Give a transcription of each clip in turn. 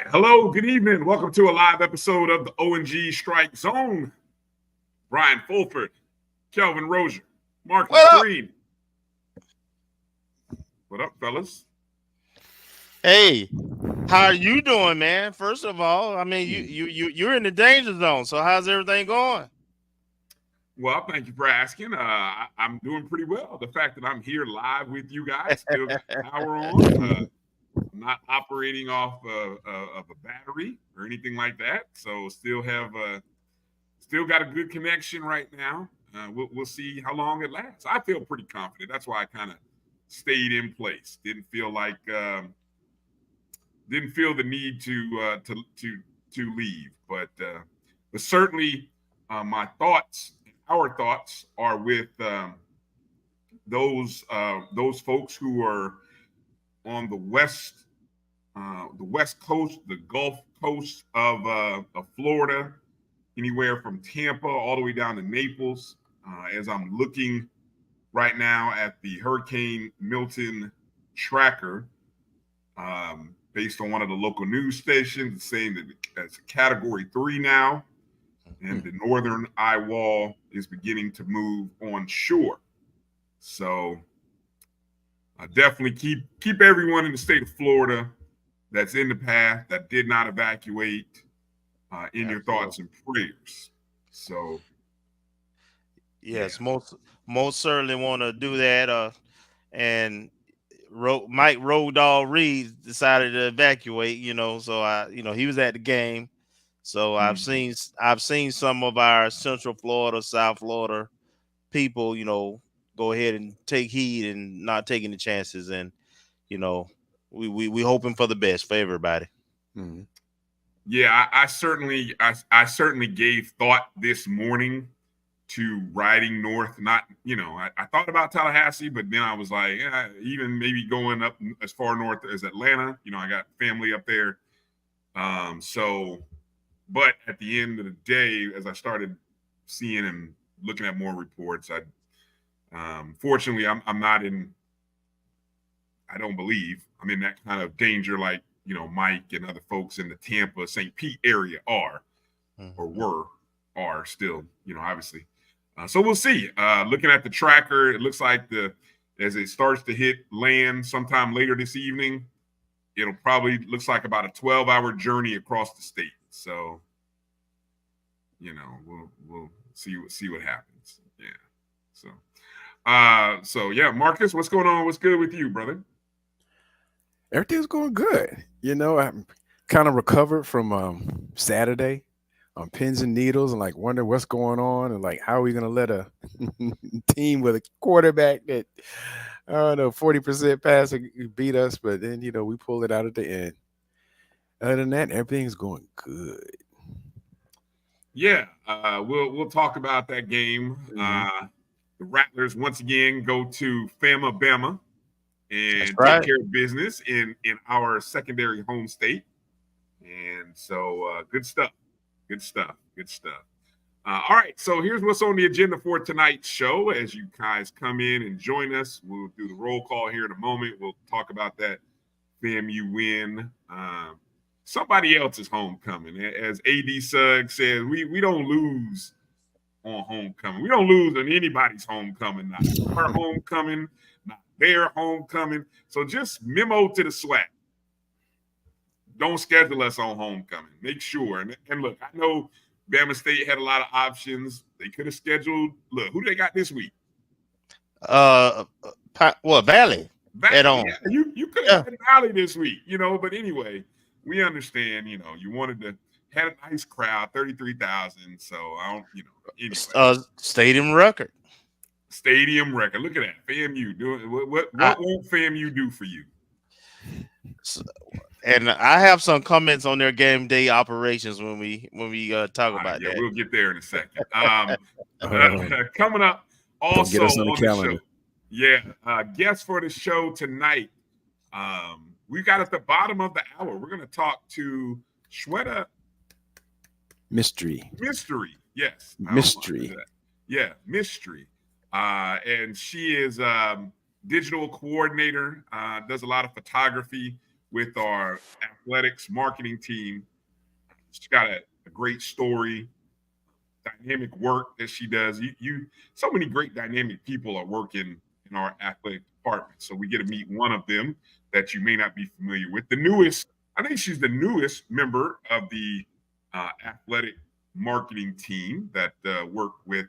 Hello, good evening. Welcome to a live episode of the O&G StrikeZone. Bryan Fulford, Kelvin Rozier, Marcus Green. What up, fellas? Hey, how are you doing, man? First of all, I mean, you're in the danger zone. So how's everything going? Well, thank you for asking. I'm doing pretty well. The fact that I'm here live with you guys, still got power on. I'm not operating off of a battery or anything like that, so still got a good connection right now. We'll see how long it lasts. I feel pretty confident. That's why I kind of stayed in place. Didn't feel the need to leave, but certainly our thoughts are with those folks who are on the west coast, the Gulf Coast of Florida, anywhere from Tampa all the way down to Naples. As I'm looking right now at the Hurricane Milton tracker, based on one of the local news stations, saying that it's a Category 3 now, and the northern eye wall is beginning to move on shore. So definitely keep everyone in the state of Florida that's in the path that did not evacuate in your thoughts and prayers. So yes, yeah. most certainly want to do that. And Mike Rodall Reed decided to evacuate. So he was at the game. So I've seen some of our Central Florida, South Florida people, go ahead and take heed and not taking the chances, and we hoping for the best for everybody. Mm-hmm. Yeah, I certainly gave thought this morning to riding north. Not, I thought about Tallahassee, but then I was like, even maybe going up as far north as Atlanta. I got family up there. But at the end of the day, as I started seeing and looking at more reports, fortunately, I'm not in. I don't believe I'm in that kind of danger like Mike and other folks in the Tampa, St. Pete area are still, obviously. So we'll see. Looking at the tracker, it looks like as it starts to hit land sometime later this evening, it'll probably looks like about a 12-hour journey across the state. So, we'll see what happens. Yeah. So yeah, Marcus, what's going on? What's good with you, brother? Everything's going good. I'm kind of recovered from Saturday on pins and needles and wonder what's going on and how are we going to let a team with a quarterback that, 40% passing beat us. But then, we pulled it out at the end. Other than that, everything's going good. Yeah. We'll talk about that game. Mm-hmm. The Rattlers once again go to FAMU Bama and take care of business in our secondary home state. And so good stuff. All right, so here's what's on the agenda for tonight's show. As you guys come in and join us, we'll do the roll call here in a moment. We'll talk about that FAMU win. Somebody else's homecoming. As AD Sugg says, we don't lose on homecoming. We don't lose on anybody's homecoming. Not our homecoming, not their homecoming. So just memo to the SWAC. Don't schedule us on homecoming. Make sure. And look, I know Bama State had a lot of options. They could have scheduled. Look, who they got this week? Valley. Valley. Yeah, you could have had Valley this week, But anyway, we understand. You wanted to had a nice crowd, 33,000. So I don't, anyway. Stadium record. Stadium record. Look at that. FAMU doing what won't FAMU do for you? And I have some comments on their game day operations when we talk about that. We'll get there in a second. Coming up also on the show. Yeah, guests for the show tonight. We got at the bottom of the hour. We're going to talk to Shweta Mistry. Yes. Mistry. Yeah, Mistry. And she is digital coordinator, does a lot of photography with our athletics marketing team. She's got a great story, dynamic work that she does. So many great dynamic people are working in our athletic department. So we get to meet one of them that you may not be familiar with. I think she's the newest member of the athletic marketing team that worked with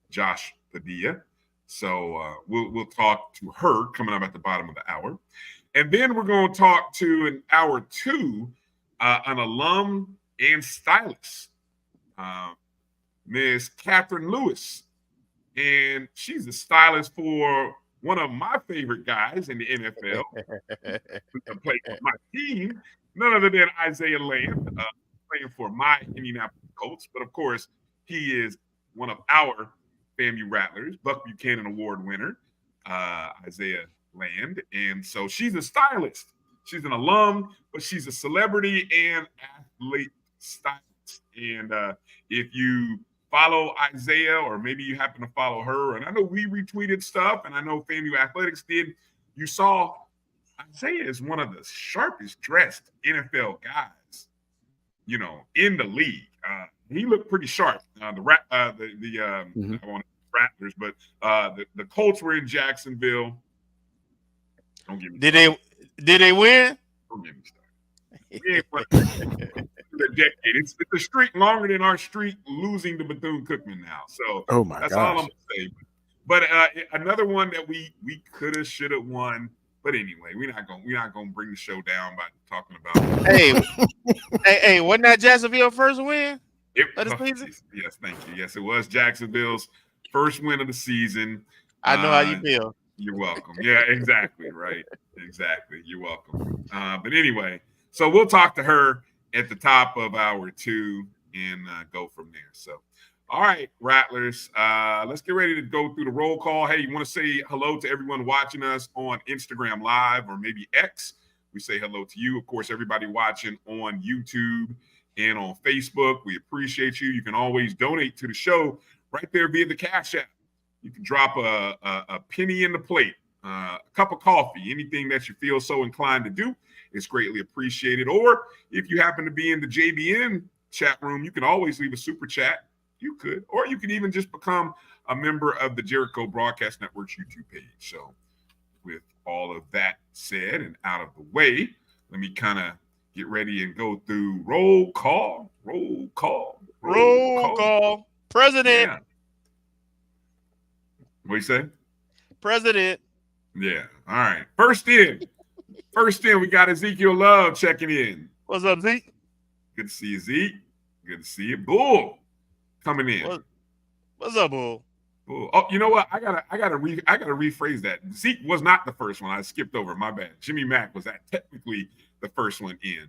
Josh Padilla. So we'll talk to her coming up at the bottom of the hour. And then we're going to talk to, in hour 2, an alum and stylist, Ms. Kathryn Lewis. And she's a stylist for one of my favorite guys in the NFL who played for my team, none other than Isaiah Lamb, playing for my Indianapolis Colts. But, of course, he is one of our FAMU Rattlers, Buck Buchanan Award winner, Isaiah Land. And so she's a stylist. She's an alum, but she's a celebrity and athlete stylist. And if you follow Isaiah, or maybe you happen to follow her, and I know we retweeted stuff, and I know FAMU Athletics did, you saw Isaiah is one of the sharpest dressed NFL guys, in the league. He looked pretty sharp. I want Rattlers, but the Colts were in Jacksonville. Don't get me started. Did they win? Don't get me started. The decade. It's a streak longer than our streak losing to Bethune-Cookman now. So that's all I'm gonna say. But another one that we could have, should have won. But anyway, we're not gonna bring the show down by talking about. Hey, wasn't that Jacksonville's first win of the season? Yes, thank you. Yes, it was Jacksonville's first win of the season. I know how you feel. You're welcome. Yeah, exactly. Right. Exactly. You're welcome. But anyway, so we'll talk to her at the top of hour 2 and go from there. So, all right, Rattlers, let's get ready to go through the roll call. Hey, you want to say hello to everyone watching us on Instagram Live or maybe X? We say hello to you. Of course, everybody watching on YouTube and on Facebook, we appreciate you. You can always donate to the show right there via the Cash App. You can drop a penny in the plate, a cup of coffee, anything that you feel so inclined to do. It's greatly appreciated. Or if you happen to be in the JBN chat room, you can always leave a super chat. You could. Or you can even just become a member of the Jericho Broadcast Network's YouTube page. So with all of that said and out of the way, let me kind of get ready and go through roll call. President. Yeah. What you say? President. Yeah. All right. First in, we got Ezekiel Love checking in. What's up, Zeke? Good to see you, Zeke. Good to see you. Bull coming in. What's up, Bull? Bull. Oh, you know what? I gotta rephrase that. Zeke was not the first one. I skipped over. My bad. Jimmy Mack was technically the first one in.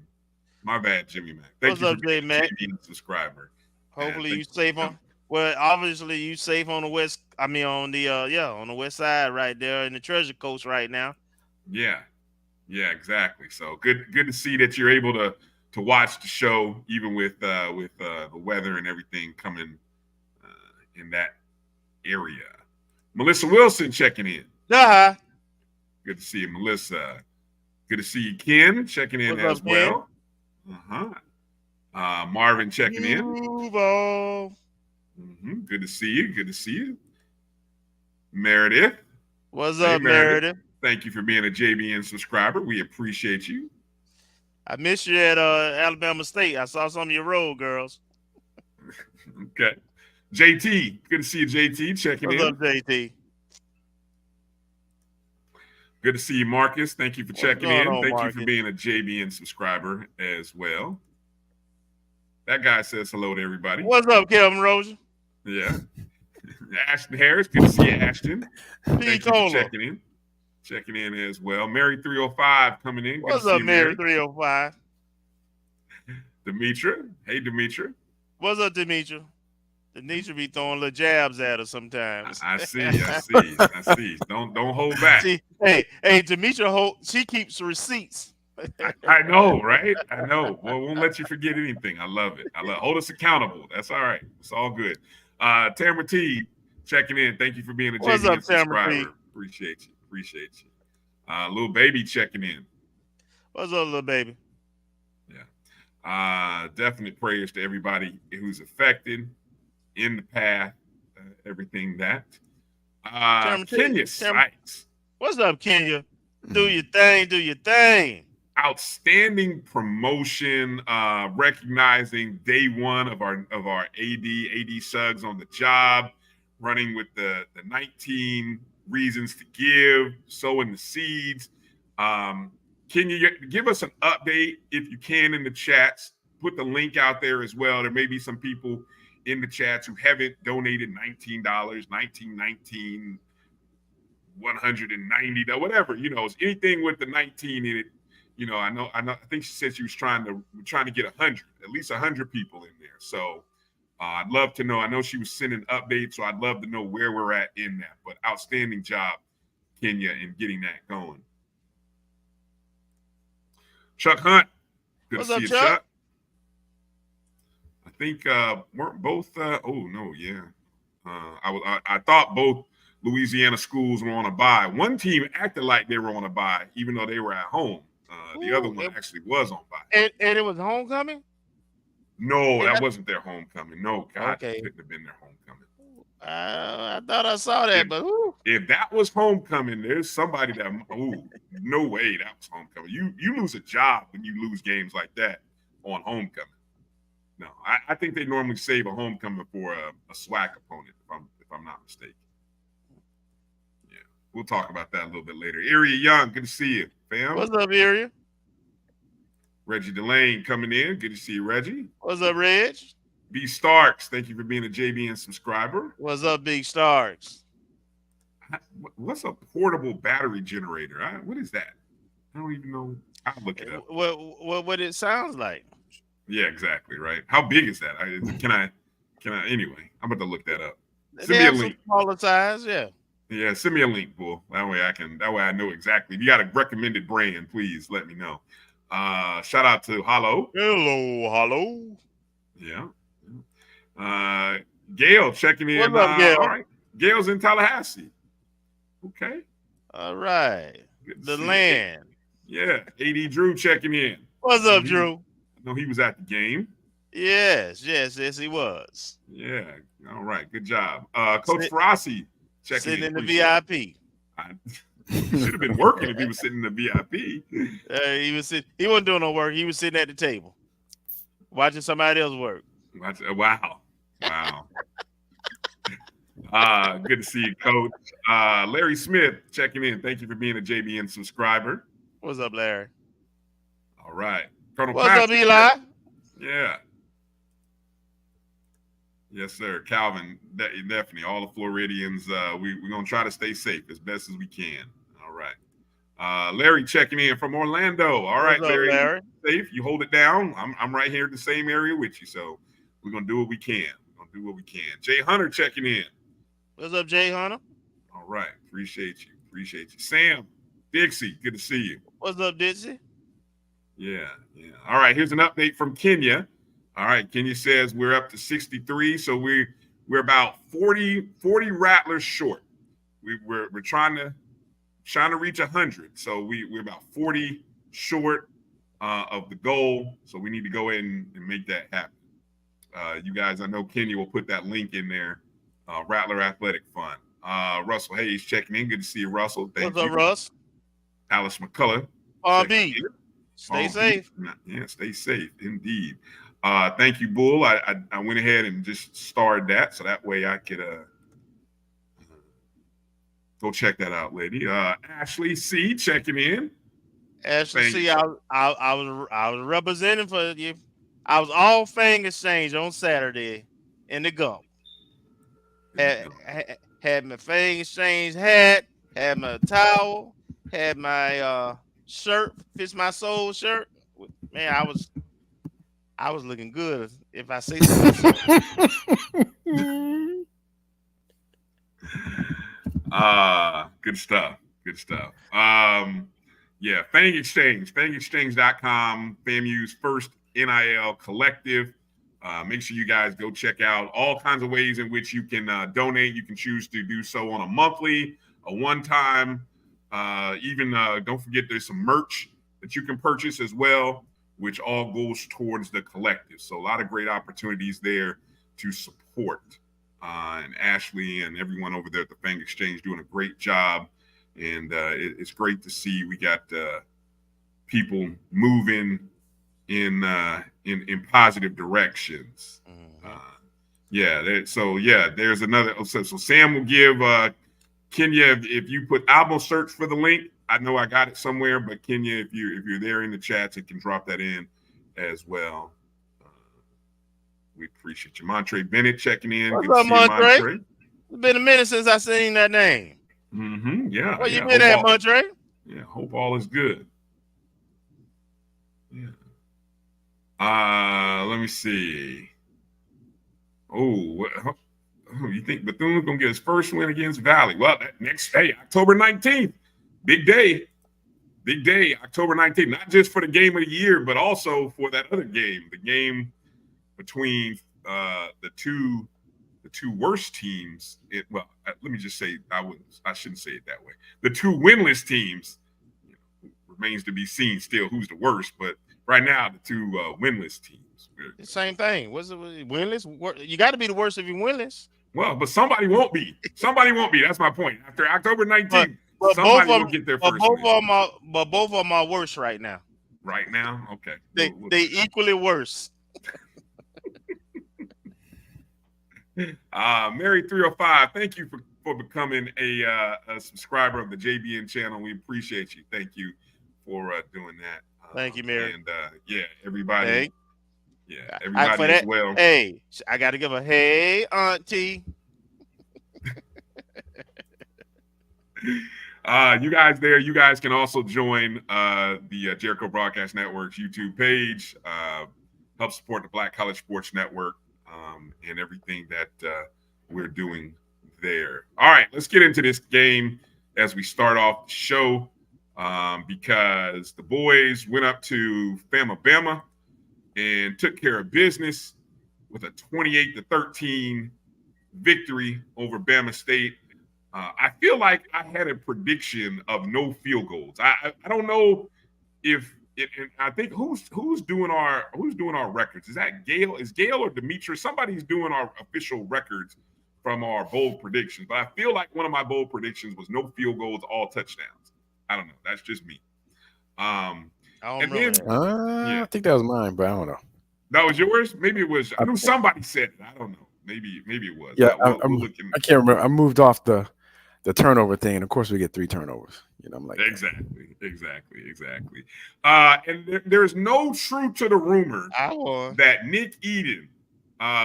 My bad, Jimmy Mack. What's up, Jay Mack? Being a subscriber. Hopefully you safe on. Well, obviously you safe on the west. I mean, on the west side right there in the Treasure Coast right now. Yeah, exactly. So good to see that you're able to watch the show even with the weather and everything coming in that area. Melissa Wilson checking in. Uh-huh. Good to see you, Melissa. Good to see you, Ken, checking in as well. Marvin checking in. Good to see you. Meredith. What's up, Meredith? Thank you for being a JBN subscriber. We appreciate you. I missed you at Alabama State. I saw some of your road girls. Okay. JT. Good to see you, JT. Checking in. What's up, JT? Good to see you, Marcus. Thank you for checking in. Thank Marcus? You for being a JBN subscriber as well. That guy says hello to everybody. What's up, Kelvin Rosen? Yeah. Ashton Harris, good to see you, Ashton. Thank you for checking in. Checking in as well. Mary 305 coming in. What's up, Mary 305? Demetra. Hey, Demetra. What's up, Demetra? Demetra be throwing little jabs at us sometimes. I see. Don't hold back. See, hey, Demetra, she keeps receipts. I know, right? I know. Well, won't let you forget anything. I love it. Hold us accountable. That's all right. It's all good. Tamara T checking in. Thank you for being a JBN subscriber. Appreciate you. Little baby checking in. What's up, little baby? Yeah. Definite prayers to everybody who's affected, in the path, everything that. Kenya Sykes. What's up, Kenya? Do your thing. Outstanding promotion, recognizing day one of our AD Suggs on the job, running with the 19 reasons to give, sowing the seeds. Can you give us an update if you can in the chats? Put the link out there as well. There may be some people in the chats who haven't donated $19, $19, $190, whatever, it's anything with the 19 in it. I think she said she was trying to get 100, at least 100 people in there. So I'd love to know. I know she was sending updates, so I'd love to know where we're at in that. But outstanding job, Kenya, in getting that going. Chuck Hunt, good What's to see up, you, Chuck? I think weren't both. I thought both Louisiana schools were on a bye. One team acted like they were on a bye, even though they were at home. The other one actually was on bye. And it was homecoming? No, that wasn't their homecoming. No, God, okay. It couldn't have been their homecoming. I thought I saw that, but if that was homecoming, there's somebody that no way that was homecoming. You lose a job when you lose games like that on homecoming. No, I think they normally save a homecoming for a SWAC opponent, if I'm not mistaken. Yeah, we'll talk about that a little bit later. Area Young, good to see you, fam. What's up, Area? Reggie Delane coming in. Good to see you, Reggie. What's up, Reg? B Starks, thank you for being a JBN subscriber. What's up, Big Starks? What's a portable battery generator? What is that? I don't even know. I'll look it up. What it sounds like. Yeah, exactly, right. How big is that? Can I anyway, I'm about to look that up. Send me a link. Smaller size, yeah. Yeah, send me a link, Bull. That way I know exactly. If you got a recommended brand, please let me know. Shout out to Hollow. Hello. Yeah. Gail checking in. What's up, Gail? All right. Gail's in Tallahassee. Okay. All right. The land. Yeah. AD Drew checking in. What's up, Drew? I know he was at the game. Yes, he was. Yeah. All right. Good job. Coach Ferrasi checking in. Sitting in the VIP. He should have been working if he was sitting in the VIP. He wasn't doing no work. He was sitting at the table, watching somebody else work. Wow. Good to see you, Coach. Larry Smith checking in. Thank you for being a JBN subscriber. What's up, Larry? All right. Colonel What's Patrick, up, Eli? Yeah. Yes, sir. Calvin, definitely. All the Floridians, we're going to try to stay safe as best as we can. All right. Larry checking in from Orlando. All right, Larry. Safe. You hold it down. I'm right here in the same area with you, so we're going to do what we can. Jay Hunter checking in. What's up, Jay Hunter? All right. Appreciate you. Sam Dixie, good to see you. What's up, Dixie? Yeah. All right. Here's an update from Kenya. All right. Kenya says we're up to 63, so we're about 40 rattlers short. We're trying to reach 100, so we're about 40 short of the goal. So we need to go ahead and make that happen. You guys, I know Kenya will put that link in there. Rattler Athletic Fund. Russell Hayes checking in. Good to see you, Russell. What's up, Russ? Alice McCullough. RB. Stay safe. Yeah, stay safe indeed. Thank you, Bull. I went ahead and just starred that, so that way I could go check that out, lady. Ashley C checking in. Ashley C, I was representing for you. I was all Fang Exchange on Saturday in the Gump. Had my Fang Exchange hat, had my towel, had my shirt, Fits My Soul shirt. Man, I was looking good, if I say so myself. Good stuff. Good stuff. Yeah, Fang Exchange, fangexchange.com, FAMU's first NIL collective. Make sure you guys go check out all kinds of ways in which you can donate. You can choose to do so on a monthly, a one-time, even don't forget there's some merch that you can purchase as well, which all goes towards the collective. So a lot of great opportunities there to support. And Ashley and everyone over there at the Fang Exchange doing a great job. And it's great to see we got people moving in positive directions. There's another. So Sam will give Kenya, if you put, I will search for the link. I know I got it somewhere, but Kenya, if you're there in the chat, you can drop that in as well. We appreciate you. Montre Bennett checking in. What's Good up, to see you, Montre? It's been a minute since I seen that name. Yeah. Where you been at, Montre? Yeah, hope all is good. Yeah. Let me see. Oh, you think Bethune's gonna get his first win against Valley? Well, that next day, October 19th, big day, October 19th. Not just for the game of the year, but also for that other game, the game between the two worst teams. Let me just say I shouldn't say it that way. The two winless teams, remains to be seen still who's the worst, but right now the two winless teams. Same thing. What's it winless? You got to be the worst if you're winless. Well, but somebody won't be. Somebody won't be. That's my point. After October 19th, somebody will get their first win. But both of them are worse right now. Right now? Okay. They equally worse. Mary 305, thank you for becoming a subscriber of the JBN channel. We appreciate you. Thank you for doing that. Thank you, Mary. And everybody. Hey. Yeah, everybody as well. Hey, I got to give a hey, auntie. You guys there, you guys can also join the Jericho Broadcast Network's YouTube page. Help support the Black College Sports Network and everything that we're doing there. All right, let's get into this game as we start off the show because the boys went up to Bama and took care of business with a 28-13 victory over Bama State. I feel like I had a prediction of no field goals. I don't know if I think who's doing our records. Is that Gail? Is Gail or Demetrius? Somebody's doing our official records from our bold predictions. But I feel like one of my bold predictions was no field goals, all touchdowns. I don't know. That's just me. I think that was mine, but I don't know. That was yours? Maybe it was. I knew somebody said it. I don't know. Maybe it was. Yeah, I can't remember. I moved off the turnover thing, and of course we get 3 turnovers. I'm like exactly. And there's no truth to the rumor that Nick Eden,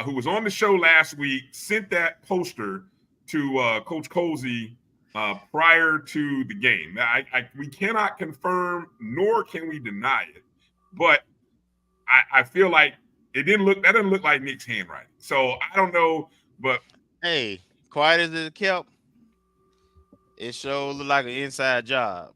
who was on the show last week, sent that poster to Coach Colsey prior to the game. We cannot confirm nor can we deny it, but I feel like that didn't look like Nick's handwriting. So I don't know, but hey, quiet as it kept, it sure looked like an inside job.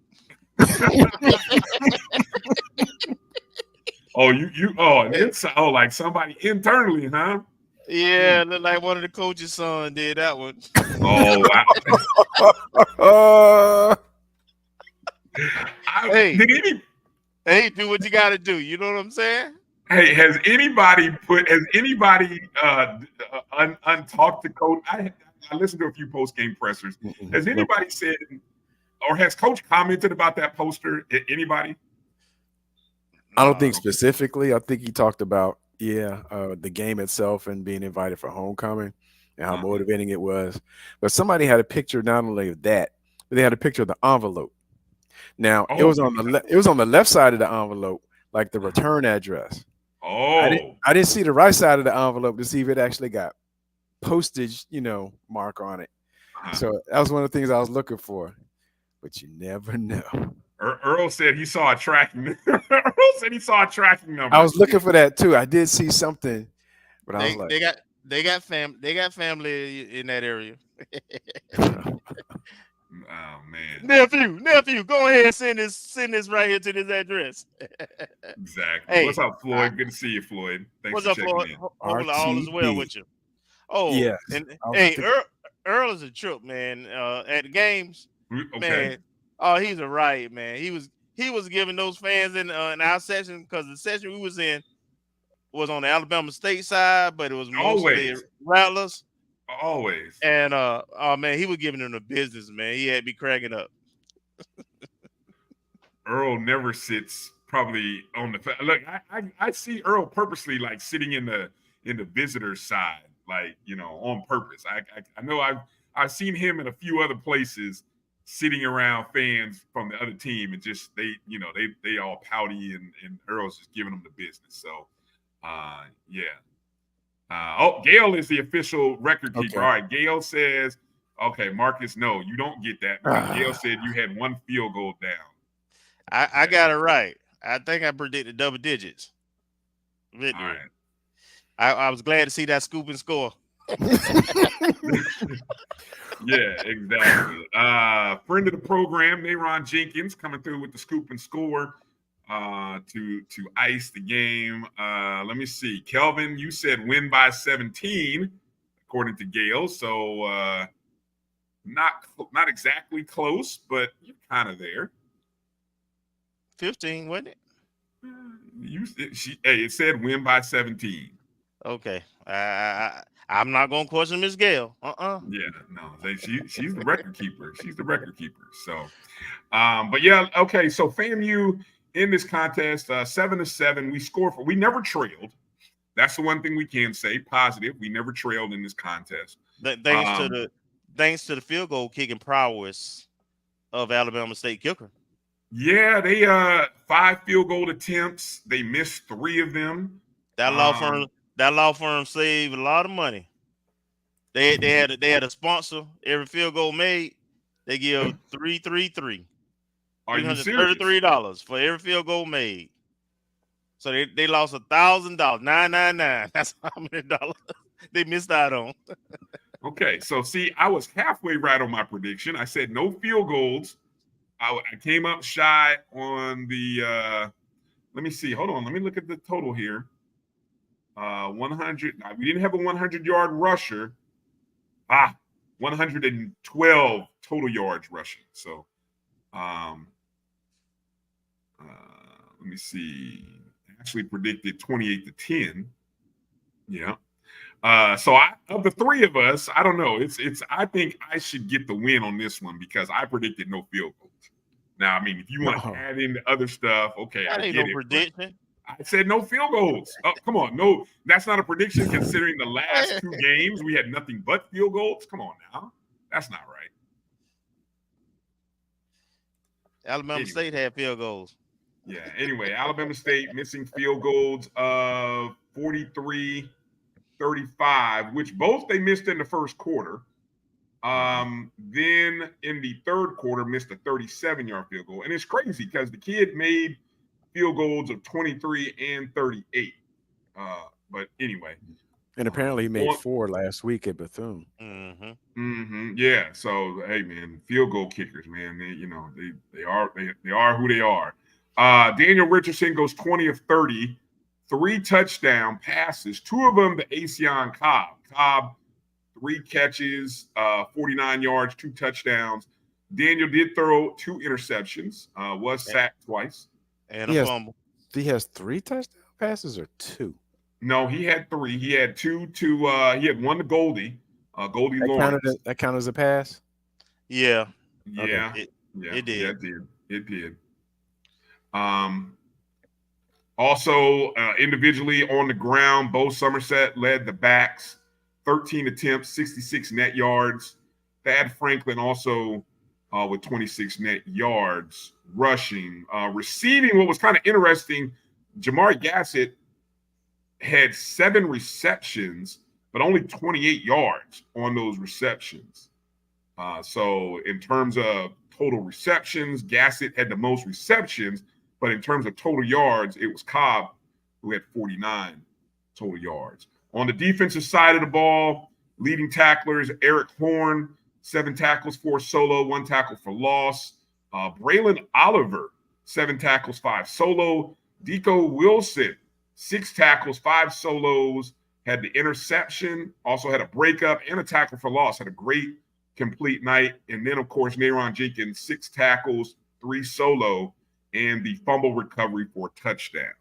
Inside, like somebody internally, huh? Yeah, looked like one of the coach's son did that one. Oh wow. Do what you got to do. You know what I'm saying? Hey, has anybody untalked to Coach? I listened to a few post-game pressers. Has anybody said, or has Coach commented about that poster? Anybody? I don't think specifically. I think he talked about the game itself and being invited for homecoming and how motivating it was. But somebody had a picture not only of that, but they had a picture of the envelope. Now it was on the left side of the envelope, like the return address. Oh, I didn't see the right side of the envelope to see if it actually got postage, mark on it. So that was one of the things I was looking for. But you never know. Earl said he saw a tracking. Earl said he saw a tracking number. I was looking for that too. I did see something, but I was like, they got family in that area. Oh man, nephew, go ahead and send this right here to this address. Exactly. Hey, what's up, Floyd? Good to see you, Floyd. Thanks what's for up, checking Floyd? in. Hopefully all is well with you. Oh, yeah. and hey, Earl is a trip, man. At the games, Okay. man. Oh, he's a riot, man. He was giving those fans in our section, because the section we was in was on the Alabama State side, but it was mostly Rattlers. Always. And oh man, he was giving them the business, man. He had me cracking up. Earl never sits probably on the look. I see Earl purposely like sitting in the visitor side, like on purpose. I know I've seen him in a few other places sitting around fans from the other team, and just they all pouty, and Earl's just giving them the business. So yeah. Gail is the official record keeper. Okay. All right, Gail says, okay, Marcus, no, you don't get that. Gail said you had one field goal down. I got it right. I think I predicted double digits. Victory. All right. I was glad to see that scoop and score. Yeah, exactly. Friend of the program, Mayron Jenkins, coming through with the scoop and score to ice the game. Let me see. Kelvin, you said win by 17, according to Gail. So not exactly close, but you're kind of there. 15, wasn't it? It said win by 17. Okay. I'm not gonna question Miss Gail. Yeah, no, she's the record keeper. She's the record keeper. So, but yeah, okay. So FAMU in this contest, 7-7. We never trailed. That's the one thing we can say positive. We never trailed in this contest. Thanks to the field goal kicking prowess of Alabama State kicker. Yeah, they 5 field goal attempts. They missed 3 of them. That law firm saved a lot of money. They had a sponsor. Every field goal made, they give $333 for every field goal made. So they lost $1,000, $999. That's how many dollars they missed out on. Okay, so see, I was halfway right on my prediction. I said no field goals. I came up shy on the. Let me see. Hold on. Let me look at the total here. 100. We didn't have a 100-yard rusher. 112 total yards rushing. So, let me see. I actually predicted 28-10. Yeah. So of the 3 of us, I don't know. I think I should get the win on this one because I predicted no field goals. Now, I mean, if you want to add in the other stuff, okay, that ain't no prediction. I said no field goals. Oh, come on. No, that's not a prediction considering the last 2 games we had nothing but field goals. Come on now. That's not right. Alabama State had field goals. Yeah. Anyway, Alabama State missing field goals of 43-35, which both they missed in the first quarter. Then in the third quarter, missed a 37-yard field goal. And it's crazy because the kid made field goals of 23 and 38. But anyway. And apparently he made 4 last week at Bethune. Yeah. So hey man, field goal kickers, man. They are who they are. Daniel Richardson goes 20 of 30, 3 touchdown passes, 2 of them to Asion Cobb. Cobb, 3 catches, 49 yards, 2 touchdowns. Daniel did throw 2 interceptions, was sacked twice. And a fumble. He has 3 touchdown passes or 2? No, he had 3. He had 2 to he had 1 to Goldie. Goldie Lawrence. That counted as a pass? Yeah. Yeah. Okay. It did. It did. Also, individually on the ground, Bo Somerset led the backs, 13 attempts, 66 net yards. Thad Franklin also with 26 net yards rushing. Receiving, what was kind of interesting, Jamari Gassett, had 7 receptions, but only 28 yards on those receptions. So in terms of total receptions, Gassett had the most receptions, but in terms of total yards, it was Cobb who had 49 total yards. On the defensive side of the ball, leading tacklers, Eric Horn, 7 tackles, 4 solo, 1 tackle for loss. Braylon Oliver, 7 tackles, 5 solo. Deco Wilson, 6 tackles, 5 solos, had the interception, also had a breakup and a tackle for loss, had a great complete night. And then, of course, Nayron Jenkins, 6 tackles, 3 solo, and the fumble recovery for a touchdown.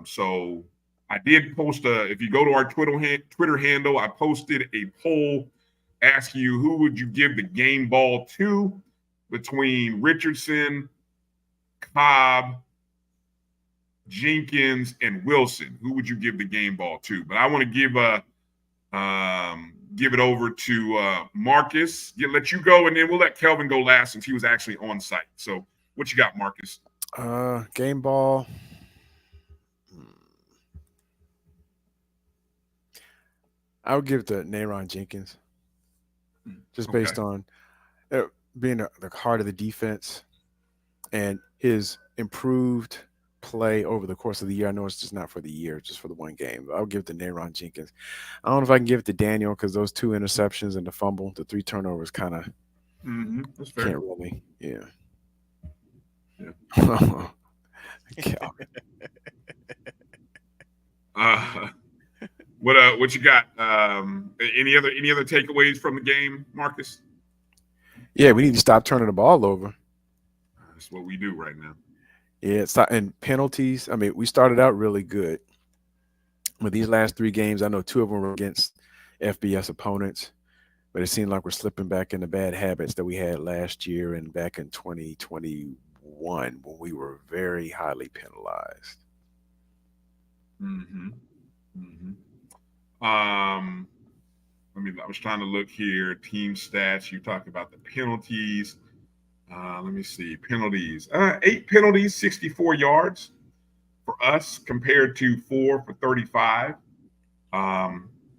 So I did post if you go to our Twitter handle, I posted a poll asking you who would you give the game ball to between Richardson, Cobb, Jenkins, and Wilson. Who would you give the game ball to? But I want to give it over to Marcus. Let you go, and then we'll let Kelvin go last since he was actually on site. So what you got, Marcus? Game ball. I would give it to Nayron Jenkins, just based on being the heart of the defense and his improved play over the course of the year. I know it's just not for the year, just for the one game. But I'll give it to Nayron Jenkins. I don't know if I can give it to Daniel because those 2 interceptions and the fumble, the 3 turnovers kind of can't really, yeah. What you got? Any other takeaways from the game, Marcus? Yeah, we need to stop turning the ball over. That's what we do right now. Yeah, and penalties. I mean, we started out really good. But these last 3 games, I know 2 of them were against FBS opponents, but it seemed like we're slipping back into bad habits that we had last year and back in 2021 when we were very highly penalized. I was trying to look here, team stats. You talked about the penalties. Let me see, penalties. 8 penalties, 64 yards for us compared to 4 for 35.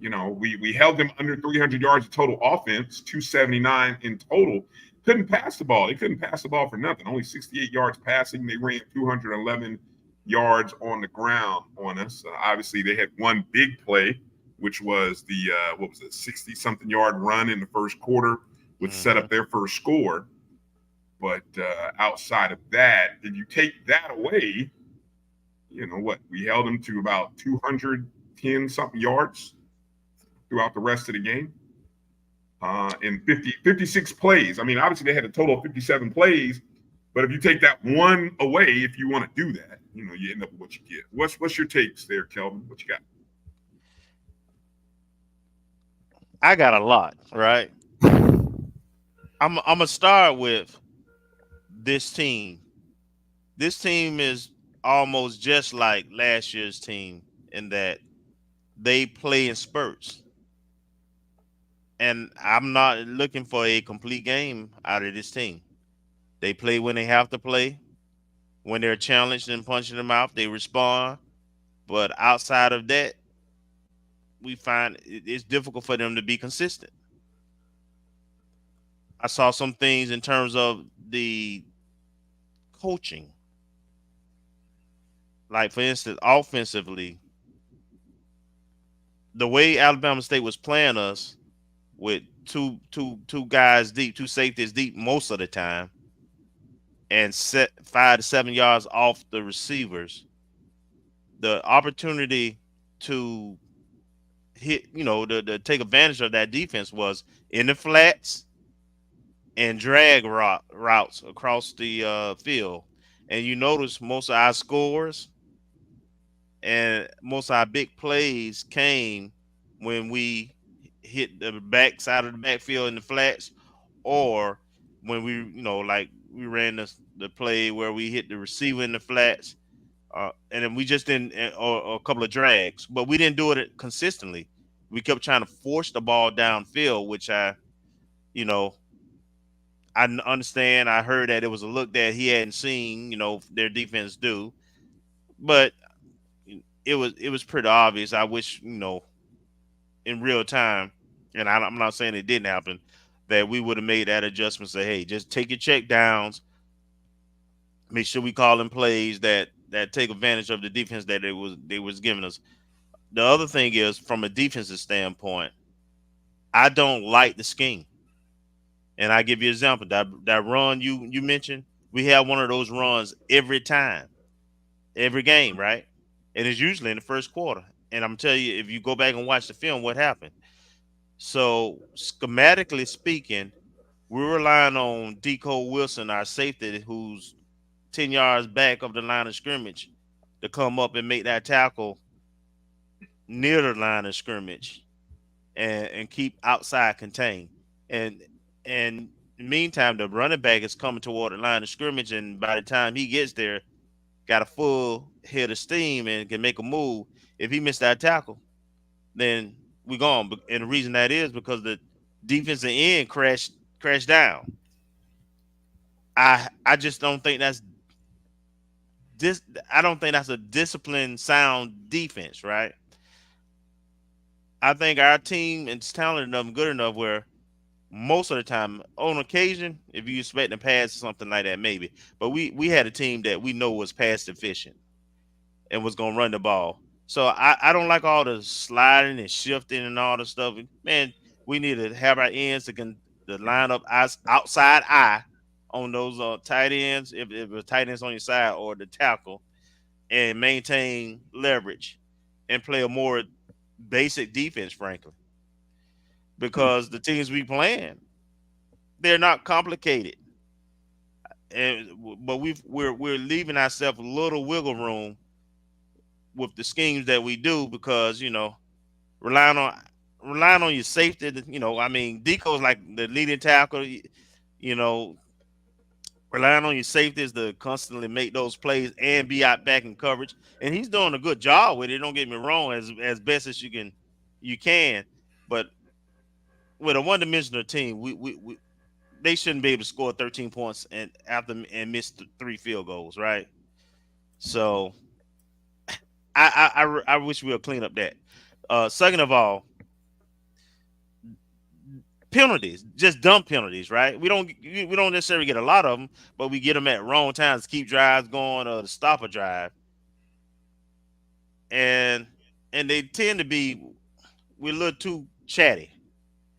We held them under 300 yards of total offense, 279 in total. Couldn't pass the ball. They couldn't pass the ball for nothing. Only 68 yards passing. They ran 211 yards on the ground on us. Obviously, they had one big play, which was the 60-something yard run in the first quarter, which set up their first score. But outside of that, if you take that away, we held them to about 210-something yards throughout the rest of the game. In 56 plays. I mean, obviously they had a total of 57 plays, but if you take that one away, if you want to do that, you end up with what you get. What's your takes there, Kelvin? What you got? I got a lot, right? I'm gonna start with this team. This team is almost just like last year's team in that they play in spurts. And I'm not looking for a complete game out of this team. They play when they have to play. When they're challenged and punched in the mouth, they respond. But outside of that, we find it's difficult for them to be consistent. I saw some things in terms of the coaching. Like, for instance, offensively, the way Alabama State was playing us with two guys deep, 2 safeties deep most of the time, and set 5 to 7 yards off the receivers, the opportunity to hit, to take advantage of that defense was in the flats and drag routes across the field. And you notice most of our scores and most of our big plays came when we hit the back side of the backfield in the flats, or when we ran the play where we hit the receiver in the flats, and then we just didn't, or a couple of drags, but we didn't do it consistently. We kept trying to force the ball downfield, which I understand. I heard that it was a look that he hadn't seen, their defense do, but it was pretty obvious. I wish, in real time, and I'm not saying it didn't happen, that we would have made that adjustment. Say, hey, just take your check downs. Make sure we call in plays that take advantage of the defense that they was giving us. The other thing is, from a defensive standpoint, I don't like the scheme. And I give you an example. That run you mentioned, we have one of those runs every time, every game, right? And it's usually in the first quarter. And I'm telling you, if you go back and watch the film, what happened? So schematically speaking, we're relying on Deco Wilson, our safety, who's 10 yards back of the line of scrimmage, to come up and make that tackle near the line of scrimmage and keep outside contained. And in the meantime, the running back is coming toward the line of scrimmage, and by the time he gets there, got a full head of steam and can make a move. If he missed that tackle, then we gone. And the reason that is because the defensive end crashed down. I just don't think that's this. I don't think that's a disciplined, sound defense, right? I think our team is talented enough, good enough where most of the time, on occasion, if you expect to pass or something like that, maybe. But we had a team that we know was pass efficient and was gonna run the ball. So I don't like all the sliding and shifting and all the stuff. Man, we need to have our ends to line up outside eye on those tight ends, if the tight ends on your side or the tackle, and maintain leverage and play a more basic defense, frankly. Because the teams we playing, they're not complicated. But we're leaving ourselves a little wiggle room with the schemes that we do because relying on your safety. I mean, Deco's like the leading tackle. Relying on your safety is to constantly make those plays and be out back in coverage, and he's doing a good job with it. Don't get me wrong, as best as you can, but with a one-dimensional team, we they shouldn't be able to score 13 points and miss 3 field goals, right? So I wish we would clean up that. Second of all, penalties, just dumb penalties, right? We don't necessarily get a lot of them, but we get them at wrong times to keep drives going or to stop a drive, and they tend to be we're a little too chatty.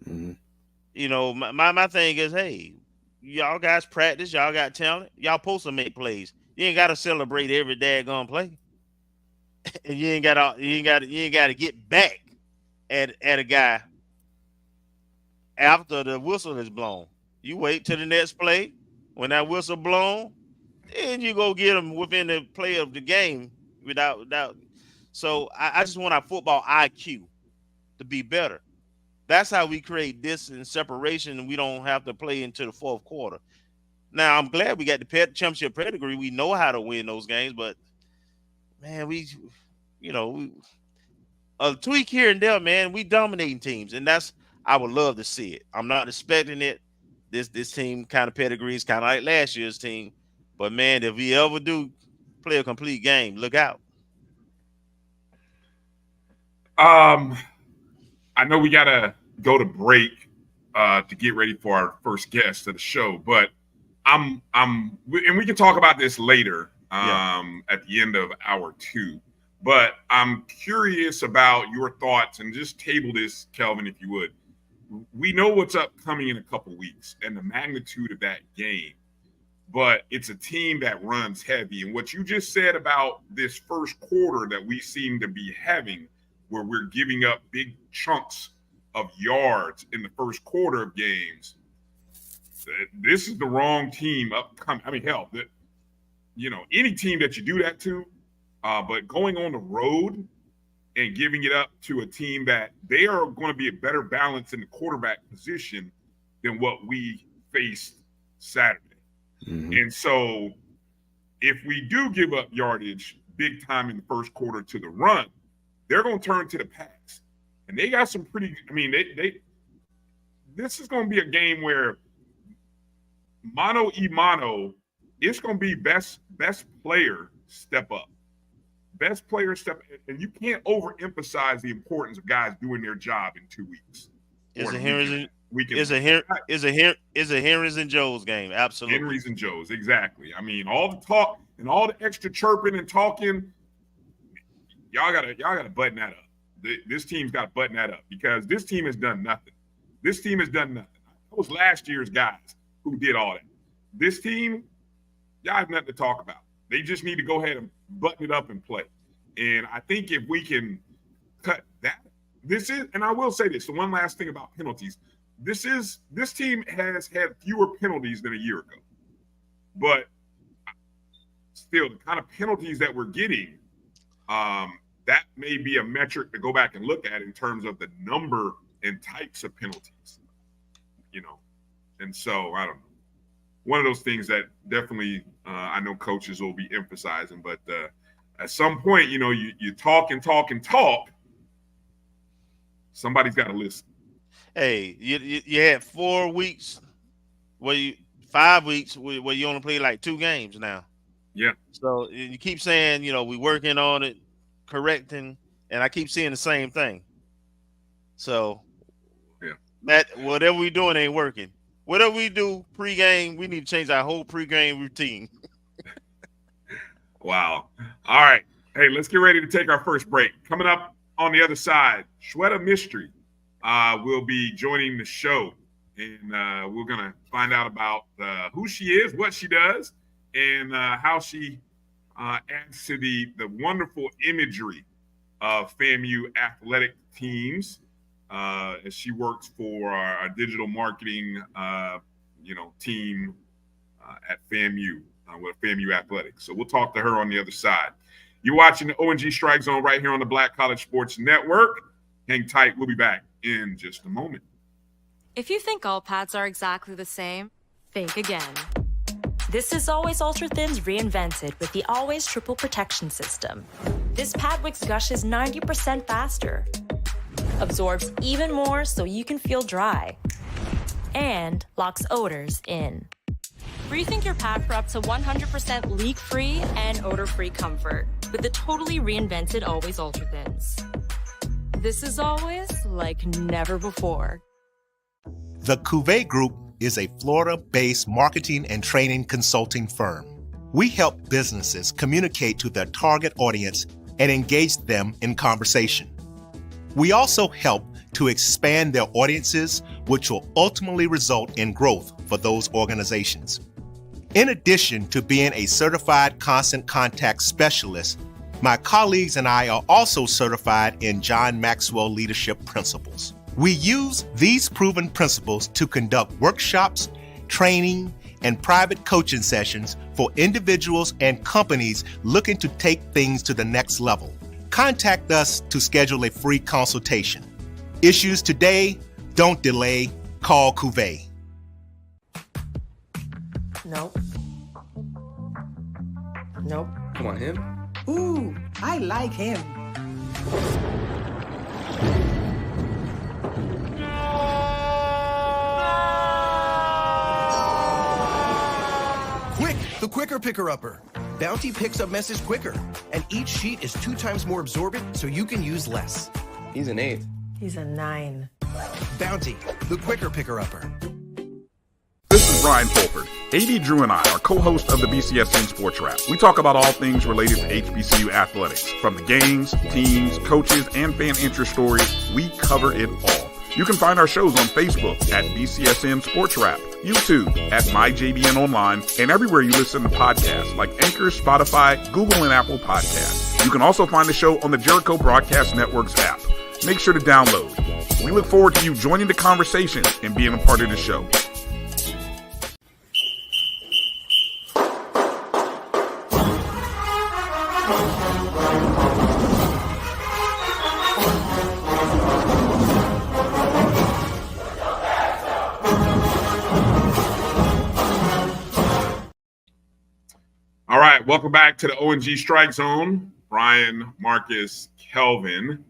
Mm-hmm. My thing is, hey, y'all guys practice, y'all got talent, y'all supposed to make plays. You ain't got to celebrate every daggone play, and you ain't got to get back at a guy after the whistle is blown. You wait till the next play when that whistle blown, then you go get them within the play of the game without. So I just want our football IQ to be better. That's how we create distance separation, and we don't have to play into the fourth quarter. Now, I'm glad we got the championship pedigree. We know how to win those games, but man, a tweak here and there, man, we dominating teams, and I would love to see it. I'm not expecting it. This team kind of pedigree is kind of like last year's team, but man, if we ever do play a complete game, look out. I know we gotta go to break to get ready for our first guest of the show, but and we can talk about this later at the end of hour 2. But I'm curious about your thoughts, and just table this, Kelvin, if you would. We know what's upcoming in a couple weeks and the magnitude of that game, but it's a team that runs heavy. And what you just said about this first quarter that we seem to be having, where we're giving up big chunks of yards in the first quarter of games, this is the wrong team upcoming. I mean, hell, any team that you do that to, but going on the road and giving it up to a team that they are going to be a better balance in the quarterback position than what we faced Saturday. Mm-hmm. And so if we do give up yardage big time in the first quarter to the run, they're going to turn to the pass. And they got some pretty, this is going to be a game where mano a mano, it's going to be best player step up. best players step, and you can't overemphasize the importance of guys doing their job in 2 weeks. It's a Henry's and Joe's game. Absolutely. Henry's and Joe's, exactly. I mean, all the talk and all the extra chirping and talking, y'all gotta button that up. This team's got to button that up because this team has done nothing. This team has done nothing. That was last year's guys who did all that. This team, y'all have nothing to talk about. They just need to go ahead and button it up and play. And I think if we can cut that, and I will say this, the one last thing about penalties, this team has had fewer penalties than a year ago. But still, the kind of penalties that we're getting, that may be a metric to go back and look at in terms of the number and types of penalties, And so, I don't know. One of those things that definitely I know coaches will be emphasizing, but at some point, you talk and talk and talk. Somebody's got to listen. Hey, you had 4 weeks, 5 weeks where you only play like 2 games now. Yeah. So you keep saying, we working on it, correcting, and I keep seeing the same thing. So, yeah, Matt, whatever we doing ain't working. Whatever we do pregame, we need to change our whole pregame routine. Wow. All right. Hey, let's get ready to take our first break. Coming up on the other side, Shweta Mistry will be joining the show, and we're going to find out about who she is, what she does, and how she adds to the wonderful imagery of FAMU athletic teams as she works for our digital marketing, team at FAMU with FAMU Athletics. So we'll talk to her on the other side. You're watching the O&G StrikeZone right here on the Black College Sports Network. Hang tight. We'll be back in just a moment. If you think all pads are exactly the same, think again. This is Always Ultra Thins reinvented with the Always Triple Protection System. This pad wicks gushes 90% faster, absorbs even more so you can feel dry, and locks odors in. Rethink your pad for up to 100% leak-free and odor-free comfort with the totally reinvented Always Ultra Thins. This is always like never before. The Cuvée Group is a Florida-based marketing and training consulting firm. We help businesses communicate to their target audience and engage them in conversation. We also help to expand their audiences, which will ultimately result in growth for those organizations. In addition to being a certified constant contact specialist, my colleagues and I are also certified in John Maxwell Leadership Principles. We use these proven principles to conduct workshops, training, and private coaching sessions for individuals and companies looking to take things to the next level. Contact us to schedule a free consultation. Issues today, don't delay, call Cuvée. Nope. Nope. Come on, him? Ooh, I like him. Quick, the quicker picker-upper. Bounty picks up messes quicker, and each sheet is 2 times more absorbent so you can use less. He's an 8. He's a 9. Bounty, the quicker picker-upper. This is Bryan Fulford. AD Drew and I are co-hosts of the BCSN Sports Wrap. We talk about all things related to HBCU athletics. From the games, teams, coaches, and fan interest stories, we cover it all. You can find our shows on Facebook at BCSN Sports Wrap, YouTube at MyJBN Online, and everywhere you listen to podcasts like Anchor, Spotify, Google, and Apple Podcasts. You can also find the show on the Jericho Broadcast Network's app. Make sure to download. We look forward to you joining the conversation and being a part of the show. All right, welcome back to the O&G StrikeZone. Bryan, Marcus, Kelvin.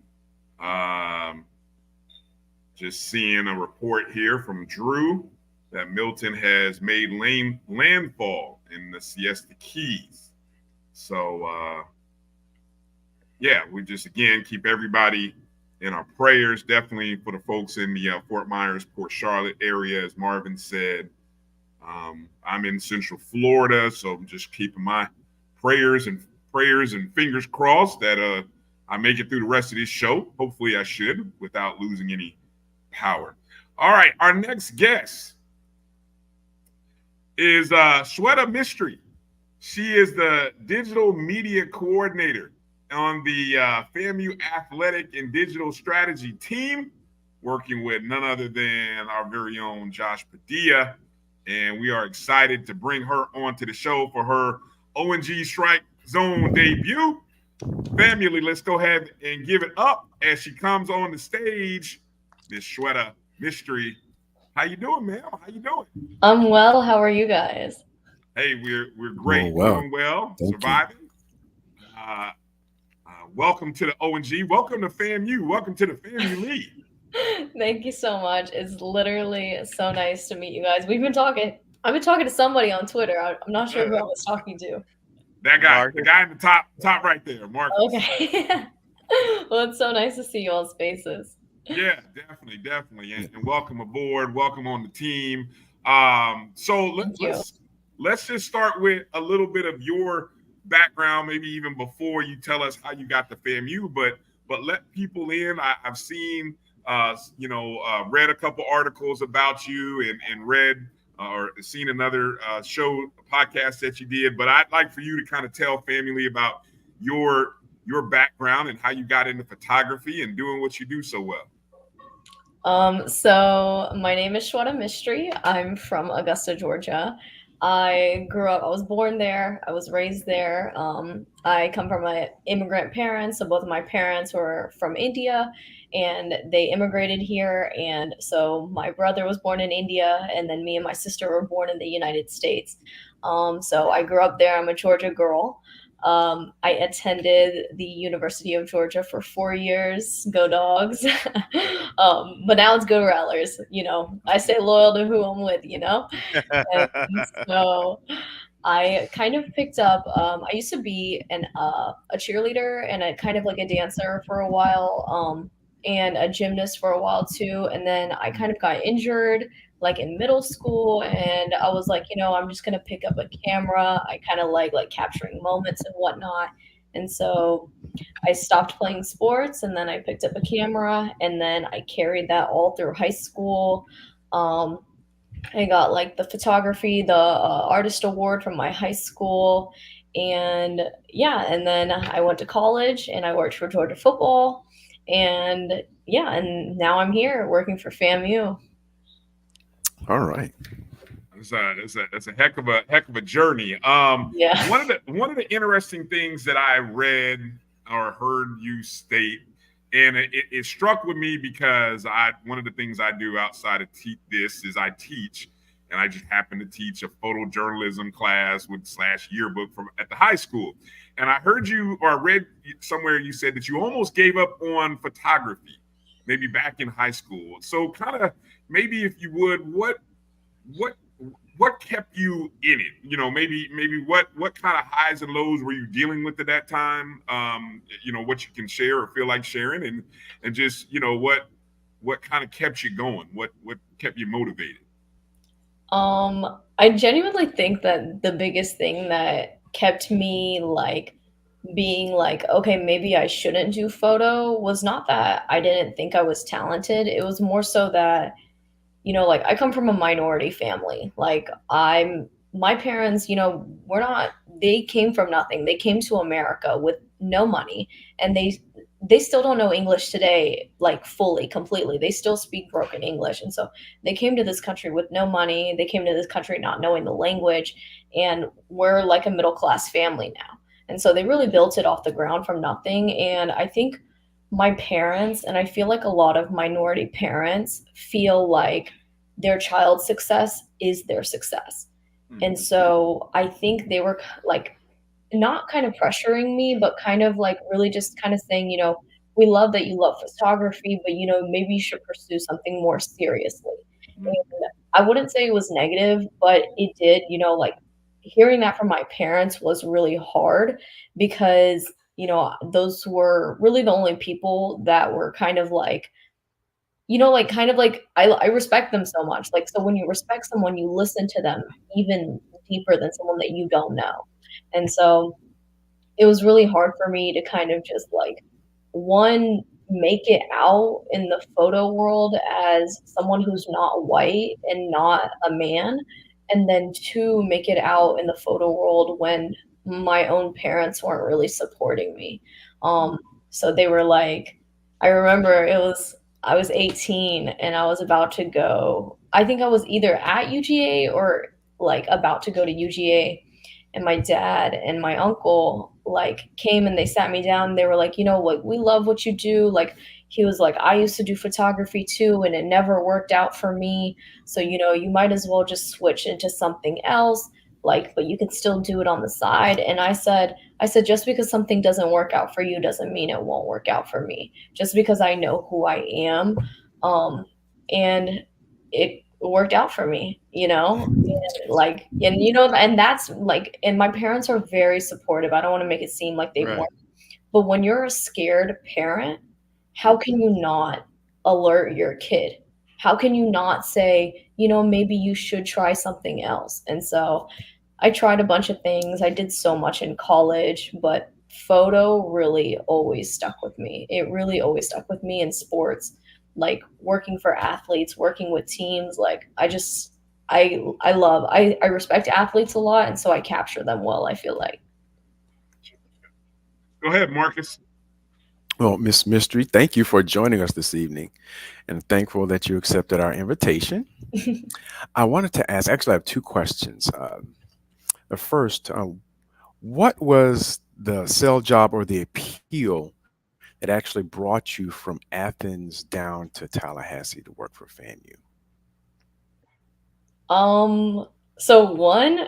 Just seeing a report here from Drew that Milton has made landfall in the Siesta Keys. So yeah, we just again keep everybody in our prayers. Definitely for the folks in the Fort Myers, Port Charlotte area, as Marvin said. I'm in Central Florida, so I'm just keeping my prayers and fingers crossed that I make it through the rest of this show. Hopefully, I should without losing any power. All right, our next guest is Shweta Mistry. She is the digital media coordinator on the FAMU Athletic and Digital Strategy team, working with none other than our very own Josh Padilla. And we are excited to bring her onto the show for her O&G StrikeZone debut. Family, let's go ahead and give it up as she comes on the stage. Miss Shweta Mistry. How you doing, ma'am? How you doing? I'm well. How are you guys? Hey, we're great. Well. Doing well. Thank surviving. Welcome to the O&G. Welcome to FAMU. Welcome to the FAMU League. Thank you so much. It's literally so nice to meet you guys. We've been talking. I've been talking to somebody on Twitter. I'm not sure who I was talking to. That guy, Marcus. the guy in the top right there, Marcus. Okay. Well, it's so nice to see you all spaces. Yeah, definitely. And welcome aboard. Welcome on the team. So let's just start with a little bit of your background, maybe even before you tell us how you got to FAMU, but let people in. I've seen read a couple articles about you and read or seen another podcast that you did, but I'd like for you to kind of tell family about your background and how you got into photography and doing what you do so well. So my name is Shweta Mistry. I'm from Augusta, Georgia. I was born there. I was raised there. I come from an immigrant parents. So both of my parents were from India and they immigrated here. And so my brother was born in India and then me and my sister were born in the United States. So I grew up there. I'm a Georgia girl. I attended the University of Georgia for 4 years. Go Dogs. But now it's go Rattlers. I stay loyal to who I'm with, And so I kind of picked up, I used to be a cheerleader and a kind of like a dancer for a while, and a gymnast for a while too. And then I kind of got injured like in middle school and I was like, I'm just going to pick up a camera. I kind of like capturing moments and whatnot. And so I stopped playing sports and then I picked up a camera and then I carried that all through high school. I got like the photography, the artist award from my high school. And and then I went to college and I worked for Georgia football. And and now I'm here working for FAMU. All right. It's a heck of a journey. One of the interesting things that I read or heard you state, and it struck with me because one of the things I do outside of this is I teach, and I just happen to teach a photojournalism class / yearbook at the high school. And I heard you, or I read somewhere you said that you almost gave up on photography, maybe back in high school. So kind of maybe if you would, what kept you in it? Maybe what kind of highs and lows were you dealing with at that time? What you can share or feel like sharing, and just what kind of kept you going? What kept you motivated? I genuinely think that the biggest thing that kept me like being like, okay, maybe I shouldn't do photo was not that I didn't think I was talented. It was more so that, I come from a minority family. Like my parents, they came from nothing. They came to America with no money and they still don't know English today, like fully, completely. They still speak broken English. And so they came to this country with no money. They came to this country not knowing the language. And we're like a middle-class family now. And so they really built it off the ground from nothing. And I think my parents, and I feel like a lot of minority parents feel like their child's success is their success. And so I think they were like, not kind of pressuring me, but kind of like really just kind of saying, we love that you love photography, but maybe you should pursue something more seriously. And I wouldn't say it was negative, but it did, like hearing that from my parents was really hard because you know, those were really the only people that were kind of like, you know, like kind of like I respect them so much. Like, so when you respect someone, you listen to them even deeper than someone that you don't know. And so it was really hard for me to kind of just like, one, make it out in the photo world as someone who's not white and not a man, and then two, make it out in the photo world when my own parents weren't really supporting me. So they were like, I remember I was 18 and I was about to go, I think I was either at UGA or like about to go to UGA, and my dad and my uncle like came and they sat me down. They were like, you know what, we love what you do. Like, he was like, I used to do photography too and it never worked out for me, so you know, you might as well just switch into something else, like, but you can still do it on the side. And I said just because something doesn't work out for you doesn't mean it won't work out for me, just because I know who I am. And it worked out for me, you know. Like, and you know, and that's like, and my parents are very supportive. I don't want to make it seem like they weren't, but when you're a scared parent, how can you not alert your kid? How can you not say, you know, maybe you should try something else? And so I tried a bunch of things. I did so much in college, but photo really always stuck with me. It really always stuck with me in sports, like working for athletes, working with teams. Like, I respect athletes a lot, and so I capture them well, I feel like. Go ahead, Marcus. Well, Miss Mistry, thank you for joining us this evening, and thankful that you accepted our invitation. I wanted to ask, actually, I have two questions. The first, what was the sell job or the appeal that actually brought you from Athens down to Tallahassee to work for FAMU? So one,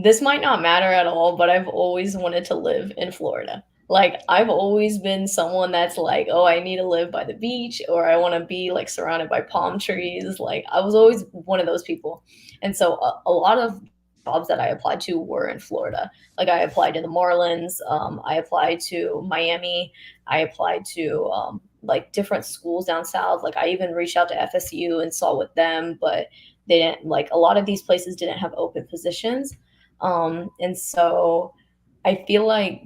this might not matter at all, but I've always wanted to live in Florida. Like, I've always been someone that's like, oh, I need to live by the beach, or I want to be like surrounded by palm trees. Like, I was always one of those people. And so a lot of jobs that I applied to were in Florida. Like, I applied to the Marlins, I applied to Miami, I applied to like different schools down south. Like, I even reached out to FSU and saw with them, but they didn't, like, a lot of these places didn't have open positions. And so I feel like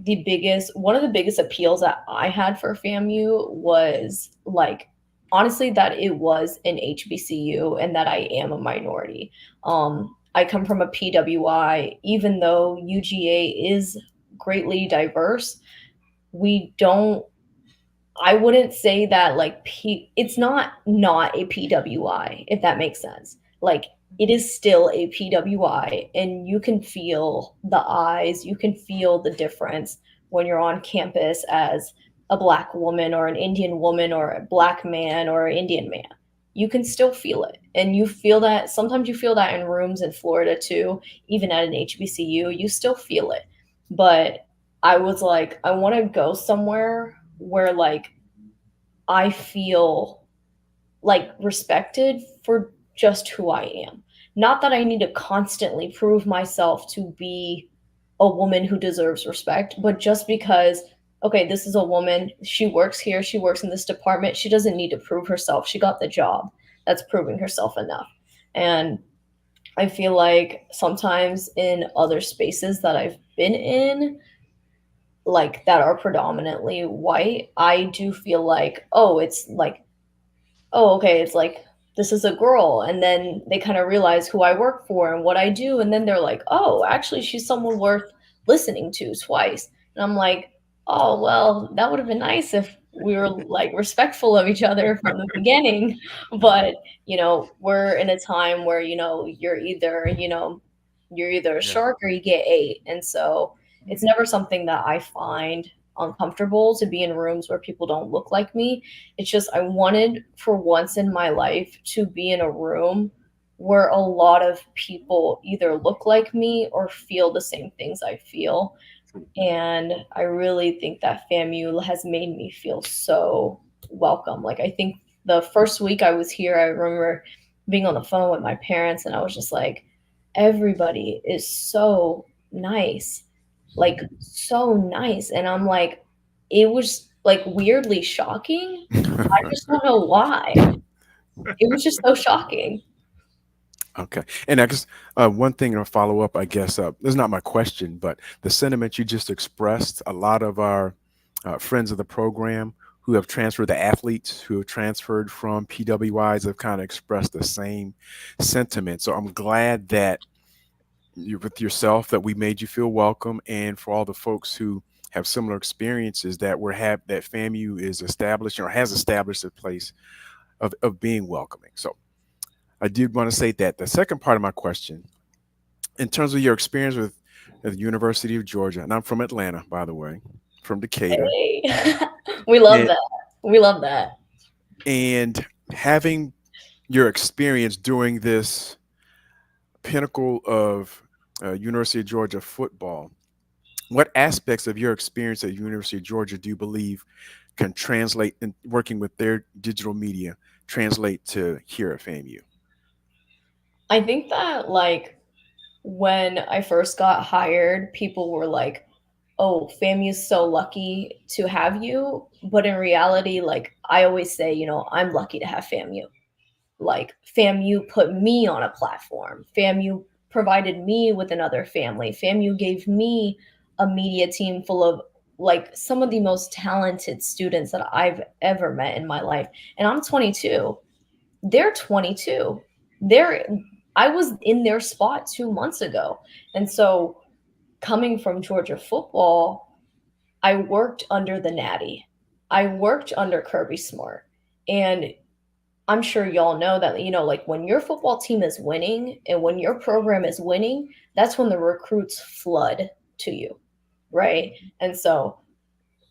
one of the biggest appeals that I had for FAMU was, like, honestly, that it was an HBCU and that I am a minority. I come from a PWI. Even though UGA is greatly diverse, I wouldn't say that, like, it's not a PWI, if that makes sense. Like, it is still a PWI, and you can feel the eyes, you can feel the difference when you're on campus as a Black woman or an Indian woman or a Black man or an Indian man. You can still feel it. And you feel that, sometimes you feel that in rooms in Florida too, even at an HBCU, you still feel it. But I was like, I want to go somewhere where, like, I feel like respected for just who I am. Not that I need to constantly prove myself to be a woman who deserves respect, but just because, okay, this is a woman, she works here, she works in this department, she doesn't need to prove herself. She got the job. That's proving herself enough. And I feel like sometimes in other spaces that I've been in, like, that are predominantly white, I do feel like, oh, it's like, oh, okay, it's like, this is a girl. And then they kind of realize who I work for and what I do. And then they're like, oh, actually, she's someone worth listening to twice. And I'm like, oh, well, that would have been nice if we were, like, respectful of each other from the beginning. But, you know, we're in a time where, you know, you're either a shark or you get ate. And so it's never something that I find uncomfortable to be in rooms where people don't look like me. It's just, I wanted for once in my life to be in a room where a lot of people either look like me or feel the same things I feel. And I really think that FAMU has made me feel so welcome. Like, I think the first week I was here, I remember being on the phone with my parents and I was just like, everybody is so nice. Like, so nice. And I'm like, it was like weirdly shocking. I just don't know why. It was just so shocking. Okay. And I guess one thing to follow up, I guess, this is not my question, but the sentiment you just expressed, a lot of our friends of the program who have transferred, the athletes who have transferred from PWIs have kind of expressed the same sentiment. So I'm glad that you're with yourself, that we made you feel welcome. And for all the folks who have similar experiences, that that FAMU is established or has established a place of being welcoming. So I did want to say that. The second part of my question, in terms of your experience with the University of Georgia, and I'm from Atlanta, by the way, from Decatur. Hey. We love that. We love that. And having your experience during this pinnacle of University of Georgia football, what aspects of your experience at University of Georgia do you believe can translate in working with their digital media, translate to here at FAMU? I think that like when I first got hired, people were like, oh, FAMU's so lucky to have you. But in reality, like I always say, you know, I'm lucky to have FAMU. Like FAMU put me on a platform. FAMU provided me with another family. FAMU gave me a media team full of like some of the most talented students that I've ever met in my life. And I'm 22. They're 22. I was in their spot 2 months ago. And so coming from Georgia football, I worked under the Natty. I worked under Kirby Smart. And I'm sure y'all know that, you know, like when your football team is winning and when your program is winning, that's when the recruits flood to you, right? And so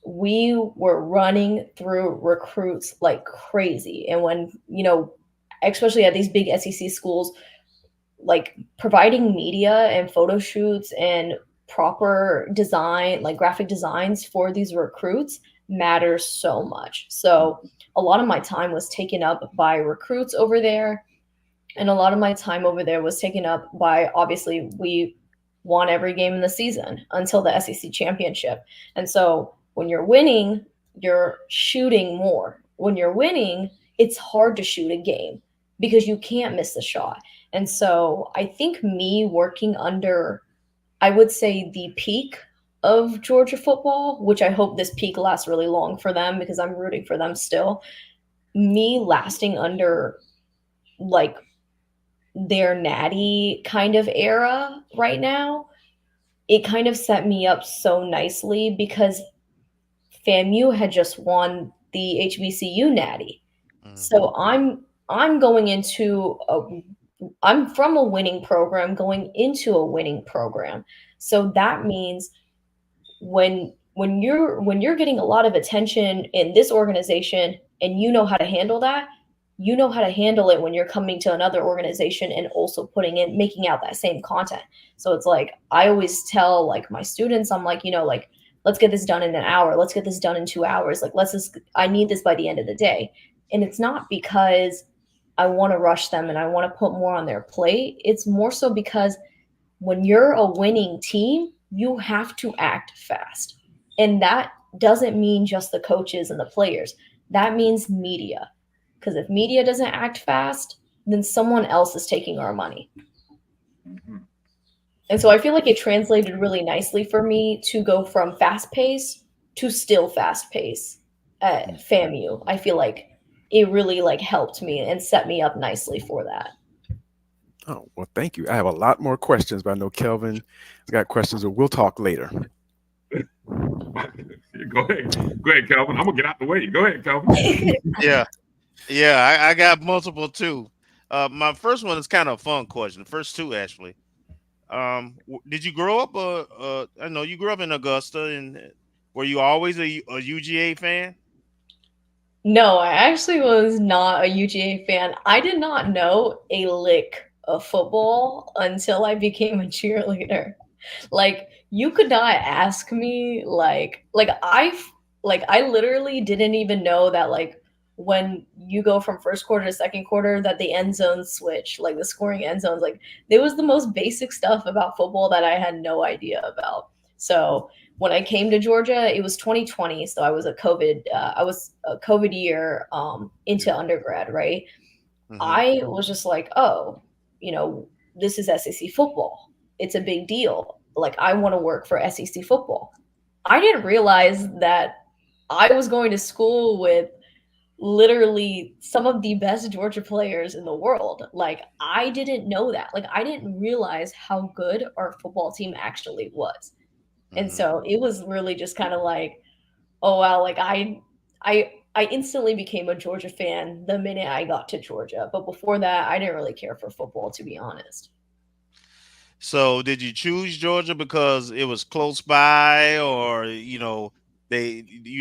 we were running through recruits like crazy. And when, you know, especially at these big SEC schools, like providing media and photo shoots and proper design, like graphic designs for these recruits matters so much. So a lot of my time was taken up by recruits over there. And a lot of my time over there was taken up by, obviously, we won every game in the season until the SEC championship. And so when you're winning, you're shooting more. When you're winning, it's hard to shoot a game because you can't miss a shot. And so I think me working under, I would say, the peak of Georgia football, which I hope this peak lasts really long for them because I'm rooting for them still, me lasting under like their Natty kind of era right now, it kind of set me up so nicely because FAMU had just won the HBCU Natty. So I'm going into I'm from a winning program going into a winning program. So that means when you're getting a lot of attention in this organization and you know how to handle that, you know how to handle it when you're coming to another organization and also making out that same content. So it's like, I always tell like my students, I'm like, you know, like, let's get this done in an hour. Let's get this done in 2 hours. Like, I need this by the end of the day. And it's not because I want to rush them and I want to put more on their plate. It's more so because when you're a winning team, you have to act fast. And that doesn't mean just the coaches and the players. That means media. Because if media doesn't act fast, then someone else is taking our money. Mm-hmm. And so I feel like it translated really nicely for me to go from fast pace to still fast pace at FAMU. I feel like it really like helped me and set me up nicely for that. Oh, well, thank you. I have a lot more questions, but I know Kelvin has got questions, but we'll talk later. Go ahead, Kelvin. I'm gonna get out the way. Go ahead, Kelvin. Yeah, I got multiple too. My first one is kind of a fun question. The first two, actually. Did you grow up? I know you grew up in Augusta, and were you always a UGA fan? No, I actually was not a UGA fan. I did not know a lick of football until I became a cheerleader. Like, you could not ask me like I literally didn't even know that like when you go from first quarter to second quarter that the end zones switch, like the scoring end zones, like there was the most basic stuff about football that I had no idea about. So when I came to Georgia, it was 2020, so I was a COVID year into undergrad, right? I was just like, oh, this is SEC football. It's a big deal. Like, I want to work for SEC football. I didn't realize that I was going to school with literally some of the best Georgia players in the world. Like, I didn't know that. Like, I didn't realize how good our football team actually was. And so it was really just kind of like, oh wow, like I instantly became a Georgia fan the minute I got to Georgia. But before that, I didn't really care for football, to be honest. So did you choose Georgia because it was close by, or you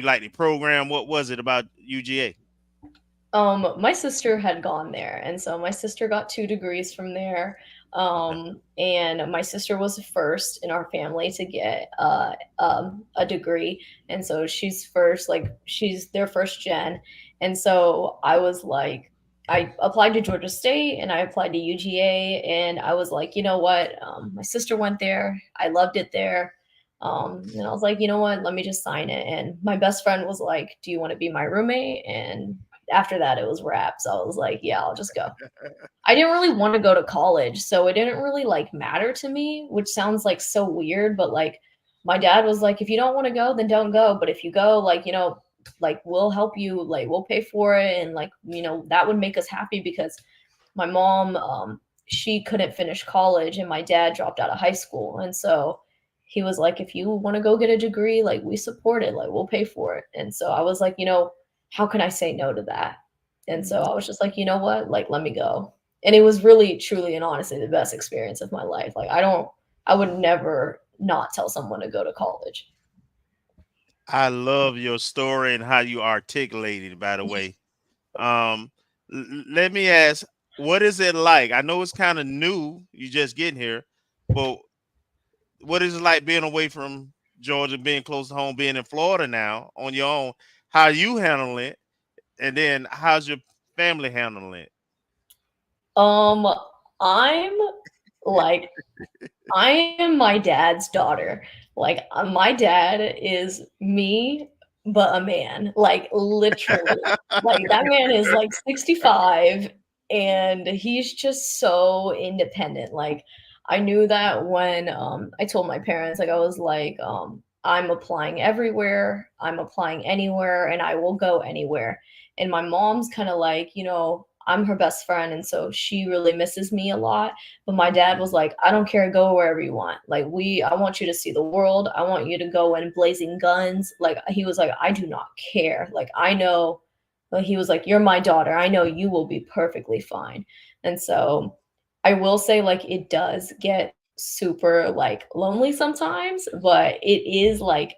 like the program? What was it about UGA? My sister had gone there, and so my sister got 2 degrees from there. And my sister was the first in our family to get a degree, and so she's first, like she's their first gen. And so I was like, I applied to Georgia State and I applied to UGA, and I was like, you know what, my sister went there, I loved it there. And I was like, you know what, let me just sign it. And my best friend was like, do you want to be my roommate? And after that, it was wrap. So I was like, yeah, I'll just go. I didn't really want to go to college, so it didn't really like matter to me, which sounds like so weird, but like my dad was like, if you don't want to go, then don't go. But if you go, like, like we'll help you, like we'll pay for it. And like, that would make us happy, because my mom, she couldn't finish college and my dad dropped out of high school. And so he was like, if you want to go get a degree, like we support it, like we'll pay for it. And so I was like, how can I say no to that? And so I was just like, you know what, like, let me go. And it was really, truly, and honestly the best experience of my life. Like, I would never not tell someone to go to college. I love your story and how you articulate it, by the way. Let me ask, what is it like? I know it's kind of new, you just getting here, but what is it like being away from Georgia, being close to home, being in Florida now on your own? How you handle it? And then how's your family handling it? I'm like, I am my dad's daughter. Like, my dad is me, but a man, like literally. Like, that man is like 65 and he's just so independent. Like, I knew that when I told my parents, like I was like, I'm applying everywhere, I'm applying anywhere, and I will go anywhere. And my mom's kind of like, I'm her best friend, and so she really misses me a lot. But my dad was like, I don't care, go wherever you want. Like, I want you to see the world. I want you to go in blazing guns. Like, he was like, I do not care. Like, I know, like, he was like, you're my daughter. I know you will be perfectly fine. And so I will say, like, it does get super like lonely sometimes, but it is like,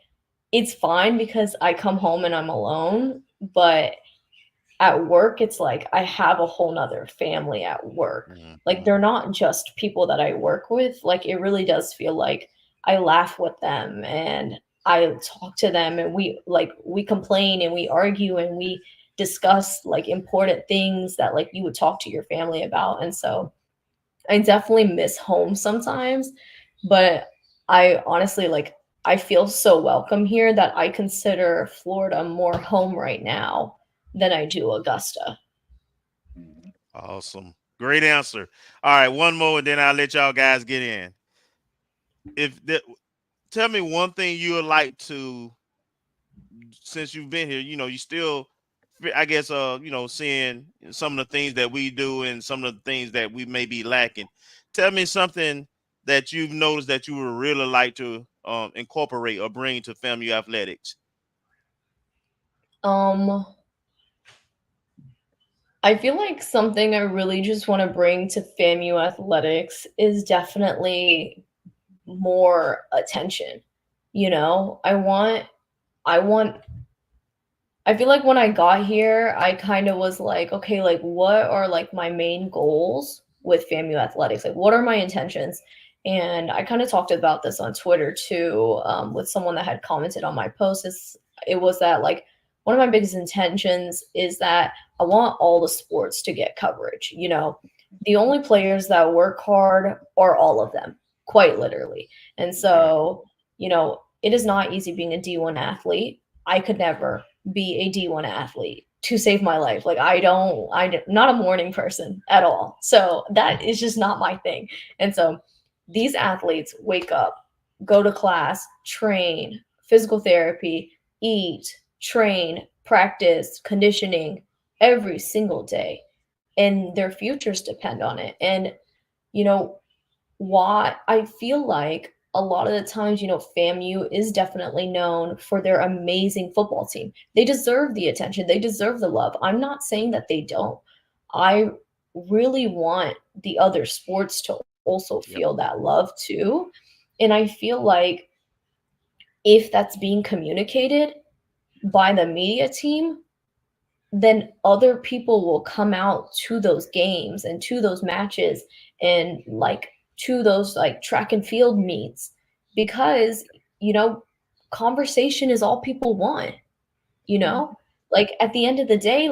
it's fine because I come home and I'm alone. But at work, it's like I have a whole nother family at work. Like, they're not just people that I work with. Like, it really does feel like I laugh with them and I talk to them, and we complain and we argue and we discuss like important things that like you would talk to your family about. And so I definitely miss home sometimes, but I honestly, like, I feel so welcome here that I consider Florida more home right now than I do Augusta. Awesome. Great answer. All right, one more, and then I'll let y'all guys get in. Tell me one thing you would like to, since you've been here, you still, I guess, seeing some of the things that we do and some of the things that we may be lacking. Tell me something that you've noticed that you would really like to incorporate or bring to FAMU athletics. I feel like something I really just want to bring to FAMU athletics is definitely more attention. I feel like when I got here, I kind of was like, okay, like, what are like my main goals with FAMU athletics? Like, what are my intentions? And I kind of talked about this on Twitter too, with someone that had commented on my post. It was that, like, one of my biggest intentions is that I want all the sports to get coverage. The only players that work hard are all of them, quite literally. And so, it is not easy being a D1 athlete. I could never be a D1 athlete to save my life. Like I'm not a morning person at all. So that is just not my thing. And so these athletes wake up, go to class, train, physical therapy, eat, train, practice, conditioning every single day. And their futures depend on it. And, why I feel like a lot of the times, FAMU is definitely known for their amazing football team. They deserve the attention. They deserve the love. I'm not saying that they don't. I really want the other sports to also feel that love too. And I feel like if that's being communicated by the media team, then other people will come out to those games and to those matches and to those track and field meets, because conversation is all people want. At the end of the day,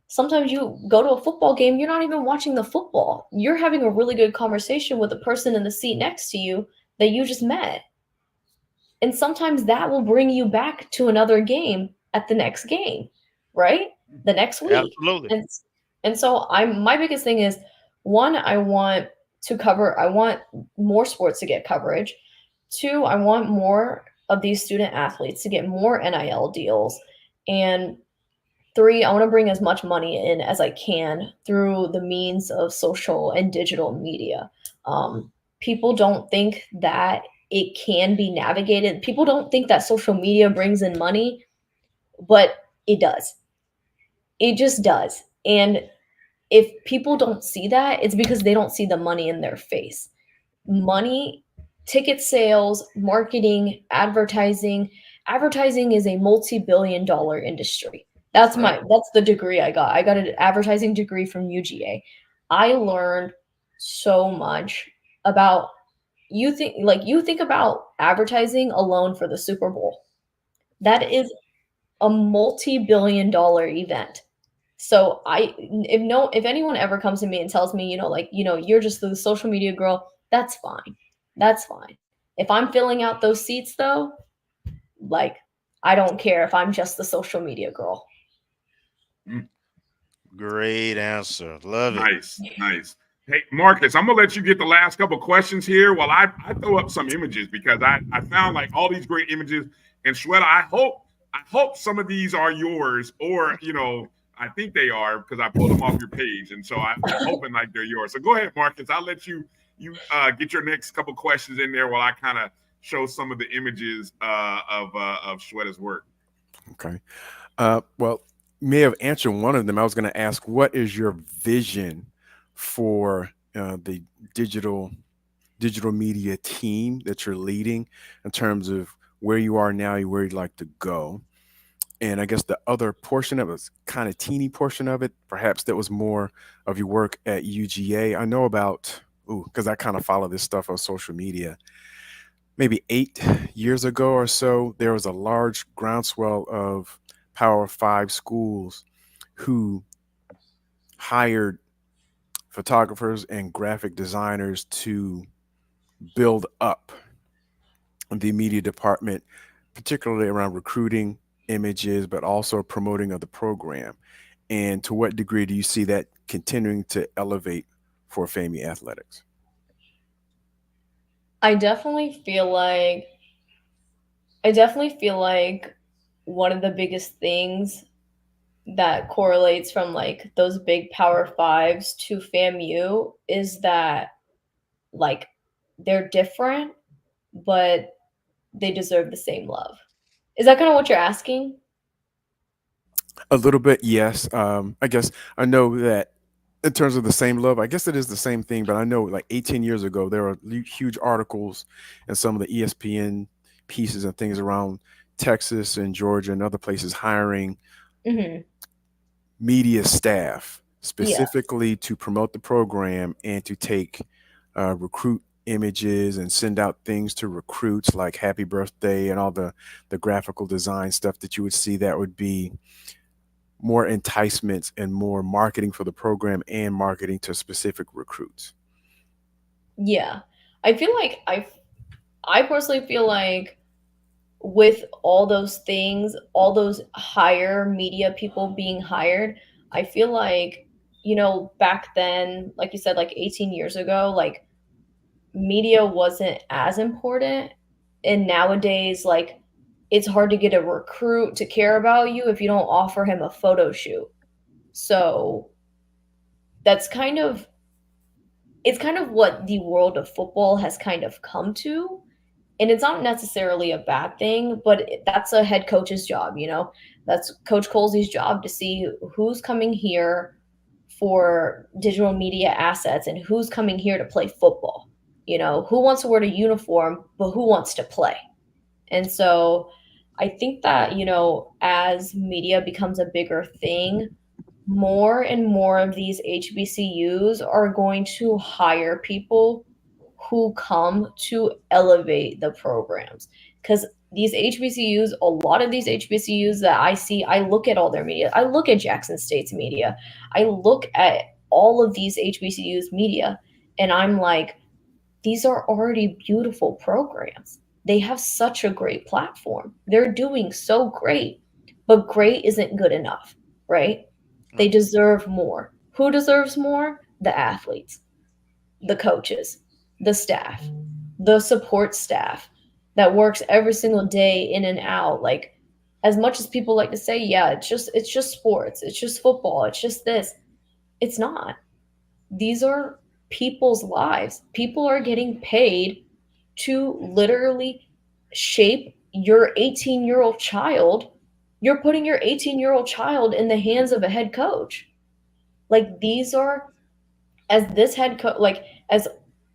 sometimes you go to a football game, you're not even watching the football, you're having a really good conversation with the person in the seat next to you that you just met, and sometimes that will bring you back to another game at the next game, right? The next week. Absolutely. And so my biggest thing is, one, I want more sports to get coverage. Two, I want more of these student athletes to get more NIL deals. And three, I want to bring as much money in as I can through the means of social and digital media. People don't think that it can be navigated. People don't think that social media brings in money, but it does. It just does. And if people don't see that, it's because they don't see the money in their face. Money, ticket sales, marketing, advertising. Advertising is a multi-billion-dollar industry. That's the degree I got. I got an advertising degree from UGA. I learned so much about you think about advertising alone for the Super Bowl. That is a multi-billion-dollar event. So if anyone ever comes to me and tells me, you're just the social media girl, that's fine. That's fine. If I'm filling out those seats though, I don't care if I'm just the social media girl. Great answer. Love it. Nice. Hey, Marcus, I'm gonna let you get the last couple questions here while I throw up some images, because I found all these great images. And Shweta, I hope some of these are yours, or I think they are, because I pulled them off your page, and so I'm hoping they're yours. So go ahead, Marcus. I'll let you get your next couple questions in there while I kind of show some of the images of Shweta's work. Okay. Well, may have answered one of them. I was going to ask, what is your vision for the digital media team that you're leading, in terms of where you are now, where you'd like to go? And I guess the other portion of it, kind of teeny portion of it, perhaps that was more of your work at UGA. I know about, because I kind of follow this stuff on social media. Maybe 8 years ago or so, there was a large groundswell of Power 5 schools who hired photographers and graphic designers to build up the media department, particularly around recruiting, images, but also promoting of the program. And to what degree do you see that continuing to elevate for FAMU athletics? I definitely feel like one of the biggest things that correlates from those big Power 5s to FAMU is that they're different, but they deserve the same love. Is that kind of what you're asking? A little bit, yes. I guess I know that in terms of the same love, I guess it is the same thing, but I know 18 years ago, there were huge articles and some of the ESPN pieces and things around Texas and Georgia and other places hiring media staff specifically to promote the program and to take recruit images and send out things to recruits like happy birthday and all the graphical design stuff that you would see that would be more enticements and more marketing for the program and marketing to specific recruits. Yeah. I feel like I personally feel like with all those things, all those higher media people being hired, I feel like, back then, like you said, like 18 years ago, like media wasn't as important. And nowadays, like, it's hard to get a recruit to care about you if you don't offer him a photo shoot. So that's it's kind of what the world of football has kind of come to. And it's not necessarily a bad thing, but that's a head coach's job, That's Coach Colsey's job to see who's coming here for digital media assets and who's coming here to play football. Who wants to wear a uniform, but who wants to play? And so I think that, as media becomes a bigger thing, more and more of these HBCUs are going to hire people who come to elevate the programs. Because these HBCUs, a lot of these HBCUs that I see, I look at all their media. I look at Jackson State's media. I look at all of these HBCUs media, and I'm like, these are already beautiful programs. They have such a great platform. They're doing so great, but great isn't good enough, right? They deserve more. Who deserves more? The athletes, the coaches, the staff, the support staff that works every single day in and out. Like, as much as people like to say, yeah, it's just sports, it's just football, it's just this. It's not. These are people's lives. People are getting paid to literally shape your 18-year-old child. You're putting your 18-year-old child in the hands of a head coach. Like, these are, as this head coach, like, as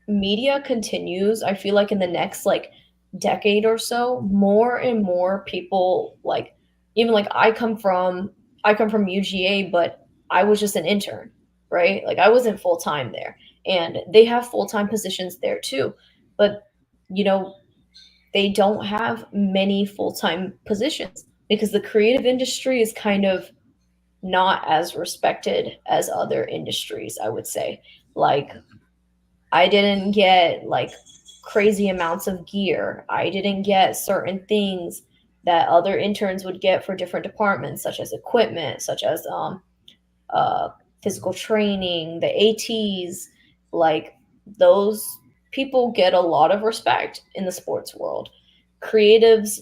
media continues, I feel like in the next like decade or so, more and more people, like, even like I come from UGA, but I was just an intern, right? Like, I wasn't full-time there, and they have full-time positions there too, but they don't have many full-time positions because the creative industry is kind of not as respected as other industries, I would say. Like, I didn't get like crazy amounts of gear. I didn't get certain things that other interns would get for different departments, such as equipment, such as physical training, the ATs. Like, those people get a lot of respect in the sports world. Creatives,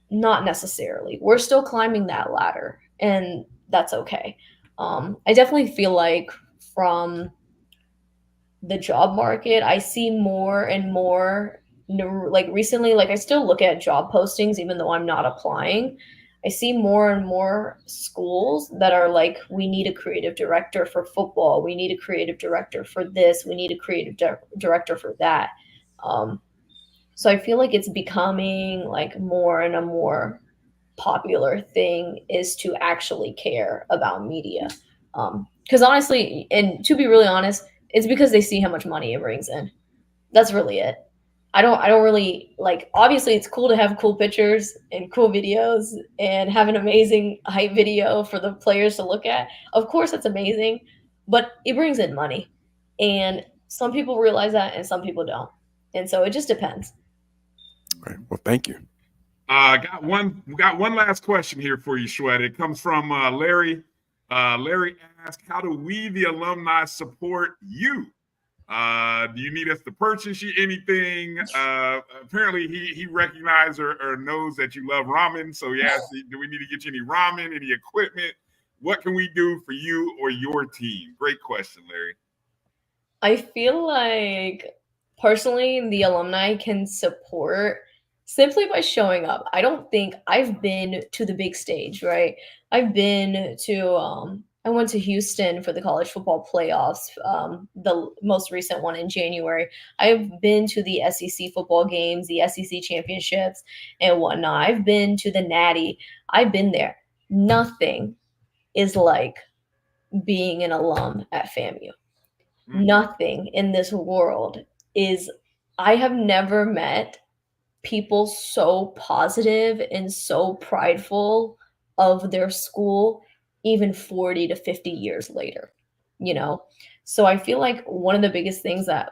not necessarily. We're still climbing that ladder, and that's okay. I definitely feel like from the job market, I see more and more, like recently, like I still look at job postings, even though I'm not applying. I see more and more schools that are like, we need a creative director for football. We need a creative director for this. We need a creative director for that. So I feel like it's becoming like more and a more popular thing is to actually care about media. Because honestly, and to be really honest, it's because they see how much money it brings in. That's really it. I don't really like, obviously it's cool to have cool pictures and cool videos and have an amazing hype video for the players to look at. Of course it's amazing, but it brings in money. And some people realize that and some people don't. And so it just depends. All right. Well, thank you. We got one last question here for you, Shweta. It comes from Larry. Larry asked, how do we, the alumni, support you? Do you need us to purchase you anything? Apparently he recognized or knows that you love ramen. So he asked, do we need to get you any ramen, any equipment? What can we do for you or your team? Great question, Larry. I feel like personally the alumni can support simply by showing up. I don't think I've been to the big stage, right? I've been to I went to Houston for the college football playoffs, the most recent one in January. I've been to the SEC football games, the SEC championships, and whatnot. I've been to the Natty. I've been there. Nothing is like being an alum at FAMU. Nothing in this world is, I have never met people so positive and so prideful of their school, even 40 to 50 years later. So I feel like one of the biggest things that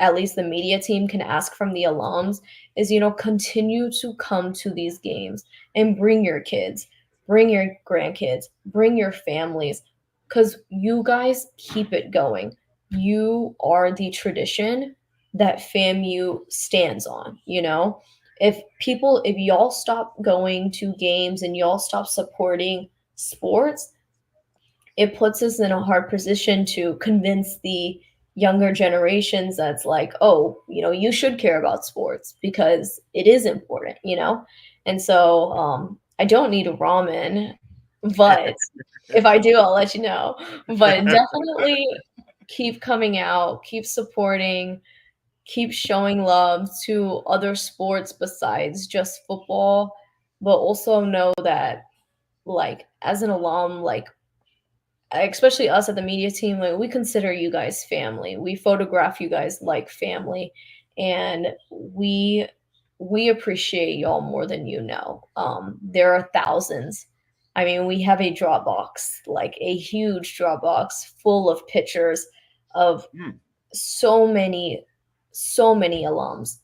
at least the media team can ask from the alums is, continue to come to these games and bring your kids, bring your grandkids, bring your families, because you guys keep it going. You are the tradition that FAMU stands on, If y'all stop going to games and y'all stop supporting sports, it puts us in a hard position to convince the younger generations that's like, oh, you should care about sports because it is important, And so I don't need ramen, but if I do, I'll let you know. But definitely keep coming out, keep supporting, keep showing love to other sports besides just football, but also know that, like, as an alum, like, especially us at the media team, like, we consider you guys family. We photograph you guys like family, and we appreciate y'all more than you know. There are thousands. I mean, we have a Dropbox, like a huge Dropbox full of pictures of so many alums,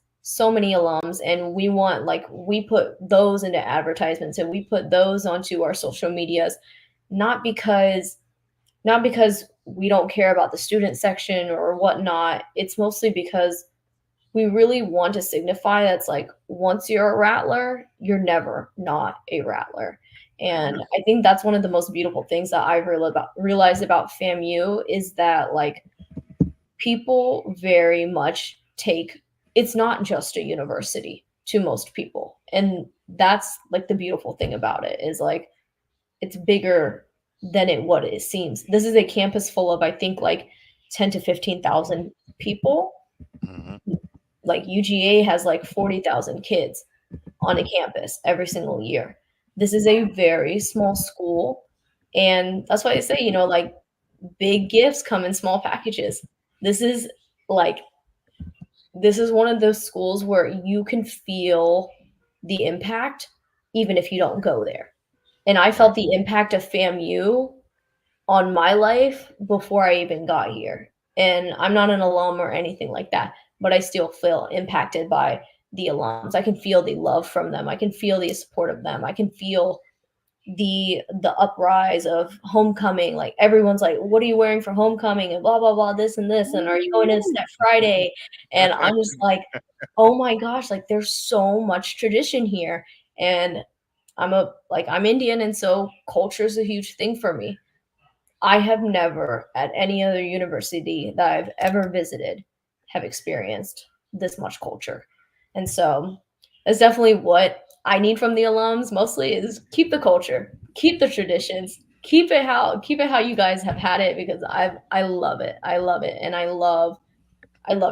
and we want, like, we put those into advertisements and we put those onto our social medias, not because we don't care about the student section or whatnot. It's mostly because we really want to signify that's like, once you're a Rattler, you're never not a Rattler. And I think that's one of the most beautiful things that I realized about FAMU is that, like, people very much it's not just a university to most people. And that's, like, the beautiful thing about it is, like, it's bigger than what it seems. This is a campus full of, I think, like 10 to 15,000 people. Like, UGA has like 40,000 kids on a campus every single year. This is a very small school. And that's why I say, like, big gifts come in small packages. This is one of those schools where you can feel the impact even if you don't go there. And I felt the impact of FAMU on my life before I even got here. And I'm not an alum or anything like that, but I still feel impacted by the alums. I can feel the love from them. I can feel the support of them. I can feel the uprise of homecoming. Like, everyone's like, what are you wearing for homecoming? And blah, blah, blah, this and this. And are you going to Step Friday? And I'm just like, oh my gosh, like, there's so much tradition here. And I'm Indian, and so culture is a huge thing for me. I have never at any other university that I've ever visited have experienced this much culture. And so that's definitely what I need from the alums mostly, is keep the culture, keep the traditions, keep it how you guys have had it, because I love it. I love it. And I love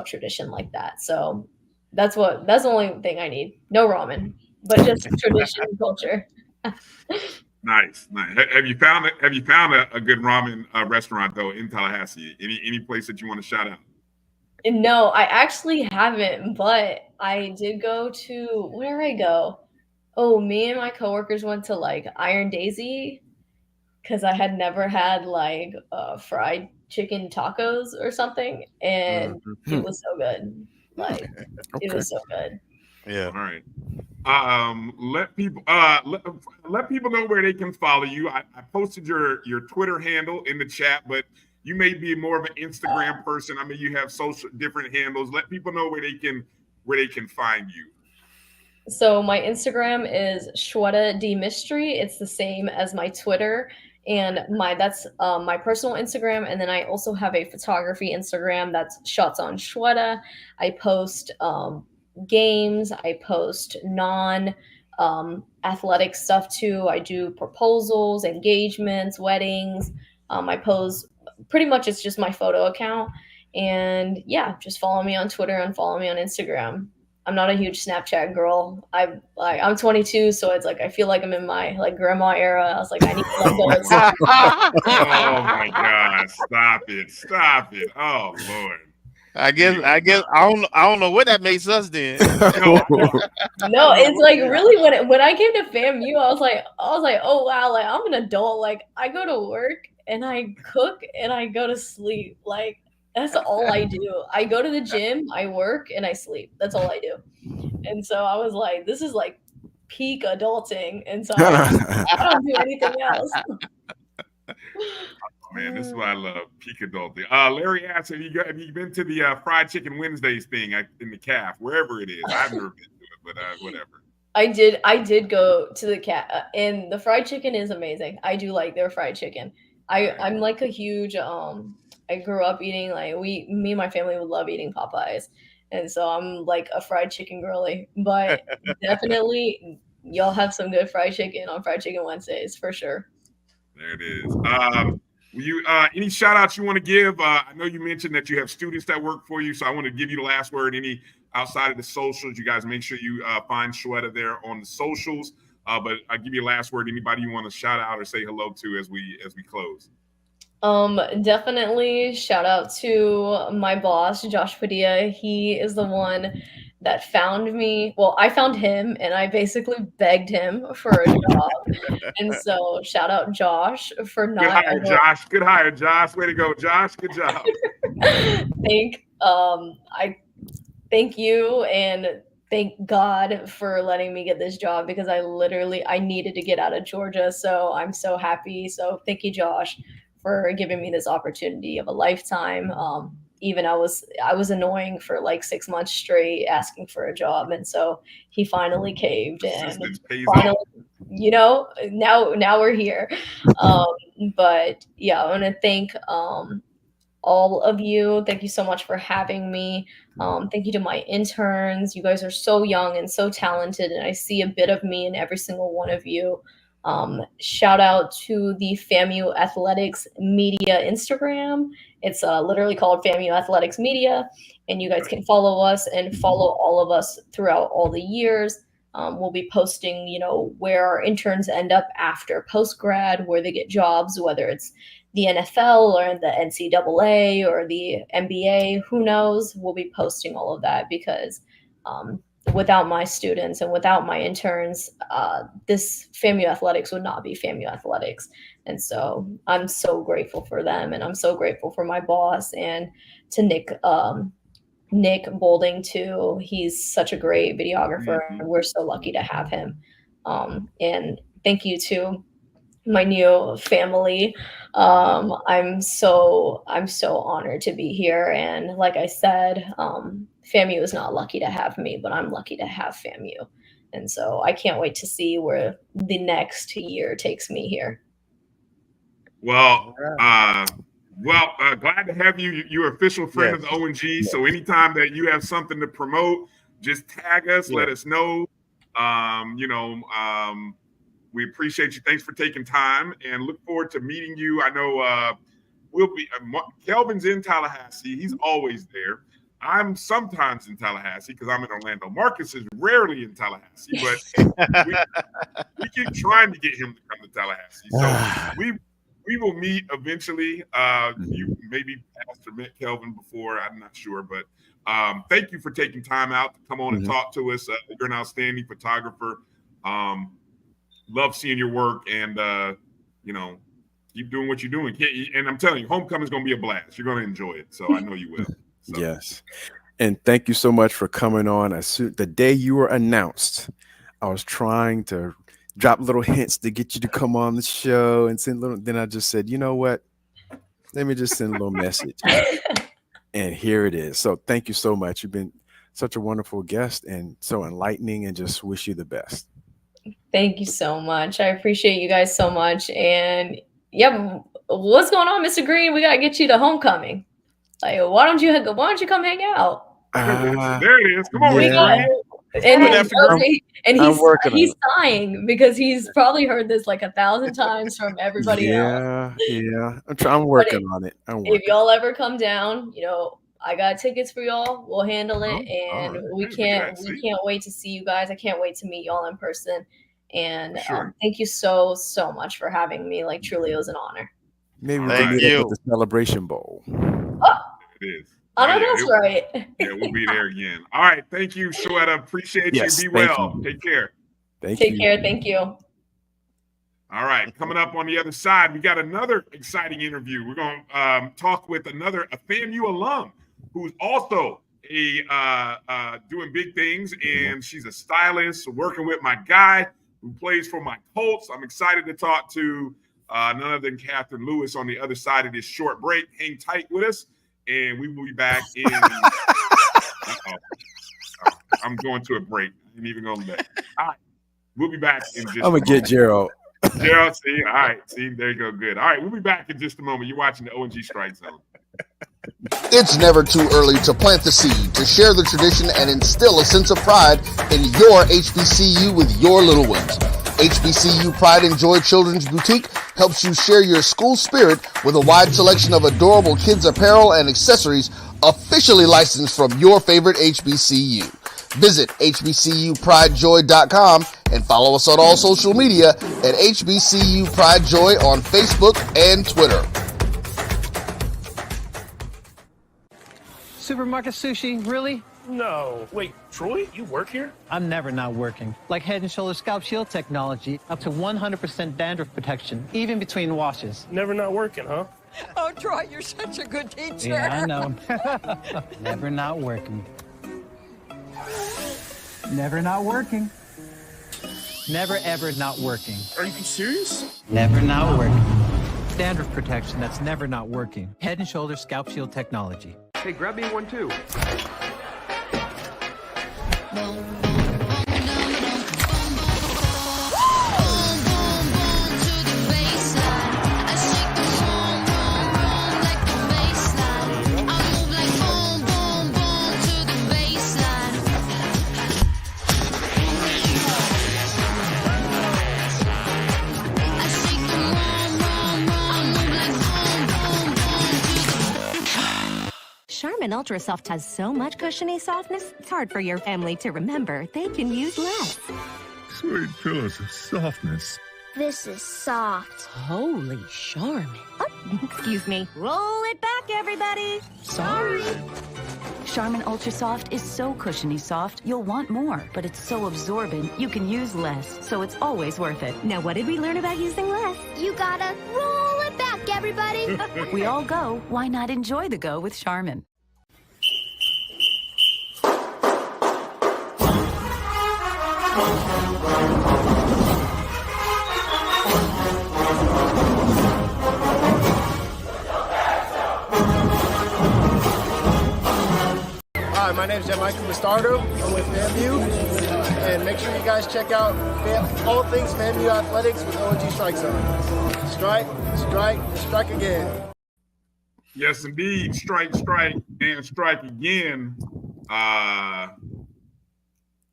tradition like that. So that's the only thing I need. No ramen, but just tradition and culture. Nice. Have you found a good ramen restaurant though in Tallahassee? Any place that you want to shout out? No, I actually haven't, but I did go to, where did I go? Oh, me and my coworkers went to like Iron Daisy because I had never had like fried chicken tacos or something, and it was so good. Like, It was so good. Yeah. All right. Let people know where they can follow you. I posted your Twitter handle in the chat, but you may be more of an Instagram person. I mean, you have different handles. Let people know where they can find you. So my Instagram is Shweta Mistry. It's the same as my Twitter, and that's my personal Instagram. And then I also have a photography Instagram that's Shots on Shweta. I post games. I post athletic stuff too. I do proposals, engagements, weddings. I post, pretty much it's just my photo account. And yeah, just follow me on Twitter and follow me on Instagram. I'm not a huge Snapchat girl. I'm 22, so it's like I feel like I'm in my like grandma era. I was like, I need to let go of stuff. Oh my gosh! Stop it! Oh Lord! I guess I don't know what that makes us then. No, it's like really when I came to FAMU, I was like, oh wow, like I'm an adult. Like I go to work and I cook and I go to sleep. Like, that's all I do. I go to the gym, I work, and I sleep. That's all I do. And so I was like, this is like peak adulting. And so I don't do anything else. Man, this is what I love, peak adulting. Larry asked, have you been to the Fried Chicken Wednesdays thing in the CAF, wherever it is? I've never been to it, but whatever. I did go to the CAF, and the fried chicken is amazing. I do like their fried chicken. I'm like a huge I grew up eating, like, me and my family would love eating Popeyes, and so I'm like a fried chicken girly. But definitely, y'all have some good fried chicken on Fried Chicken Wednesdays for sure. There it is. Any shout outs you want to give? I know you mentioned that you have students that work for you, so I want to give you the last word. Any outside of the socials, you guys make sure you find Shweta there on the socials. But I'll give you a last word. Anybody you want to shout out or say hello to as we close? Definitely shout out to my boss, Josh Padilla. He is the one that found me. Well, I found him, and I basically begged him for a job. And so shout out Josh for not. Good hire, Josh. Way to go, Josh. Good job. I thank you and thank God for letting me get this job, because I needed to get out of Georgia. So I'm so happy. So thank you, Josh, for giving me this opportunity of a lifetime. Even I was annoying for like 6 months straight asking for a job. And so he finally caved, and finally, now we're here. But yeah, I want to thank all of you. Thank you so much for having me. Thank you to my interns. You guys are so young and so talented, and I see a bit of me in every single one of you. Shout out to the FAMU Athletics Media Instagram. It's literally called FAMU Athletics Media, and you guys can follow us and follow all of us throughout all the years. We'll be posting, where our interns end up after post-grad, where they get jobs, whether it's the NFL or the NCAA or the NBA, who knows? We'll be posting all of that, because without my students and without my interns, this FAMU Athletics would not be FAMU Athletics. And so I'm so grateful for them, and I'm so grateful for my boss, and to Nick Bolding too. He's such a great videographer, and we're so lucky to have him. And thank you to my new family. I'm so honored to be here. And like I said, FAMU is not lucky to have me, but I'm lucky to have FAMU. And so I can't wait to see where the next year takes me here. Well, glad to have you. You're an official friend of the O&G. Yes. So anytime that you have something to promote, just tag us, let us know. We appreciate you. Thanks for taking time, and look forward to meeting you. I know we'll be. Kelvin's in Tallahassee. He's always there. I'm sometimes in Tallahassee because I'm in Orlando. Marcus is rarely in Tallahassee, but we keep trying to get him to come to Tallahassee. So we will meet eventually. You maybe met Kelvin before. I'm not sure, but thank you for taking time out to come on and talk to us. You're an outstanding photographer. Love seeing your work, and keep doing what you're doing. And I'm telling you, homecoming is going to be a blast. You're going to enjoy it, so I know you will. So. Yes, and thank you so much for coming on. The day you were announced, I was trying to drop little hints to get you to come on the show and send little. Then I just said, you know what? Let me just send a little message, and here it is. So thank you so much. You've been such a wonderful guest and so enlightening, and just wish you the best. Thank you so much. I appreciate you guys so much. And yeah, what's going on, Mr. Green? We gotta get you to homecoming. Like, why don't you come hang out? There it is. Come on, yeah. And he's sighing because he's probably heard this like 1,000 times from everybody else. Yeah. I'm working on it. If y'all ever come down, I got tickets for y'all. We'll handle it, and we can't wait to see you guys. I can't wait to meet y'all in person. And thank you so much for having me. Like, truly, it was an honor. Maybe we can meet up at the Celebration Bowl. Oh, it is. I know that's right. Yeah, we'll be there again. All right, thank you, Shweta. Appreciate you. Be well. Take care. Take care. Thank you. All right, coming up on the other side, we got another exciting interview. We're going to talk with a FAMU alum who's also doing big things, and she's a stylist working with my guy who plays for my Colts. I'm excited to talk to none other than Kathryn Lewis on the other side of this short break. Hang tight with us, and we will be back in. I'm going to a break. I ain't even going to let. All right, we'll be back in just. I'm gonna get Gerald. Gerald, see, all right, see, there you go, good. All right, we'll be back in just a moment. You're watching the O&G StrikeZone. It's never too early to plant the seed, to share the tradition, and instill a sense of pride in your HBCU with your little ones. HBCU Pride and Joy Children's Boutique helps you share your school spirit with a wide selection of adorable kids apparel and accessories officially licensed from your favorite HBCU. Visit hbcupridejoy.com and follow us on all social media at HBCU Pride Joy on Facebook and Twitter. Supermarket sushi, really? No. Wait, Troy, you work here? I'm never not working. Like Head & Shoulders Scalp Shield technology, up to 100% dandruff protection, even between washes. Never not working, huh? Oh, Troy, you're such a good teacher. Yeah, I know. Never not working. Never not working. Never ever not working. Are you serious? Never not working. Dandruff protection that's never not working. Head & Shoulders Scalp Shield technology. Hey, grab me one too. Charmin Ultra Soft has so much cushiony softness, it's hard for your family to remember. They can use less. Sweet pillows of softness. This is soft. Holy Charmin. Oh, excuse me. Roll it back, everybody. Sorry. Charmin Ultra Soft is so cushiony soft, you'll want more. But it's so absorbent, you can use less. So it's always worth it. Now, what did we learn about using less? You gotta roll it back, everybody. We all go. Why not enjoy the go with Charmin? Hi, my name is Michael Bastardo. I'm with FAMU, and make sure you guys check out all things FAMU Athletics with O&G StrikeZone. Strike again. Yes, indeed. Strike, and strike again.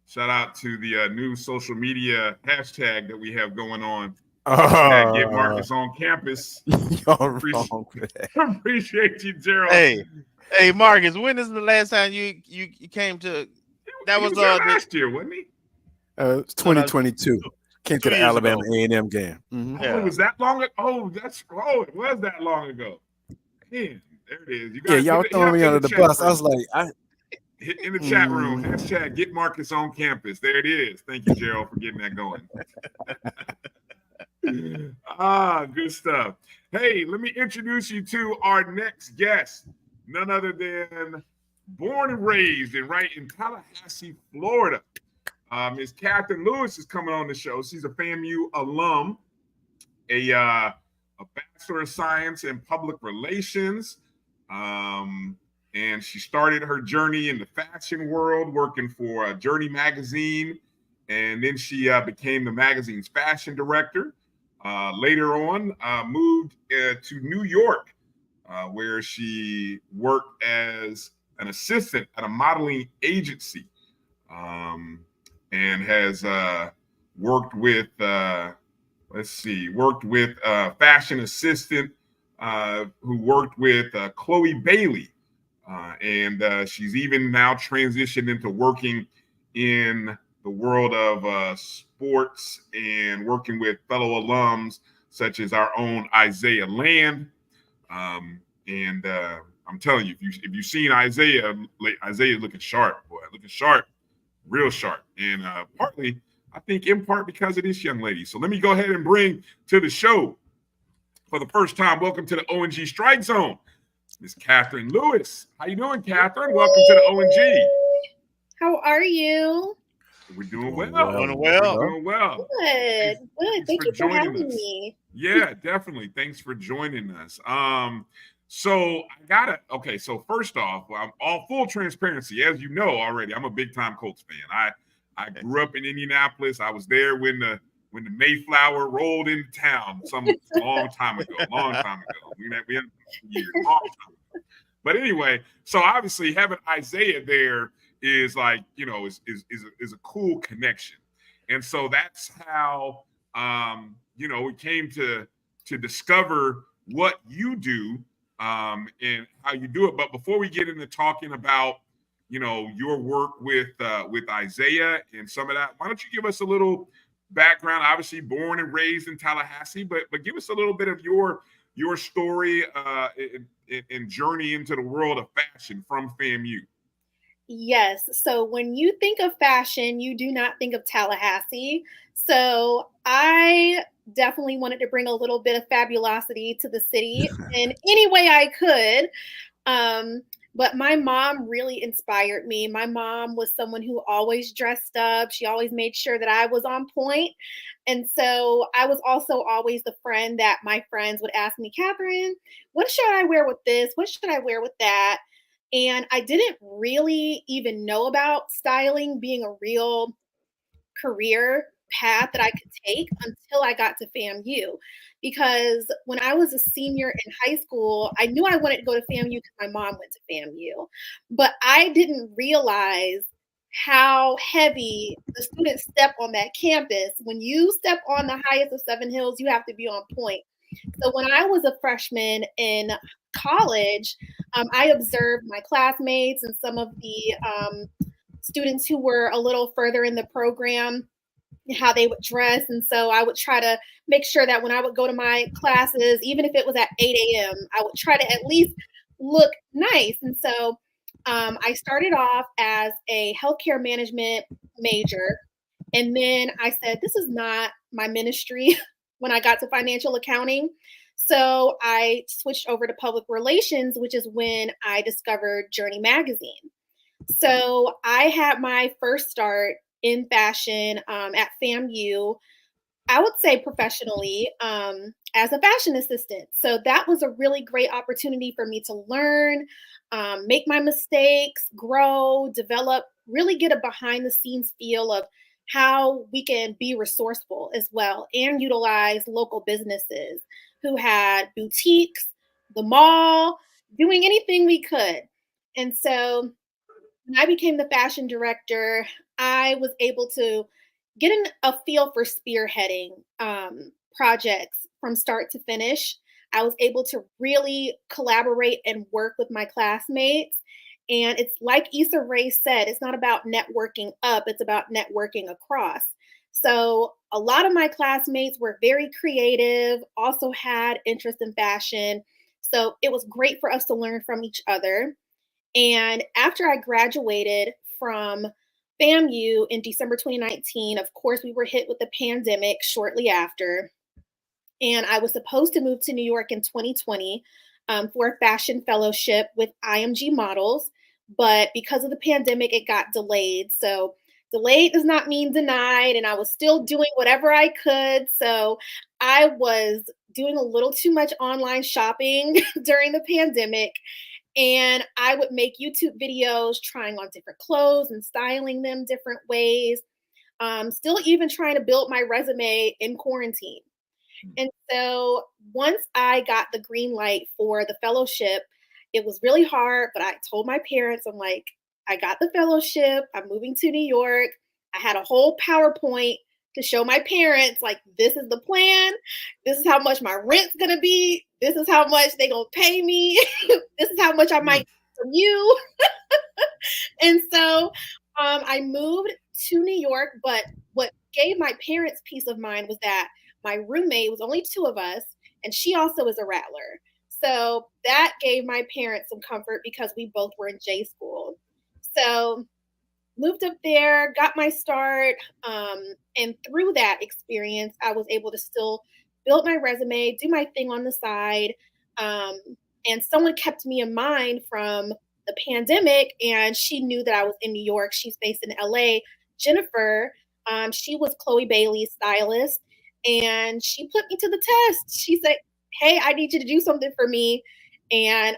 Shout out to the new social media hashtag that we have going on. Get Marcus on campus. Y'all wrong for that. Appreciate you, Gerald. Hey, Marcus. When is the last time you came to? That was last year, wasn't he? It's 2022. Came to the Alabama A&M game. Mm-hmm. Yeah. Oh, was that long ago? It was that long ago. Man, there it is. You guys, y'all throwing me under the bus. I was like, in the chat room, hashtag get Marcus on campus. There it is. Thank you, Gerald, for getting that going. Good stuff. Hey, let me introduce you to our next guest. None other than born and raised in Tallahassee, Florida. Ms. Kathryn Lewis is coming on the show. She's a FAMU alum, a Bachelor of Science in Public Relations. And she started her journey in the fashion world working for Journey magazine. And then she became the magazine's fashion director. Later on, moved to New York, where she worked as an assistant at a modeling agency, and has worked with fashion assistant who worked with Chloe Bailey. And she's even now transitioned into working in the world of sports and working with fellow alums such as our own Isaiah Land. And I'm telling you, if you've seen Isaiah looking sharp, boy, looking sharp, real sharp. And partly I think in part because of this young lady. So let me go ahead and bring to the show for the first time, welcome to the O&G StrikeZone, Miss Kathryn Lewis. How you doing, Kathryn? Welcome to the O&G. How are you? We're doing well. Doing well. We're doing well. Good. Good. Thank you for having us. me. Yeah, definitely. Thanks for joining us. So I gotta. Okay, so first off, I'm all full transparency, as you know already. I'm a big time Colts fan. I grew up in Indianapolis. I was there when the Mayflower rolled into town some long time ago. We had years, long time ago. But anyway, so obviously having Isaiah there is like, you know, is a cool connection. And so that's how you know, we came to discover what you do and how you do it. But before we get into talking about, you know, your work with Isaiah and some of that, why don't you give us a little background? Obviously born and raised in Tallahassee, but give us a little bit of your story and journey into the world of fashion from FAMU. Yes. So when you think of fashion, you do not think of Tallahassee. So I definitely wanted to bring a little bit of fabulosity to the city in any way I could. But my mom really inspired me. My mom was someone who always dressed up. She always made sure that I was on point. And so I was also always the friend that my friends would ask me, Kathryn, what should I wear with this? What should I wear with that? And I didn't really even know about styling being a real career path that I could take until I got to FAMU. Because when I was a senior in high school, I knew I wanted to go to FAMU because my mom went to FAMU. But I didn't realize how heavy the students step on that campus. When you step on the highest of 7 hills, you have to be on point. So when I was a freshman in college, I observed my classmates and some of the students who were a little further in the program, how they would dress. And so I would try to make sure that when I would go to my classes, even if it was at 8 a.m., I would try to at least look nice. And so I started off as a healthcare management major. And then I said, this is not my ministry when I got to financial accounting. So I switched over to public relations, which is when I discovered Journey Magazine. So I had my first start in fashion at FAMU, I would say professionally, as a fashion assistant. So that was a really great opportunity for me to learn, make my mistakes, grow, develop, really get a behind the scenes feel of how we can be resourceful as well and utilize local businesses who had boutiques, the mall, doing anything we could. And so when I became the fashion director, I was able to get a feel for spearheading projects from start to finish. I was able to really collaborate and work with my classmates. And it's like Issa Rae said, it's not about networking up, it's about networking across. So a lot of my classmates were very creative, also had interest in fashion. So it was great for us to learn from each other. And after I graduated from FAMU in December 2019, of course, we were hit with the pandemic shortly after. And I was supposed to move to New York in 2020 for a fashion fellowship with IMG Models. But because of the pandemic, it got delayed. So delayed does not mean denied. And I was still doing whatever I could. So I was doing a little too much online shopping during the pandemic. And I would make YouTube videos trying on different clothes and styling them different ways. Still even trying to build my resume in quarantine. And so once I got the green light for the fellowship, it was really hard, but I told my parents, I'm like, I got the fellowship. I'm moving to New York. I had a whole PowerPoint to show my parents, like, this is the plan. This is how much my rent's going to be. This is how much they're going to pay me. This is how much I might get from you. And so I moved to New York. But what gave my parents peace of mind was that my roommate was only 2 of us, and she also is a rattler. So that gave my parents some comfort because we both were in J school. So moved up there, got my start. And through that experience, I was able to still build my resume, do my thing on the side. And someone kept me in mind from the pandemic, and she knew that I was in New York. She's based in LA. Jennifer, she was Chloe Bailey's stylist, and she put me to the test. She said, hey, I need you to do something for me. And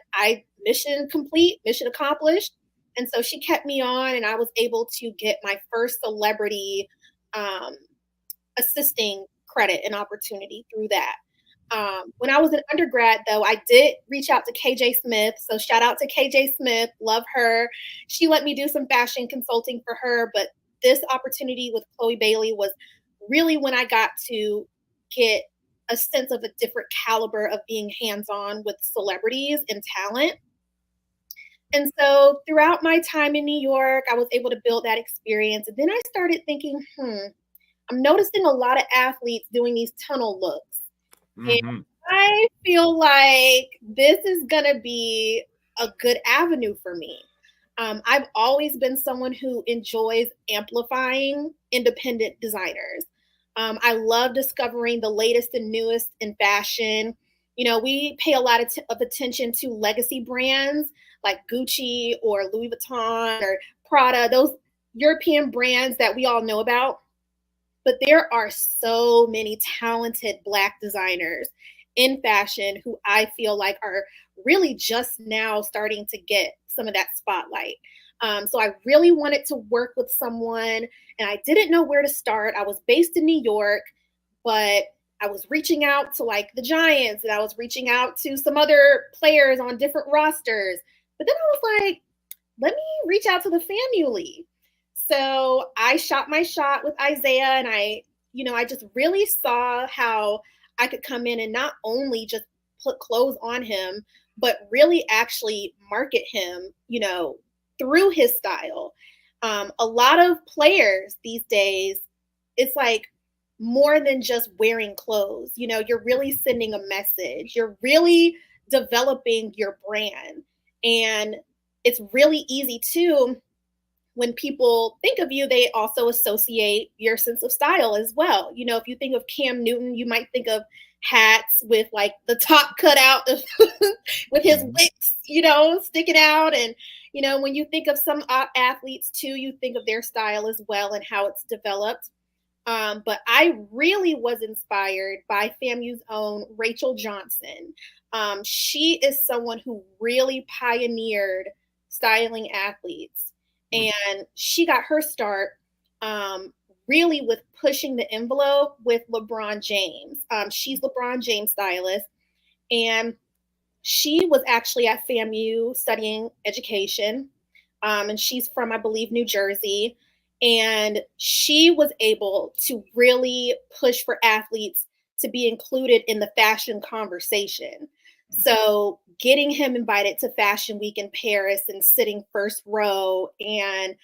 mission complete, mission accomplished. And so she kept me on, and I was able to get my first celebrity assisting credit and opportunity through that. When I was an undergrad, though, I did reach out to KJ Smith. So shout out to KJ Smith. Love her. She let me do some fashion consulting for her. But this opportunity with Chloe Bailey was really when I got to get a sense of a different caliber of being hands-on with celebrities and talent. And so throughout my time in New York, I was able to build that experience. And then I started thinking, I'm noticing a lot of athletes doing these tunnel looks. And I feel like this is going to be a good avenue for me. I've always been someone who enjoys amplifying independent designers. I love discovering the latest and newest in fashion. You know, we pay a lot of attention to legacy brands like Gucci or Louis Vuitton or Prada, those European brands that we all know about. But there are so many talented Black designers in fashion who I feel like are really just now starting to get some of that spotlight. So I really wanted to work with someone, and I didn't know where to start. I was based in New York, but I was reaching out to like the Giants, and I was reaching out to some other players on different rosters. But then I was like, let me reach out to the FAMU League. So I shot my shot with Isaiah, and I just really saw how I could come in and not only just put clothes on him, but really actually market him, through his style. A lot of players these days, it's like more than just wearing clothes. You're really sending a message. You're really developing your brand. And it's really easy too, when people think of you, they also associate your sense of style as well. If you think of Cam Newton, you might think of hats with like the top cut out with his wicks, sticking out. And, when you think of some athletes too, you think of their style as well and how it's developed. But I really was inspired by FAMU's own Rachel Johnson. She is someone who really pioneered styling athletes. And she got her start really with pushing the envelope with LeBron James. She's LeBron James' stylist. And she was actually at FAMU studying education. And she's from, I believe, New Jersey. And she was able to really push for athletes to be included in the fashion conversation. So getting him invited to Fashion Week in Paris and sitting first row, and,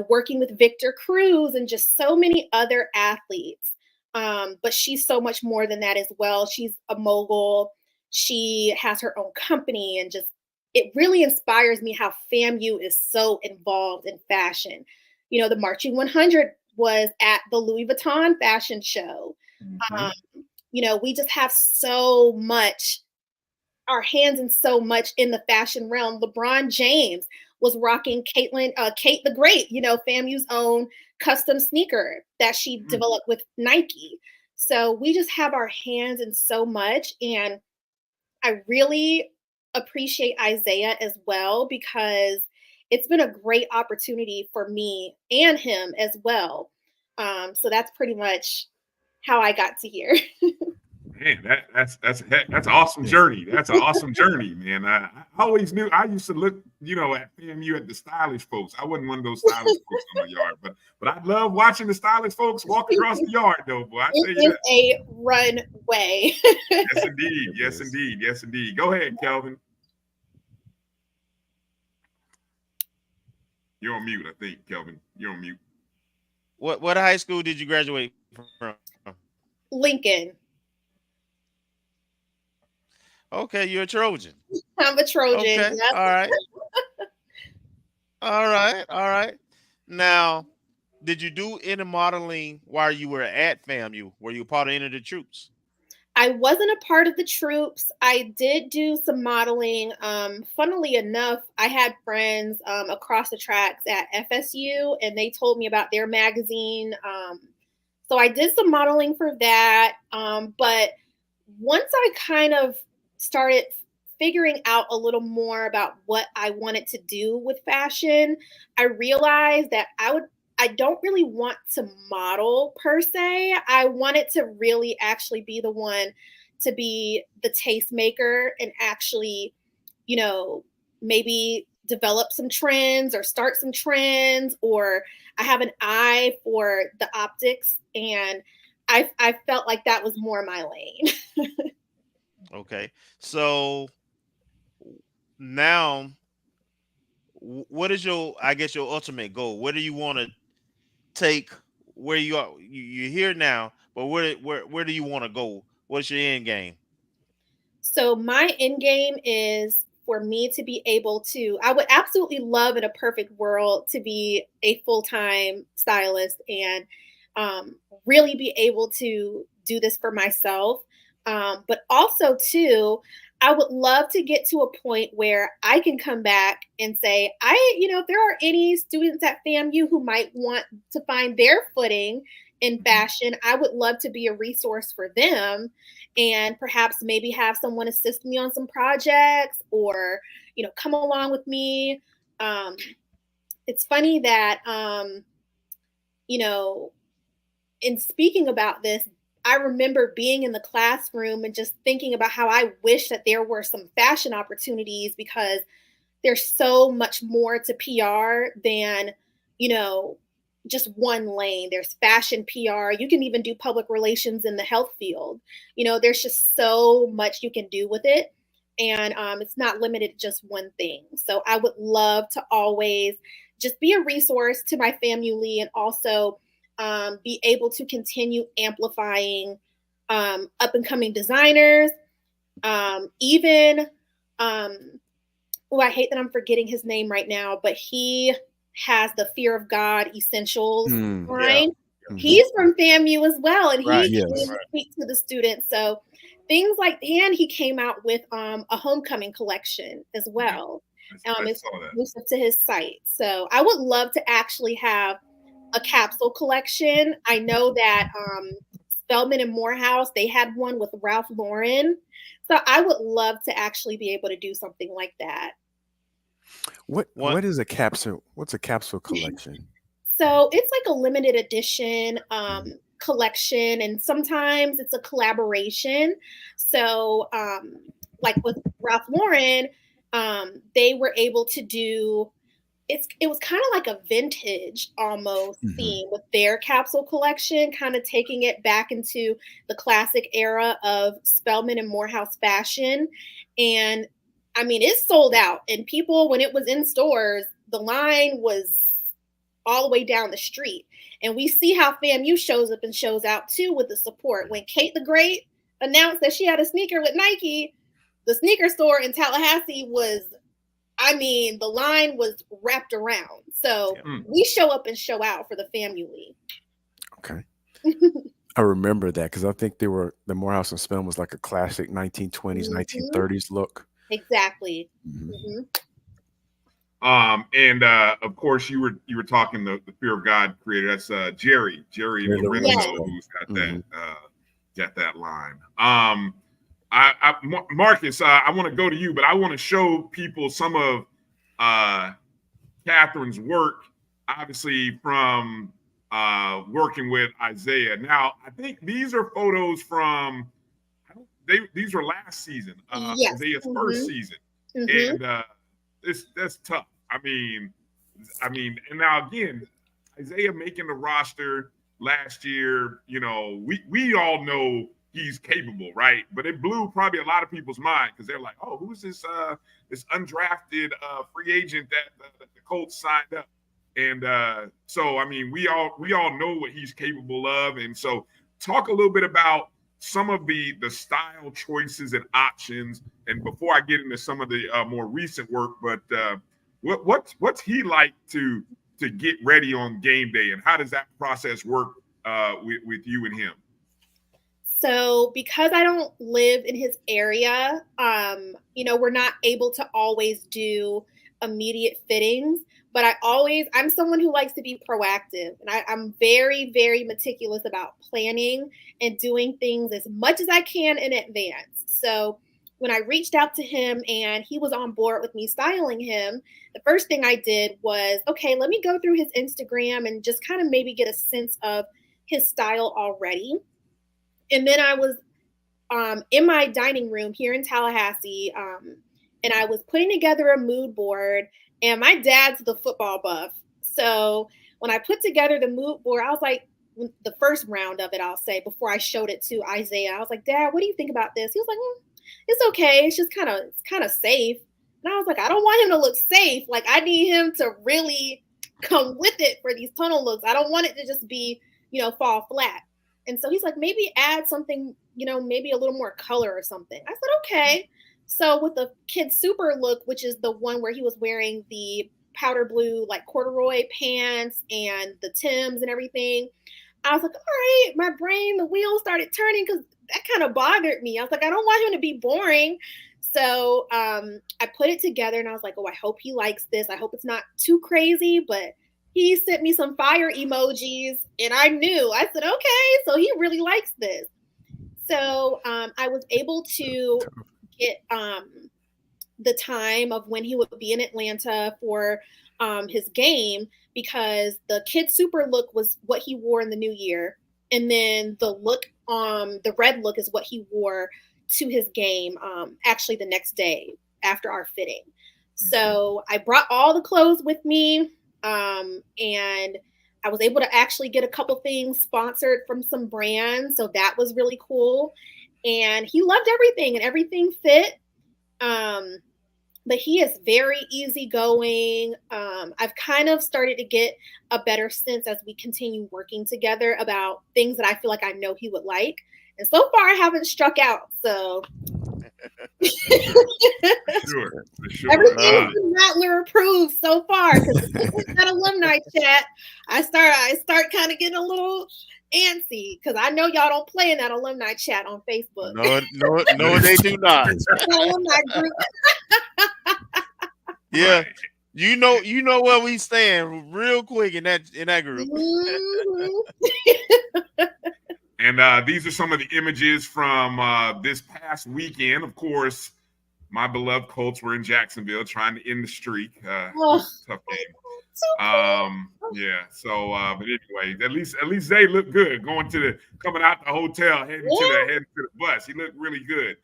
working with Victor Cruz and just so many other athletes. But she's so much more than that as well. She's a mogul. She has her own company, and just, it really inspires me how FAMU is so involved in fashion. The Marching 100 was at the Louis Vuitton fashion show. We just have so much, our hands in so much in the fashion realm. LeBron James was rocking Kate the Great, FAMU's own custom sneaker that she developed with Nike. So we just have our hands in so much. And I really appreciate Isaiah as well, because it's been a great opportunity for me and him as well. So that's pretty much how I got to here. Man, that's an awesome journey. That's an awesome journey, man. I always knew. I used to look, at FAMU at the stylish folks. I wasn't one of those stylish folks on the yard, but I love watching the stylish folks walk across the yard, though, boy. It is a runway. Yes, indeed. Yes, indeed. Yes, indeed. Go ahead, Kelvin. You're on mute, I think, Kelvin. You're on mute. What high school did you graduate from? Lincoln. Okay, you're a Trojan. I'm a Trojan. Okay, yes. all right. All right. Now, did you do any modeling while you were at FAMU? Were you part of any of the troops? I wasn't a part of the troops. I did do some modeling. Funnily enough, I had friends across the tracks at FSU, and they told me about their magazine. So I did some modeling for that. But once I kind of started figuring out a little more about what I wanted to do with fashion, I realized that I don't really want to model per se. I wanted to really actually be the one to be the tastemaker and actually, maybe develop some trends or start some trends, or I have an eye for the optics, and I felt like that was more my lane. Okay. So now what is your ultimate goal? Where do you want to take where you are? You're here now, but where do you want to go? What's your end game? So my end game is for me to be able to, I would absolutely love in a perfect world to be a full-time stylist and really be able to do this for myself. But also too, I would love to get to a point where I can come back and say, if there are any students at FAMU who might want to find their footing in fashion, I would love to be a resource for them and perhaps maybe have someone assist me on some projects or, come along with me. It's funny that, in speaking about this, I remember being in the classroom and just thinking about how I wish that there were some fashion opportunities because there's so much more to PR than, just one lane. There's fashion PR. You can even do public relations in the health field. There's just so much you can do with it. And it's not limited to just one thing. So I would love to always just be a resource to my family and also be able to continue amplifying up and coming designers. I hate that I'm forgetting his name right now, but he has the Fear of God Essentials line. Yeah. Mm-hmm. He's from FAMU as well, and he can speak to the students. So things like, and he came out with a homecoming collection as well. It's exclusive to his site. So I would love to actually have a capsule collection. I know that Spelman and Morehouse, they had one with Ralph Lauren. So I would love to actually be able to do something like that. What is a capsule? What's a capsule collection? So it's like a limited edition collection, and sometimes it's a collaboration. So like with Ralph Lauren, they were able to do, it was kind of like a vintage almost theme with their capsule collection, kind of taking it back into the classic era of Spelman and Morehouse fashion. And I mean, it sold out, and people, when it was in stores, the line was all the way down the street. And we see how FAMU shows up and shows out too with the support. When Kate the Great announced that she had a sneaker with Nike, the sneaker store in Tallahassee was, the line was wrapped around. So we show up and show out for the family. Okay. I remember that because I think the Morehouse and Spelman was like a classic 1920s, 1930s look. Exactly. And of course you were talking the Fear of God creator. That's Jerry Lorenzo, who's got that line. Marcus, I want to go to you, but I want to show people some of Kathryn's work, obviously from working with Isaiah. Now, I think these are photos from, these were last season, Isaiah's first season, and that's tough. I mean, and now again, Isaiah making the roster last year, we all know he's capable, right? But it blew probably a lot of people's mind because they're like, oh, who's this undrafted free agent that the Colts signed up? And so, I mean, we all know what he's capable of. And so talk a little bit about some of the style choices and options. And before I get into some of the more recent work, but what's he like to to get ready on game day, and how does that process work with you and him? So because I don't live in his area, we're not able to always do immediate fittings, but I'm someone who likes to be proactive, and I'm very, very meticulous about planning and doing things as much as I can in advance. So when I reached out to him and he was on board with me styling him, the first thing I did was, okay, let me go through his Instagram and just kind of maybe get a sense of his style already. And then I was in my dining room here in Tallahassee, and I was putting together a mood board, and my dad's the football buff. So when I put together the mood board, I was like, the first round of it, I'll say, before I showed it to Isaiah, I was like, Dad, what do you think about this? He was like, it's okay. It's just kind of safe. And I was like, I don't want him to look safe. Like, I need him to really come with it for these tunnel looks. I don't want it to just be, fall flat. And so he's like, maybe add something, maybe a little more color or something. I said, okay. So with the Kid Super look, which is the one where he was wearing the powder blue, like corduroy pants and the Timbs and everything, I was like, all right, my brain, the wheels started turning because that kind of bothered me. I was like, I don't want him to be boring. So I put it together and I was like, oh, I hope he likes this. I hope it's not too crazy, but he sent me some fire emojis and I knew. I said, okay, so he really likes this. So I was able to get the time of when he would be in Atlanta for his game, because the Kid Super look was what he wore in the new year. And then the look, the red look is what he wore to his game, actually the next day after our fitting. So I brought all the clothes with me. And I was able to actually get a couple things sponsored from some brands. So that was really cool. And he loved everything and everything fit. But he is very easygoing. I've kind of started to get a better sense as we continue working together about things that I feel like I know he would like. And so far I haven't struck out. So For sure. Everything's been Rattler approved so far. Because that alumni chat, I start kind of getting a little antsy because I know y'all don't play in that alumni chat on Facebook. No, they do not. Alumni group. Yeah, you know where we stand real quick in that group. Mm-hmm. And these are some of the images from this past weekend. Of course, my beloved Colts were in Jacksonville trying to end the streak. Tough game. Yeah. So, but anyway, at least they look good coming out the hotel, heading to the bus. He looked really good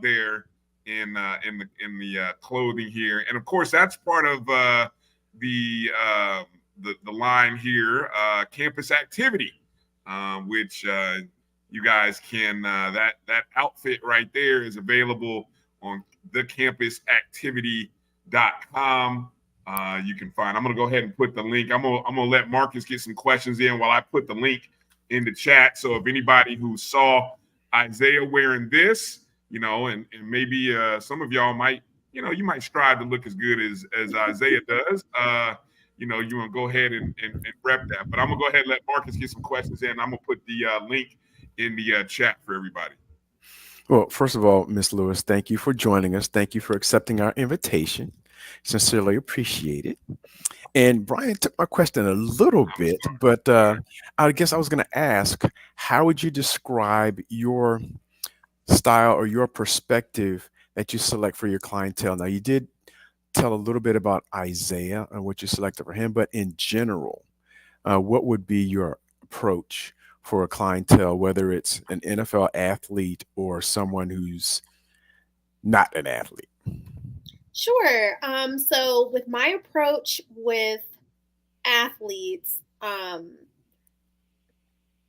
there in the clothing here, and of course that's part of the line here, campus activity. Which you guys can, that outfit right there is available on thecampusactivity.com. You can find, I'm going to go ahead and put the link. I'm going to let Marcus get some questions in while I put the link in the chat. So if anybody who saw Isaiah wearing this, and maybe some of y'all might, you might strive to look as good as Isaiah does. You want to go ahead and rep that. But I'm going to go ahead and let Marcus get some questions in. I'm going to put the link in the chat for everybody. Well, first of all, Ms. Lewis, thank you for joining us. Thank you for accepting our invitation. Sincerely appreciate it. And Bryan took my question a little bit, but I guess I was going to ask, how would you describe your style or your perspective that you select for your clientele? Now, you did tell a little bit about Isaiah and what you selected for him, but in general, what would be your approach for a clientele, whether it's an NFL athlete or someone who's not an athlete? Sure. So with my approach with athletes,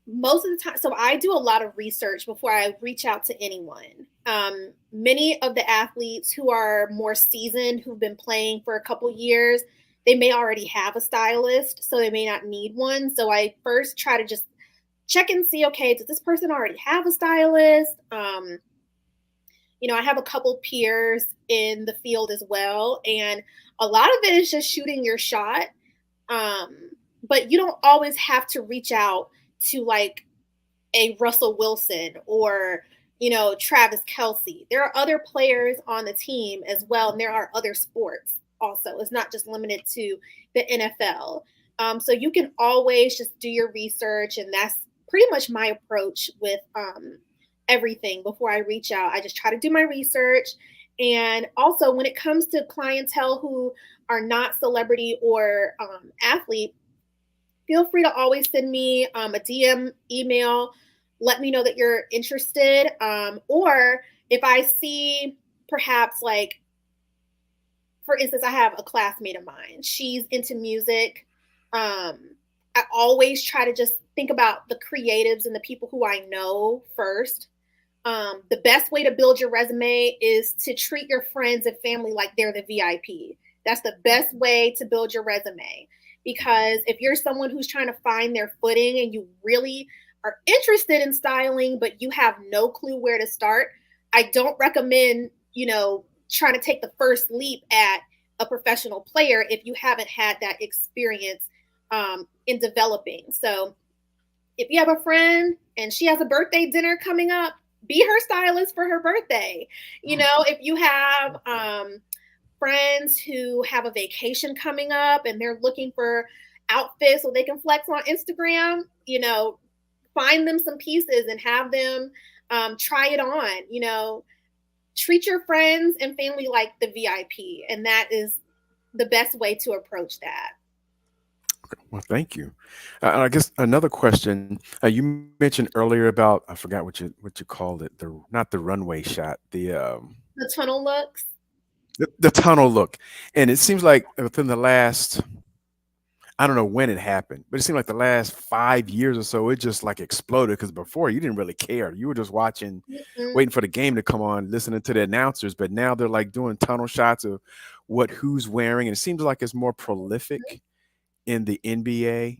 most of the time, so I do a lot of research before I reach out to anyone. Many of the athletes who are more seasoned, who've been playing for a couple years, they may already have a stylist, so they may not need one. So I first try to just check and see, okay, does this person already have a stylist? I have a couple peers in the field as well. And a lot of it is just shooting your shot. But you don't always have to reach out to like a Russell Wilson or, Travis Kelce. There are other players on the team as well. And there are other sports also. It's not just limited to the NFL. So you can always just do your research. And that's pretty much my approach with everything. Before I reach out, I just try to do my research. And also when it comes to clientele who are not celebrity or athlete, feel free to always send me a DM, email, let me know that you're interested. Or if I see perhaps like, for instance, I have a classmate of mine. She's into music. I always try to just think about the creatives and the people who I know first. The best way to build your resume is to treat your friends and family like they're the VIP. That's the best way to build your resume. Because if you're someone who's trying to find their footing and you really are interested in styling, but you have no clue where to start, I don't recommend, trying to take the first leap at a professional player if you haven't had that experience in developing. So if you have a friend and she has a birthday dinner coming up, be her stylist for her birthday. If you have friends who have a vacation coming up and they're looking for outfits so they can flex on Instagram, find them some pieces and have them try it on. Treat your friends and family like the VIP, and that is the best way to approach that. Okay. Well, thank you. I guess another question you mentioned earlier about, I forgot what you called it, not the runway shot, the tunnel looks. The tunnel look. And it seems like within the last, I don't know when it happened, but it seemed like the last 5 years or so, it just like exploded. Because before you didn't really care. You were just watching, waiting for the game to come on, listening to the announcers. But now they're like doing tunnel shots of who's wearing. And it seems like it's more prolific in the NBA,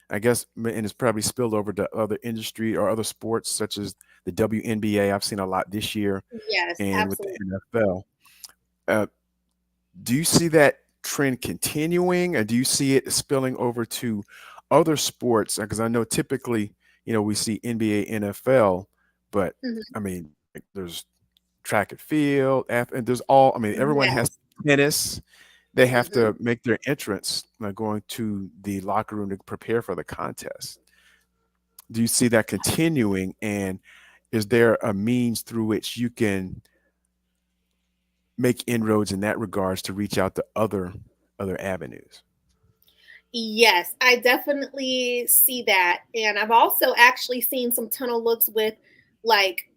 I guess, and it's probably spilled over to other industry or other sports such as the WNBA. I've seen a lot this year. Yes, and absolutely. With the NFL. Do you see that trend continuing, or do you see it spilling over to other sports? Because I know typically, we see NBA, NFL, but I mean, there's track and field, and there's all. I mean, everyone has tennis. They have to make their entrance going to the locker room to prepare for the contest. Do you see that continuing, and is there a means through which you can make inroads in that regards to reach out to other avenues? Yes, I definitely see that. And I've also actually seen some tunnel looks with like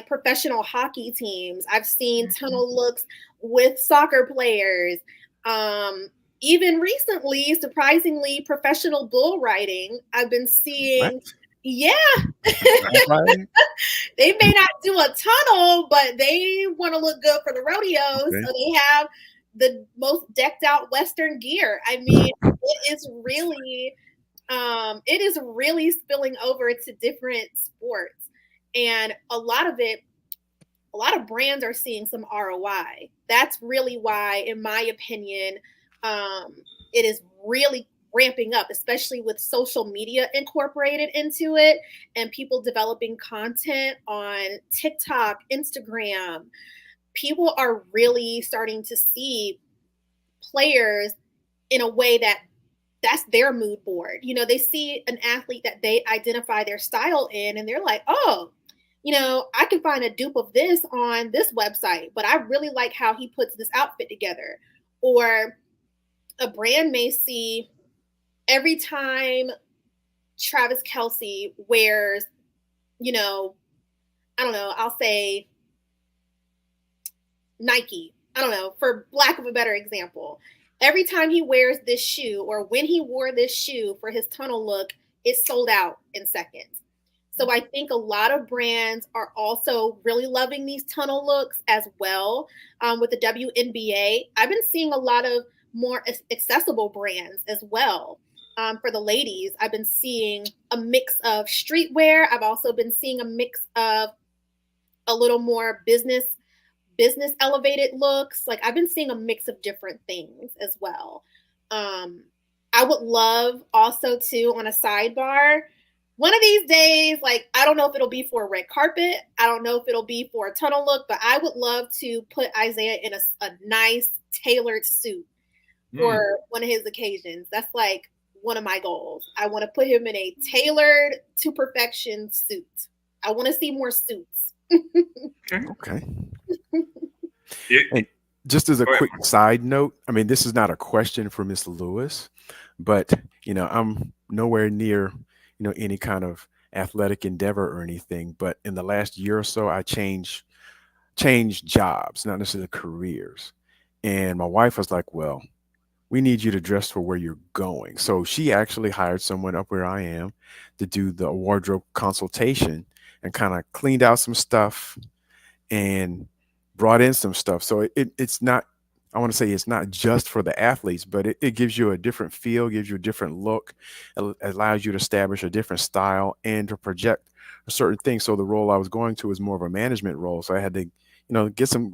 professional hockey teams. I've seen tunnel looks with soccer players. Even recently, surprisingly, professional bull riding. I've been seeing What? Yeah. They may not do a tunnel, but they want to look good for the rodeos. Okay. So they have the most decked out Western gear. I mean, it is really spilling over to different sports. And a lot of brands are seeing some ROI. That's really why, in my opinion, it is really ramping up, especially with social media incorporated into it and people developing content on TikTok, Instagram. People are really starting to see players in a way that's their mood board. They see an athlete that they identify their style in and they're like, oh, I can find a dupe of this on this website, but I really like how he puts this outfit together. Or a brand may see every time Travis Kelce wears, I don't know, I'll say Nike, I don't know, for lack of a better example. Every time he wears this shoe or when he wore this shoe for his tunnel look, it's sold out in seconds. So I think a lot of brands are also really loving these tunnel looks as well. With the WNBA, I've been seeing a lot of more accessible brands as well. For the ladies, I've been seeing a mix of streetwear. I've also been seeing a mix of a little more business elevated looks. Like I've been seeing a mix of different things as well. I would love also too, on a sidebar, one of these days, like, I don't know if it'll be for a red carpet. I don't know if it'll be for a tunnel look, but I would love to put Isaiah in a nice tailored suit for one of his occasions. That's like one of my goals. I want to put him in a tailored to perfection suit. I want to see more suits. Okay. And just as a quick side note, I mean, this is not a question for Miss Lewis, but I'm nowhere near any kind of athletic endeavor or anything. But in the last year or so, I changed jobs, not necessarily careers. And my wife was like, "Well, we need you to dress for where you're going." So she actually hired someone up where I am to do the wardrobe consultation and kind of cleaned out some stuff and brought in some stuff. So it's not, I want to say it's not just for the athletes, but it gives you a different feel, gives you a different look, allows you to establish a different style and to project a certain thing. So the role I was going to is more of a management role. So I had to,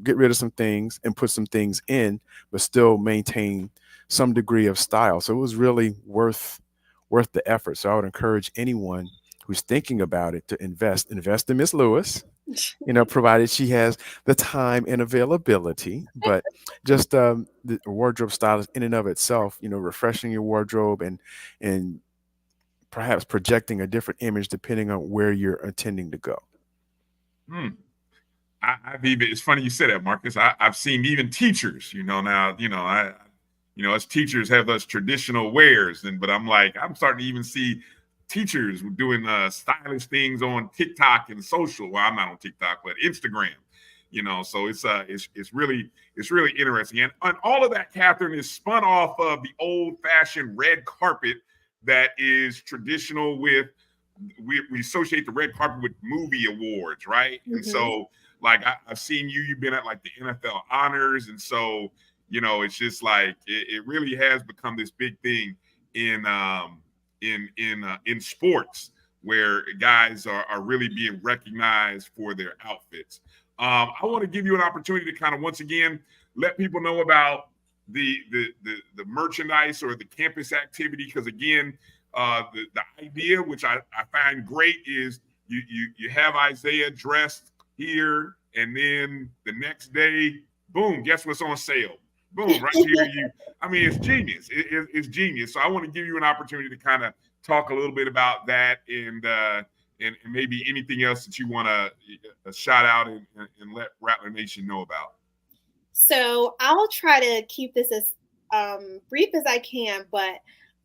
get rid of some things and put some things in, but still maintain some degree of style. So it was really worth the effort. So I would encourage anyone who's thinking about it to invest in Miss Lewis, provided she has the time and availability. But just the wardrobe stylist in and of itself, refreshing your wardrobe and perhaps projecting a different image depending on where you're intending to go. It's funny you said that, Marcus. I've seen even teachers, us teachers have those traditional wears, but I'm starting to even see teachers doing stylish things on TikTok and social. Well, I'm not on TikTok, but Instagram. So it's really interesting, and all of that, Kathryn, is spun off of the old-fashioned red carpet that is traditional with. We associate the red carpet with movie awards, right? Mm-hmm. And so, I've seen you've been at the NFL honors, and so it's just it really has become this big thing in sports where guys are really being recognized for their outfits. I want to give you an opportunity to kind of once again let people know about the merchandise or the campus activity, because again, the idea, which I find great, is you have Isaiah dressed here, and then the next day, boom, guess what's on sale? Boom, right here. It's genius. It's genius. So I want to give you an opportunity to kind of talk a little bit about that and maybe anything else that you want to shout out and let Rattler Nation know about. So I'll try to keep this as brief as I can, but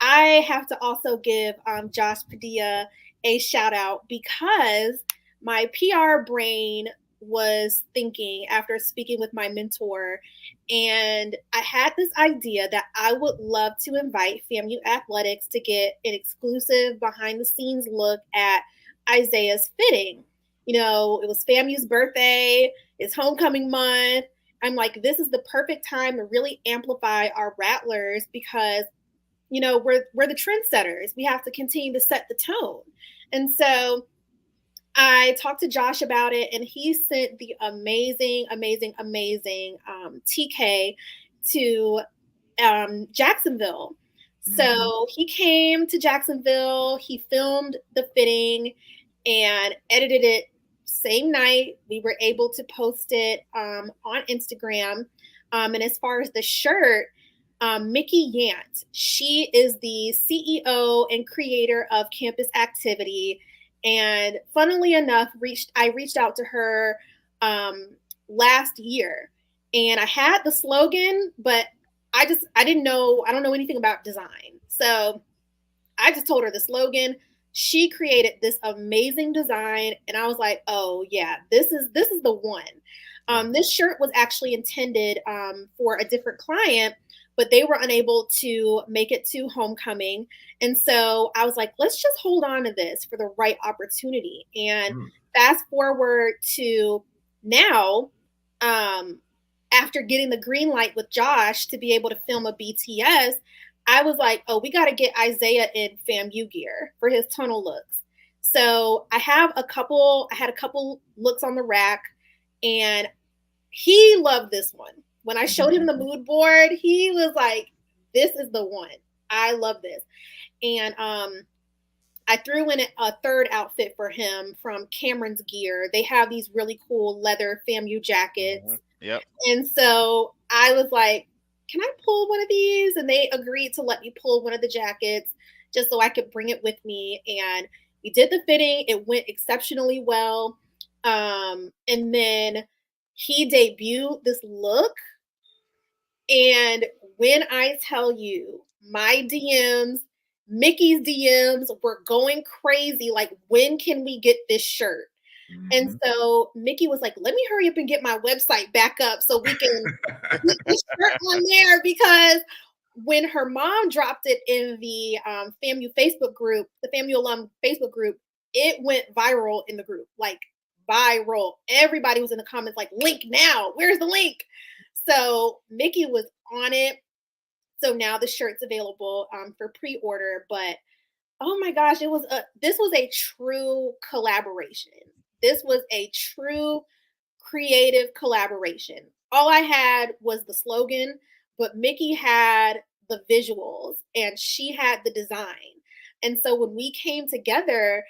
I have to also give Josh Padilla a shout out, because my PR brain was thinking after speaking with my mentor, and I had this idea that I would love to invite FAMU Athletics to get an exclusive behind the scenes look at Isaiah's fitting. It was FAMU's birthday, it's homecoming month. I'm like, this is the perfect time to really amplify our Rattlers, because we're the trendsetters. We have to continue to set the tone. And so I talked to Josh about it, and he sent the amazing TK to Jacksonville. Mm-hmm. So he came to Jacksonville, he filmed the fitting and edited it same night. We were able to post it on Instagram. And as far as the shirt, Mickey Yant, she is the CEO and creator of Campus Activity. And funnily enough, I reached out to her last year, and I had the slogan, but I don't know anything about design. So I just told her the slogan. She created this amazing design, and I was like, oh yeah, this is the one. This shirt was actually intended for a different client, but they were unable to make it to homecoming. And so I was like, let's just hold on to this for the right opportunity. And fast forward to now, after getting the green light with Josh to be able to film a BTS, I was like, oh, we got to get Isaiah in FAMU gear for his tunnel looks. So I had a couple looks on the rack, and he loved this one. When I showed him the mood board, he was like, this is the one. I love this. And I threw in a third outfit for him from Cameron's Gear. They have these really cool leather FAMU jackets. Yep. And so I was like, can I pull one of these? And they agreed to let me pull one of the jackets just so I could bring it with me. And we did the fitting. It went exceptionally well. And then he debuted this look. And when I tell you, my DMs, Mickey's DMs were going crazy. Like, when can we get this shirt? And so Mickey was like, let me hurry up and get my website back up so we can get this shirt on there. Because when her mom dropped it in the FAMU Facebook group, the FAMU alum Facebook group, it went viral in the group, like viral. Everybody was in the comments like, link now. Where's the link? So Mickey was on it. So now the shirt's available for pre-order. But oh my gosh, this was a true collaboration. This was a true creative collaboration. All I had was the slogan, but Mickey had the visuals and she had the design. And so when we came together,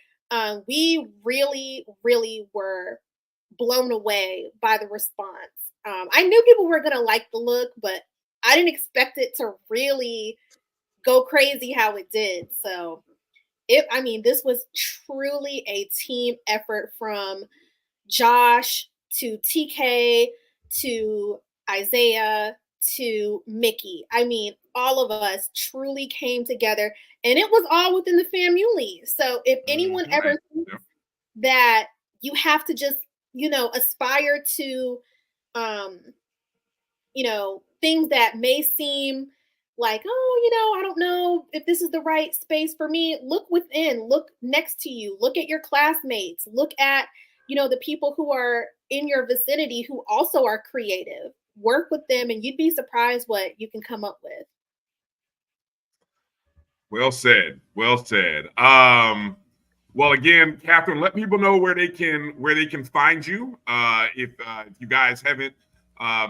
we really, really were blown away by the response. I knew people were going to like the look, but I didn't expect it to really go crazy how it did. So this was truly a team effort from Josh to TK to Isaiah to Mickey. I mean, all of us truly came together, and it was all within the FAMU. So if anyone ever thinks that you have to just, aspire to, things that may seem like, I don't know if this is the right space for me. Look within, look next to you, look at your classmates, look at, the people who are in your vicinity who also are creative. Work with them and you'd be surprised what you can come up with. Well said. Well said. Well, again, Kathryn, let people know where they can find you. If you guys haven't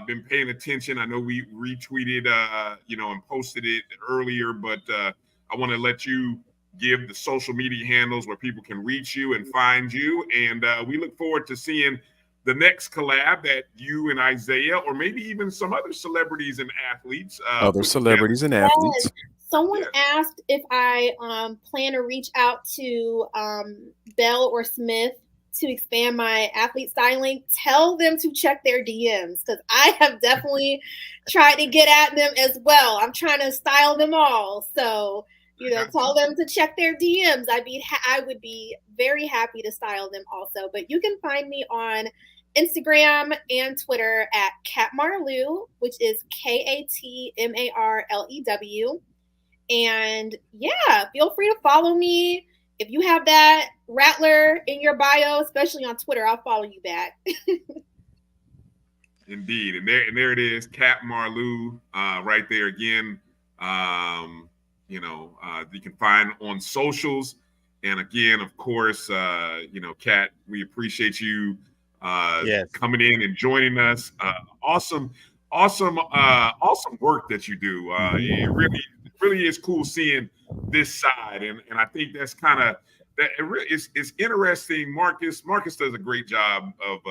been paying attention, I know we retweeted, and posted it earlier, but I want to let you give the social media handles where people can reach you and find you. And we look forward to seeing the next collab that you and Isaiah, or maybe even some other celebrities and athletes. Yes. Someone asked if I plan to reach out to Bell or Smith to expand my athlete styling. Tell them to check their DMs, because I have definitely tried to get at them as well. I'm trying to style them all. So, tell them to check their DMs. I would be very happy to style them also. But you can find me on Instagram and Twitter at Katmarlew, which is KATMARLEW. And feel free to follow me. If you have that Rattler in your bio, especially on Twitter, I'll follow you back. Indeed. And there it is, Katmarlew, right there again. You can find on socials. And again, of course, Kat, we appreciate you coming in and joining us. Awesome work that you do. It really is cool seeing this side, and I think that's kind of that. It's interesting. Marcus does a great job of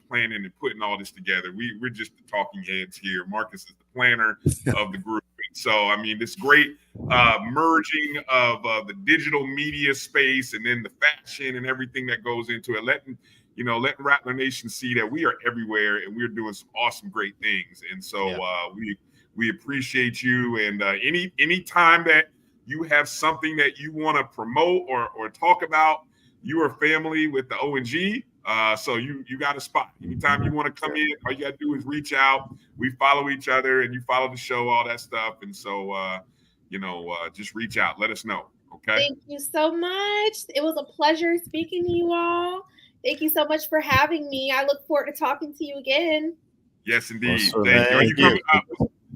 planning and putting all this together. We're just the talking heads here. Marcus is the planner of the group. So, I mean, this great merging of the digital media space and then the fashion and everything that goes into it, letting Rattler Nation see that we are everywhere and we're doing some awesome, great things. And so we appreciate you. And any time that you have something that you want to promote or talk about, you are family with the O&G. So you got a spot. Anytime you want to come in, all you got to do is reach out. We follow each other and you follow the show, all that stuff. And so, just reach out. Let us know. Okay. Thank you so much. It was a pleasure speaking to you all. Thank you so much for having me. I look forward to talking to you again. Yes, indeed. Thank you.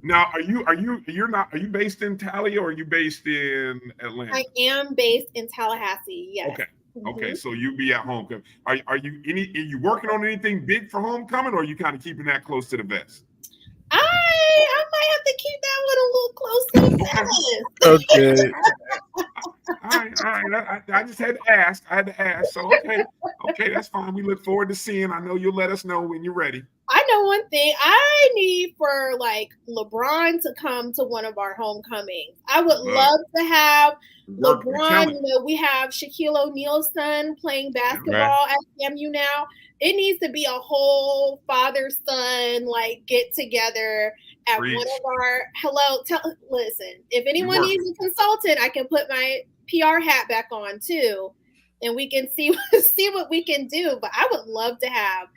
Now, are you based in Tally or are you based in Atlanta? I am based in Tallahassee. Yes. Okay. Okay, so you be at home. Are you working on anything big for homecoming, or are you kind of keeping that close to the vest? I might have to keep that one a little close to the vest. Okay. All right. I just had to ask. So okay, that's fine. We look forward to seeing. I know you'll let us know when you're ready. I know one thing. I need for like LeBron to come to one of our homecomings. I would love to have LeBron. You know, we have Shaquille O'Neal's son playing basketball at FAMU now. It needs to be a whole father-son like get together at one of our. Listen, if anyone needs a consultant, I can put my PR hat back on too, and we can see what we can do. But I would love to have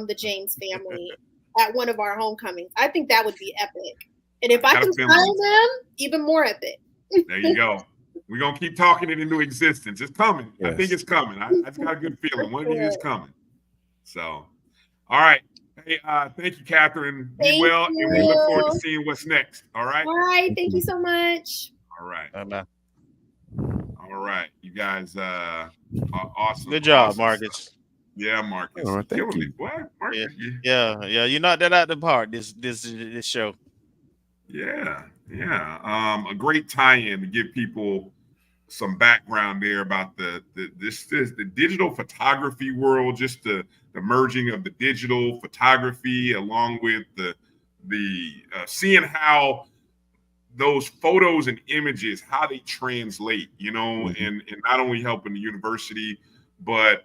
the James family at one of our homecomings. I think that would be epic. And if I can style them, even more epic. There you go. We're going to keep talking it into existence. It's coming. Yes. I think it's coming. I just got a good feeling. One of these is coming. So, all right. Hey, thank you, Kathryn. Be well, and we look forward to seeing what's next. All right? All right. Thank you so much. All right. Bye-bye. All right. You guys are awesome. Good job, awesome Marcus. Stuff. Yeah, Marcus. Oh, thank you. What? Marcus? Yeah. You knocked that out the park. This show. Yeah. A great tie-in to give people some background there about the digital photography world, just the merging of the digital photography along with the seeing how those photos and images, how they translate, and not only helping the university, but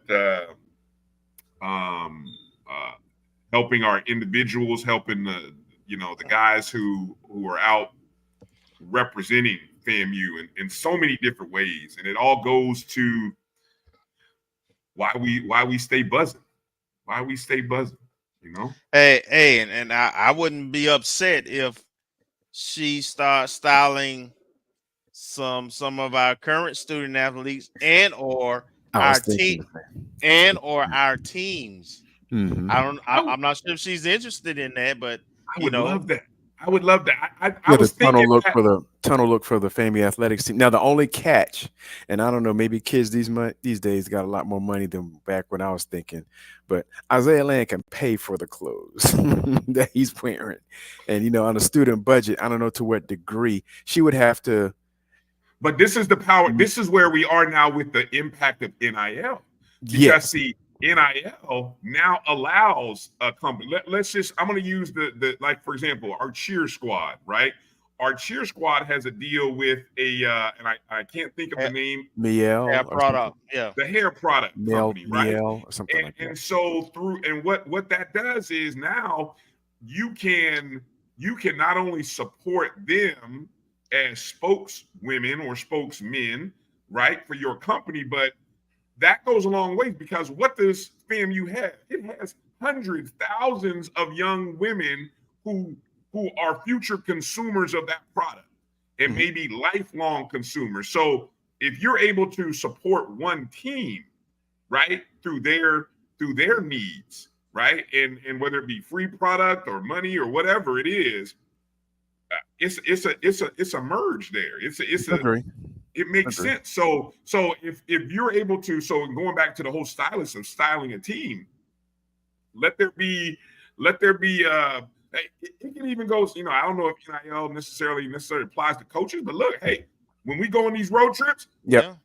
helping our individuals, helping the guys who are out representing FAMU in so many different ways. And it all goes to why we stay buzzing. Hey, and I wouldn't be upset if she starts styling some of our current student athletes and or our team our teams. Mm-hmm. I'm not sure if she's interested in that, but I would love that. I would love that. I was thinking tunnel look for the FAMU athletics team. Now the only catch, and I don't know, maybe kids these days got a lot more money than back when I was thinking, but Isaiah Land can pay for the clothes that he's wearing, and on a student budget, I don't know to what degree she would have to. But this is the power. This is where we are now with the impact of NIL. Because see, NIL now allows a company. Let's just, I'm going to use the like, for example, our cheer squad, right? Our cheer squad has a deal with and I can't think of the name. Miel. Hair product. Yeah. The hair product company, right? Miel or something like that. And so what that does is now you can not only support them as spokeswomen or spokesmen, right, for your company, but that goes a long way, because what does FAMU have? It has hundreds, thousands of young women who are future consumers of that product and maybe lifelong consumers. So if you're able to support one team, right, through their needs, right, and whether it be free product or money or whatever it is, it's a merge there. It makes sense. So if you're able to, going back to the whole stylist of styling a team, let there be it can even go, I don't know if NIL necessarily applies to coaches, but look, hey, when we go on these road trips, the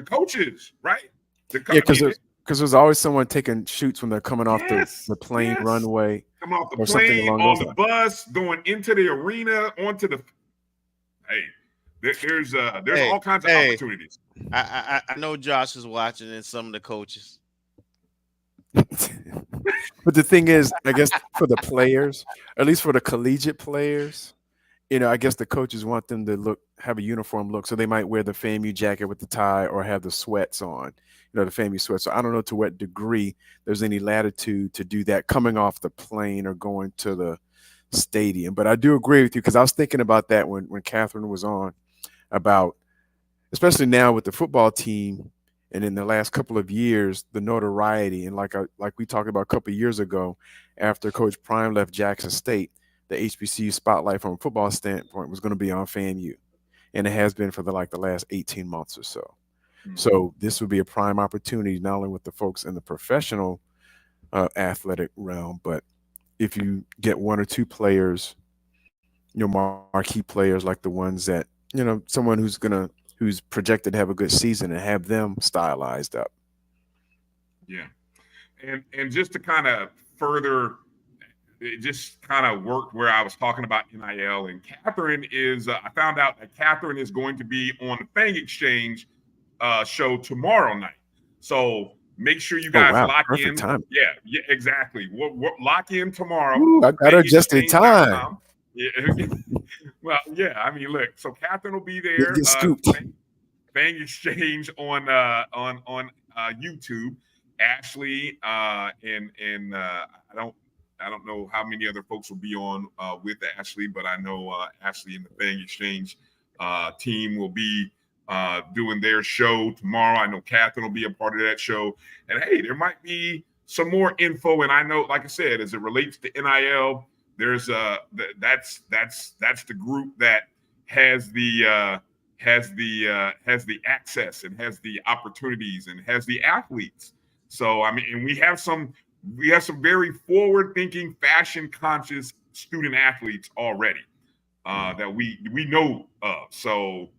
coaches, right? Because there's always someone taking shoots when they're coming off the plane runway. Come off the plane, on the bus, going into the arena, onto the. Hey, there's all kinds of opportunities. I know Josh is watching, and some of the coaches. But the thing is, I guess for the players, at least for the collegiate players, I guess the coaches want them to have a uniform look, so they might wear the FAMU jacket with the tie or have the sweats on, the FAMU sweats. So I don't know to what degree there's any latitude to do that coming off the plane or going to the stadium. But I do agree with you, because I was thinking about that when Kathryn was on, about especially now with the football team. And in the last couple of years, the notoriety, and like we talked about a couple of years ago, after Coach Prime left Jackson State, the HBCU spotlight from a football standpoint was going to be on FAMU, and it has been for the last 18 months or so. Mm-hmm. So this would be a prime opportunity, not only with the folks in the professional athletic realm, but if you get one or two players, marquee players like the ones that someone who's projected to have a good season and have them stylized up. Yeah. And just to kind of further, it just kind of worked where I was talking about NIL, and Kathryn is, I found out that Kathryn is going to be on the Fang Exchange show tomorrow night. So make sure you guys lock Perfect in. time. Yeah, exactly. We'll lock in tomorrow. Ooh, I got her just in time. Yeah. Well, yeah. I mean, look. So Kathryn will be there. Get scooped. Fang Exchange on YouTube. Ashley and I don't know how many other folks will be on with Ashley, but I know Ashley and the Fang Exchange team will be doing their show tomorrow. I know Kathryn will be a part of that show. And hey, there might be some more info. And I know, like I said, as it relates to NIL, there's that's the group that has the access and has the opportunities and has the athletes. So I mean, and we have some very forward-thinking, fashion-conscious student athletes already that we know of. So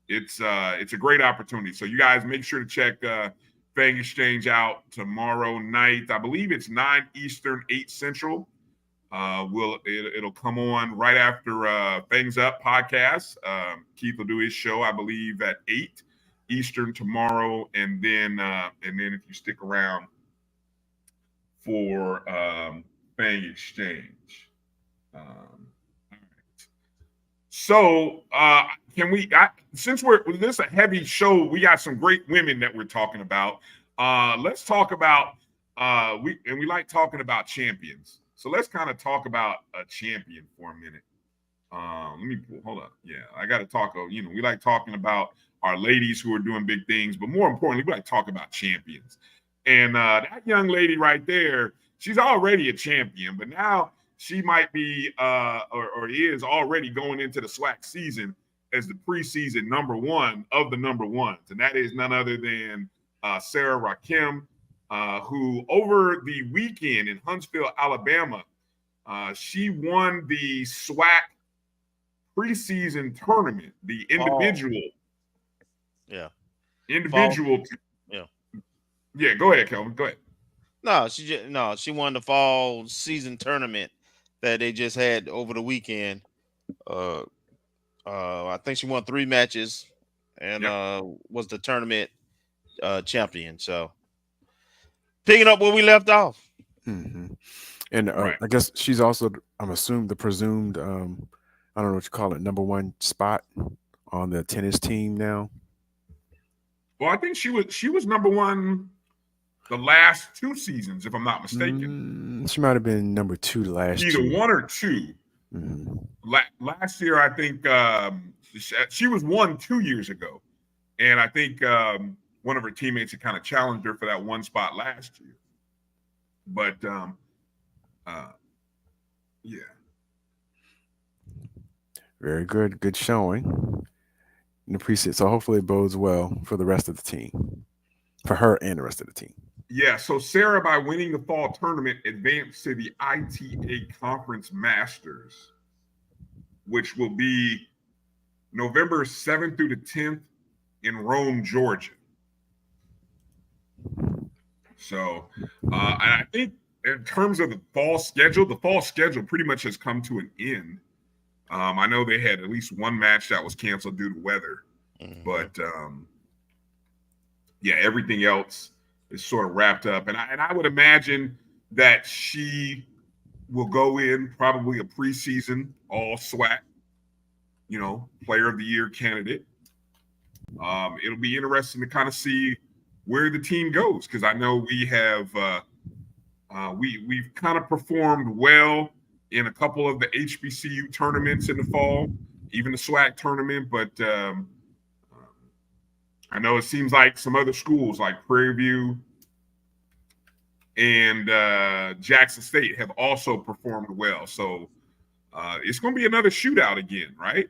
it's a great opportunity. So you guys make sure to check Fang Exchange out tomorrow night. I believe it's 9 Eastern, 8 Central. It'll come on right after Fangs Up podcast. Keith will do his show, I believe, at 8 Eastern tomorrow, and then if you stick around for Fang Exchange. All right. So can we? Since this is a heavy show, we got some great women that we're talking about. Let's talk about we like talking about champions. So let's kind of talk about a champion for a minute. Hold on. Yeah, I got to talk. We like talking about our ladies who are doing big things, but more importantly, we like to talk about champions. And that young lady right there, she's already a champion, but now she might be or is already going into the SWAC season as the preseason number one of the number ones. And that is none other than Sarah Rakim, who over the weekend in Huntsville, Alabama, she won the SWAC preseason tournament, the individual. Yeah. Individual. Yeah, go ahead, Kelvin. Go ahead. She won the fall season tournament that they just had over the weekend. I think she won 3 matches and was the tournament champion. So picking up where we left off. Mm-hmm. And I guess she's also, I'm assuming, the presumed, I don't know what you call it, number 1 spot on the tennis team now. Well, I think she was number 1 the last 2 seasons, if I'm not mistaken. She might have been number 2 last year. Either 1 or 2. Mm-hmm. Last year, I think she was 1 2 years ago. And I think one of her teammates had kind of challenged her for that 1 spot last year. But, yeah. Very good. Good showing in the preseason. So hopefully it bodes well for the rest of the team, for her and the rest of the team. Yeah, so Sarah, by winning the fall tournament, advanced to the ITA Conference Masters, which will be November 7th through the 10th in Rome, Georgia. So I think in terms of the fall schedule pretty much has come to an end. I know they had at least 1 match that was canceled due to weather, but yeah, everything else is sort of wrapped up. And I would imagine that she will go in probably a preseason all SWAC, player of the year candidate. It'll be interesting to kind of see where the team goes, because I know we have we've kind of performed well in a couple of the HBCU tournaments in the fall, even the SWAC tournament, but I know it seems like some other schools like Prairie View and Jackson State have also performed well. So it's going to be another shootout again, right?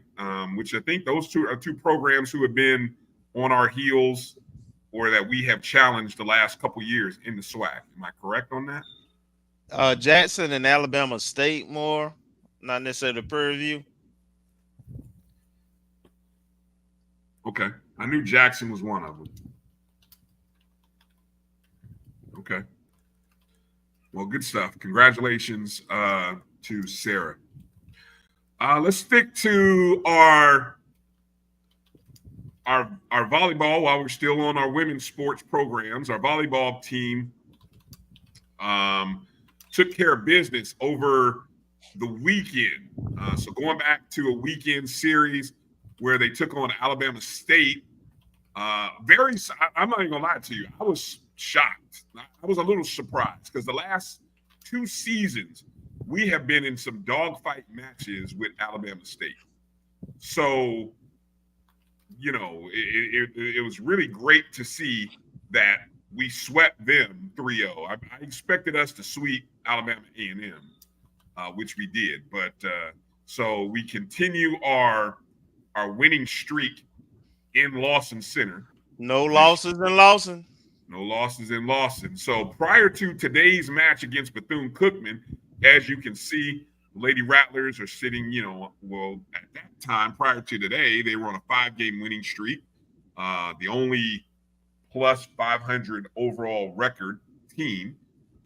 Which I think those two are 2 programs who have been on our heels or that we have challenged the last couple years in the SWAC. Am I correct on that? Jackson and Alabama State more, not necessarily Prairie View. Okay. I knew Jackson was one of them. Okay. Well, good stuff. Congratulations to Sarah. Let's stick to our volleyball while we're still on our women's sports programs. Our volleyball team took care of business over the weekend. So going back to a weekend series where they took on Alabama State. I'm not even gonna lie to you. I was shocked. I was a little surprised because the last 2 seasons we have been in some dogfight matches with Alabama State. So, you know, it was really great to see that we swept them 3-0. I expected us to sweep Alabama A&M, which we did. But so we continue our winning streak in Lawson Center. No losses in Lawson. No losses in Lawson. So prior to today's match against Bethune-Cookman, as you can see, Lady Rattlers are sitting, you know, well, at that time, prior to today, they were on a 5-game winning streak. The only plus 500 overall record team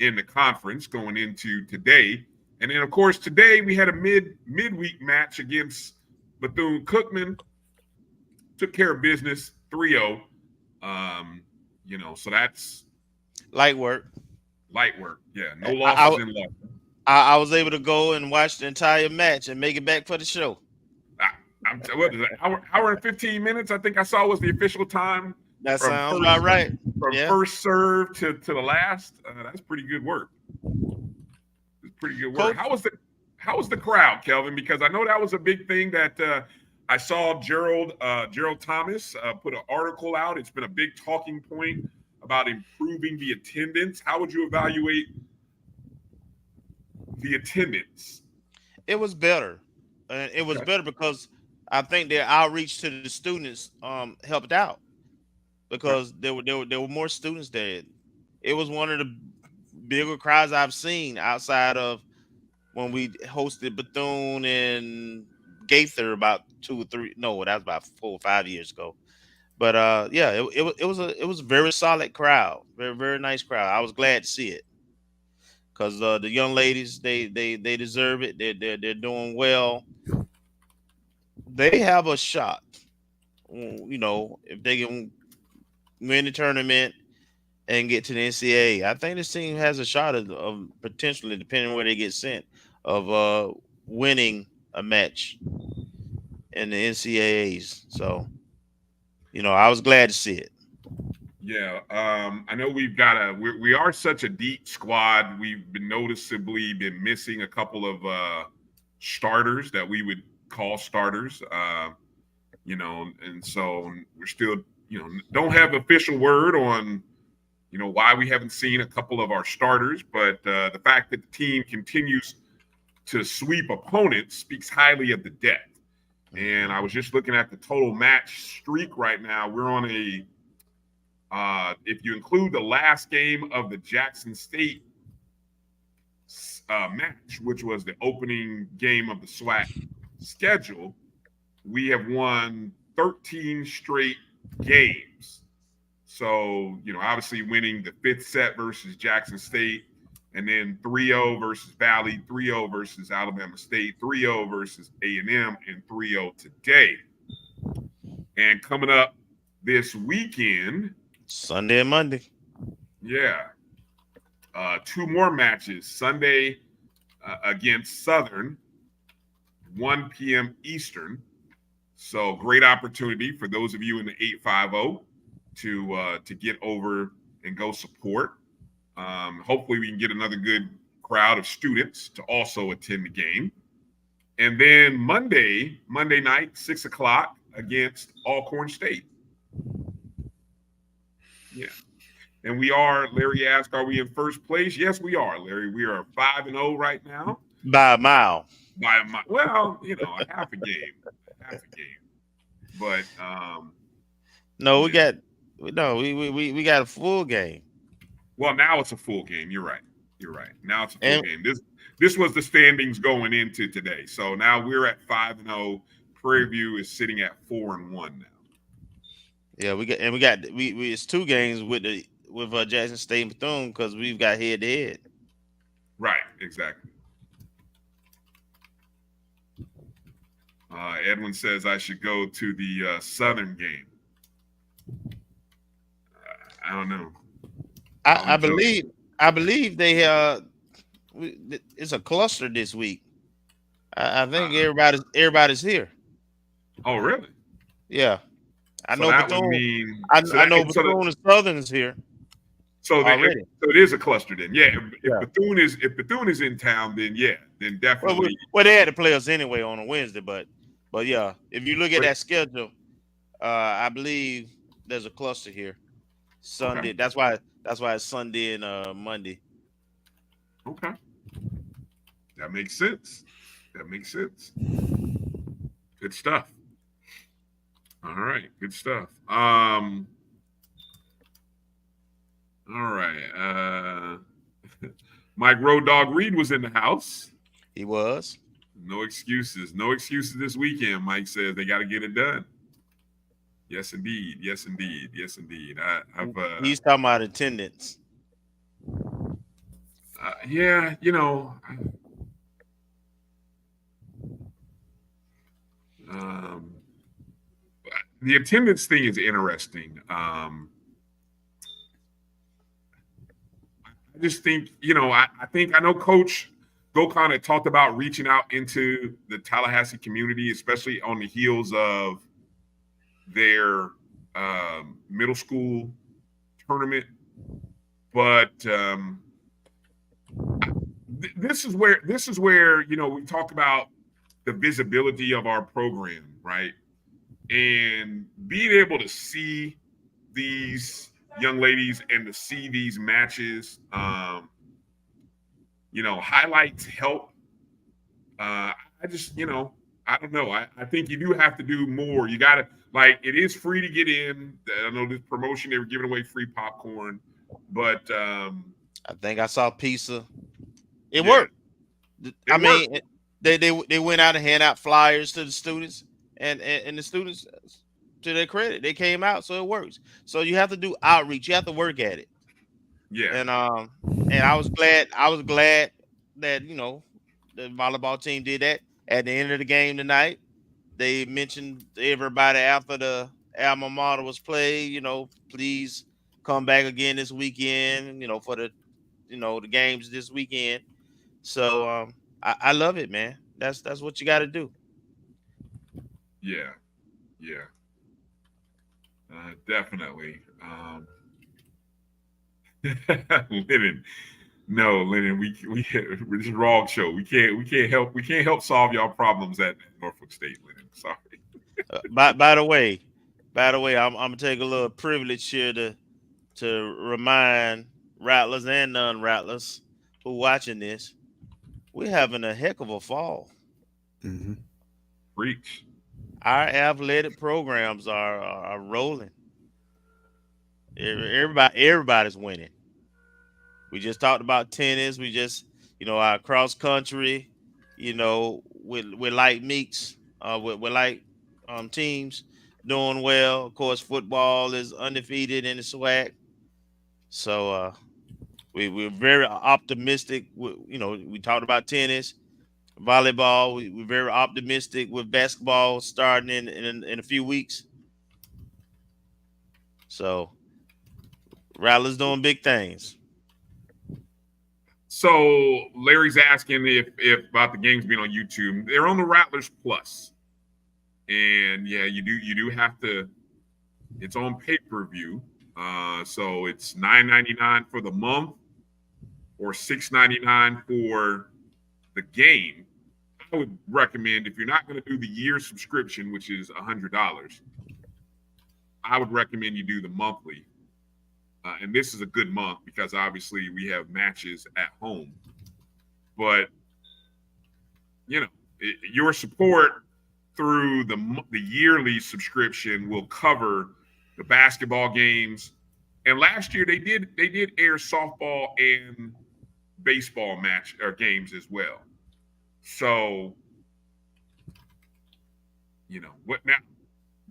in the conference going into today. And then, of course, today we had a midweek match against Bethune-Cookman. Took care of business 3-0. You know, so that's light work. Light work, yeah. No losses in Lawson. I was able to go and watch the entire match and make it back for the show. What is that? Hour and 15 minutes, I think I saw was the official time. That sounds about right. From first serve to the last. That's pretty good work. It's pretty good work. How was the crowd, Kelvin? Because I know that was a big thing that I saw Gerald Thomas put an article out. It's been a big talking point about improving the attendance. How would you evaluate the attendance? It was better. It was better because I think their outreach to the students helped out because there were more students there. It was one of the bigger crowds I've seen outside of when we hosted Bethune and Gaither about 2 or 3. No, that was about 4 or 5 years ago. But yeah, it was a very solid crowd, very very nice crowd. I was glad to see it because the young ladies they deserve it. They're doing well. They have a shot, you know, if they can win the tournament and get to the NCAA. I think this team has a shot of potentially, depending on where they get sent, of winning a match in the NCAAs. So, you know, I was glad to see it. Yeah, I know we are such a deep squad. We've been noticeably missing a couple of starters that we would call starters, you know, and so we're still, you know, don't have official word on, you know, why we haven't seen a couple of our starters, but the fact that the team continues to sweep opponents speaks highly of the depth. And I was just looking at the total match streak right now. We're on a, if you include the last game of the Jackson State match, which was the opening game of the SWAC schedule, we have won 13 straight games. So, you know, obviously winning the 5th set versus Jackson State, and then 3-0 versus Valley, 3-0 versus Alabama State, 3-0 versus A&M, and 3-0 today. And coming up this weekend, Sunday and Monday. Yeah. 2 more matches. Sunday against Southern, 1 p.m. Eastern. So great opportunity for those of you in the 850 to get over and go support. Hopefully we can get another good crowd of students to also attend the game. And then Monday night, 6 o'clock against Alcorn State. Yeah. And we are, Larry asked, are we in first place? Yes, we are, Larry. We are 5-0 right now. By a mile. By a mile. Well, you know, half a game. But no, we got a full game. Well, now it's a full game. You're right. Now it's a full game. This was the standings going into today. So now we're at 5-0. Prairie View is sitting at 4-1 now. Yeah, we it's 2 games with Jackson State and Bethune because we've got head to head. Right, exactly. Edwin says I should go to the Southern game. I don't know. I believe they it's a cluster this week. I think everybody's here. Oh, really? Yeah. I know that Bethune. Would mean, I know Bethune and Southern is here. So it is a cluster then. Yeah. If Bethune is in town, then definitely. Well, they had to play us anyway on a Wednesday, but yeah, if you look at that schedule, I believe there's a cluster here. Sunday. Okay. That's why it's Sunday and Monday. Okay. That makes sense. Good stuff. All right, good stuff. All right. Mike Road Dog Reed was in the house. He was. No excuses this weekend. Mike says they got to get it done. Yes, indeed. He's talking about attendance. Yeah, the attendance thing is interesting. I just think, I know Coach Gokhan had talked about reaching out into the Tallahassee community, especially on the heels of their middle school tournament. But this is where we talk about the visibility of our program, right? And being able to see these young ladies and to see these matches, highlights help. I just, I don't know. I think you do have to do more. You got to, it is free to get in. I know this promotion, they were giving away free popcorn, but I think I saw pizza. It worked. I mean, they went out and hand out flyers to the students, and the students, to their credit, they came out, so it works. So you have to do outreach. You have to work at it. Yeah. And I was glad that the volleyball team did that at the end of the game tonight. They mentioned everybody after the alma mater was played, please come back again this weekend, for the games this weekend. So I love it, man. That's what you got to do. Yeah. Definitely. Lennon, we're just wrong show. We can't help solve y'all problems at Norfolk State, Lennon. Sorry. By the way, I'm gonna take a little privilege here to remind Rattlers and non-Rattlers who watching this, we're having a heck of a fall. Mm-hmm. Preach. Our athletic programs are rolling. Everybody's winning. We just talked about tennis. We just, our cross country, with light meets, with light teams doing well. Of course, football is undefeated in the SWAC. So we're very optimistic. We talked about tennis, volleyball. We're very optimistic with basketball starting in a few weeks. So Rattlers doing big things. So Larry's asking if about the games being on YouTube. They're on the Rattlers Plus, and yeah, you do have to. It's on pay-per-view, so it's $9.99 for the month or $6.99 for the game. I would recommend, if you're not going to do the year subscription, which is $100, I would recommend you do the monthly. And this is a good month because obviously we have matches at home. But, your support through the yearly subscription will cover the basketball games. And last year they did air softball and baseball match or games as well. So, what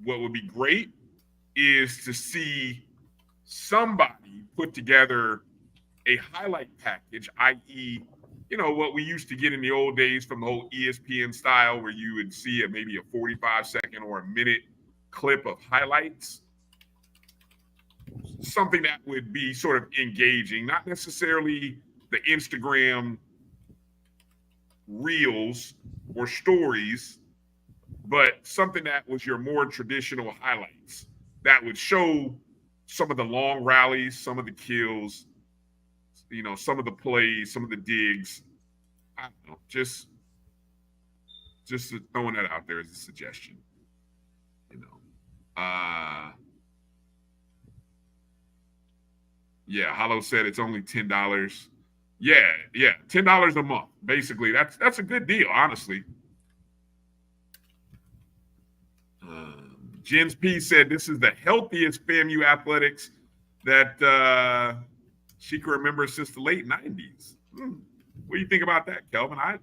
would be great is to see somebody put together a highlight package, i.e., what we used to get in the old days from the whole ESPN style, where you would see maybe a 45-second or a minute clip of highlights. Something that would be sort of engaging, not necessarily the Instagram reels or stories, but something that was your more traditional highlights that would show some of the long rallies, some of the kills, some of the plays, some of the digs. I don't know, just throwing that out there as a suggestion. Yeah, Hollow said it's only $10. Yeah, $10 a month. Basically, that's a good deal, honestly. Jens P said this is the healthiest FAMU athletics that she can remember since the late 90s. What do you think about that, Kelvin? I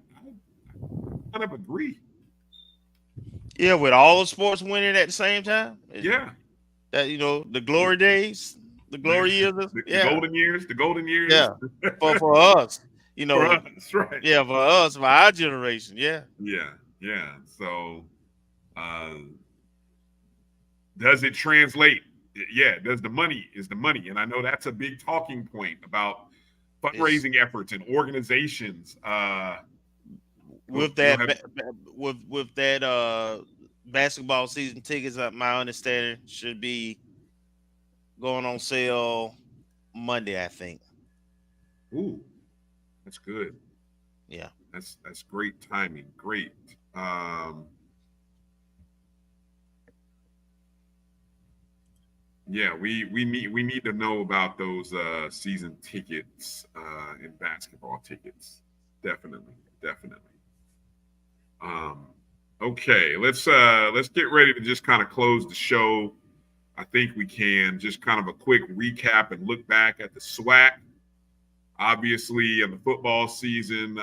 kind of agree. Yeah, with all the sports winning at the same time. Yeah. That, the glory days, the glory years. The golden years. Yeah. For us, For us, right. Yeah, for us, for our generation. Yeah. Yeah. So, does it translate? Yeah. Does the money is the money? And I know that's a big talking point about fundraising efforts and organizations. With that basketball season tickets, my understanding, should be going on sale Monday, I think. Ooh, that's good. Yeah, that's great timing. Great. Yeah, we need to know about those season tickets and basketball tickets. Definitely. Okay, let's get ready to just kind of close the show. I think we can just kind of a quick recap and look back at the SWAC. Obviously, in the football season,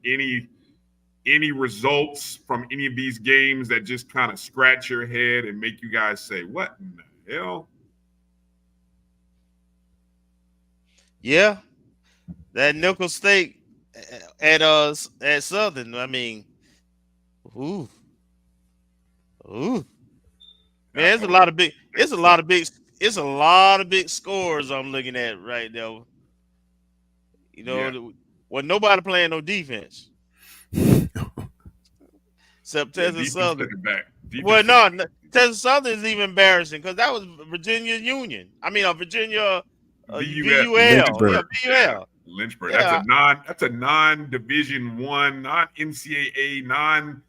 any results from any of these games that just kind of scratch your head and make you guys say, "What in the hell?" Yeah, that Nickel State at Southern. I mean, ooh. Man, it's a lot of big scores I'm looking at right now. When nobody playing no defense. Except Texas Southern. Well, no, Texas Southern is even embarrassing because that was Virginia Union. I mean, Virginia VUL. Lynchburg. Yeah, VUL. Lynchburg. Yeah. That's a non-Division I, non-NCAA, non-NAIA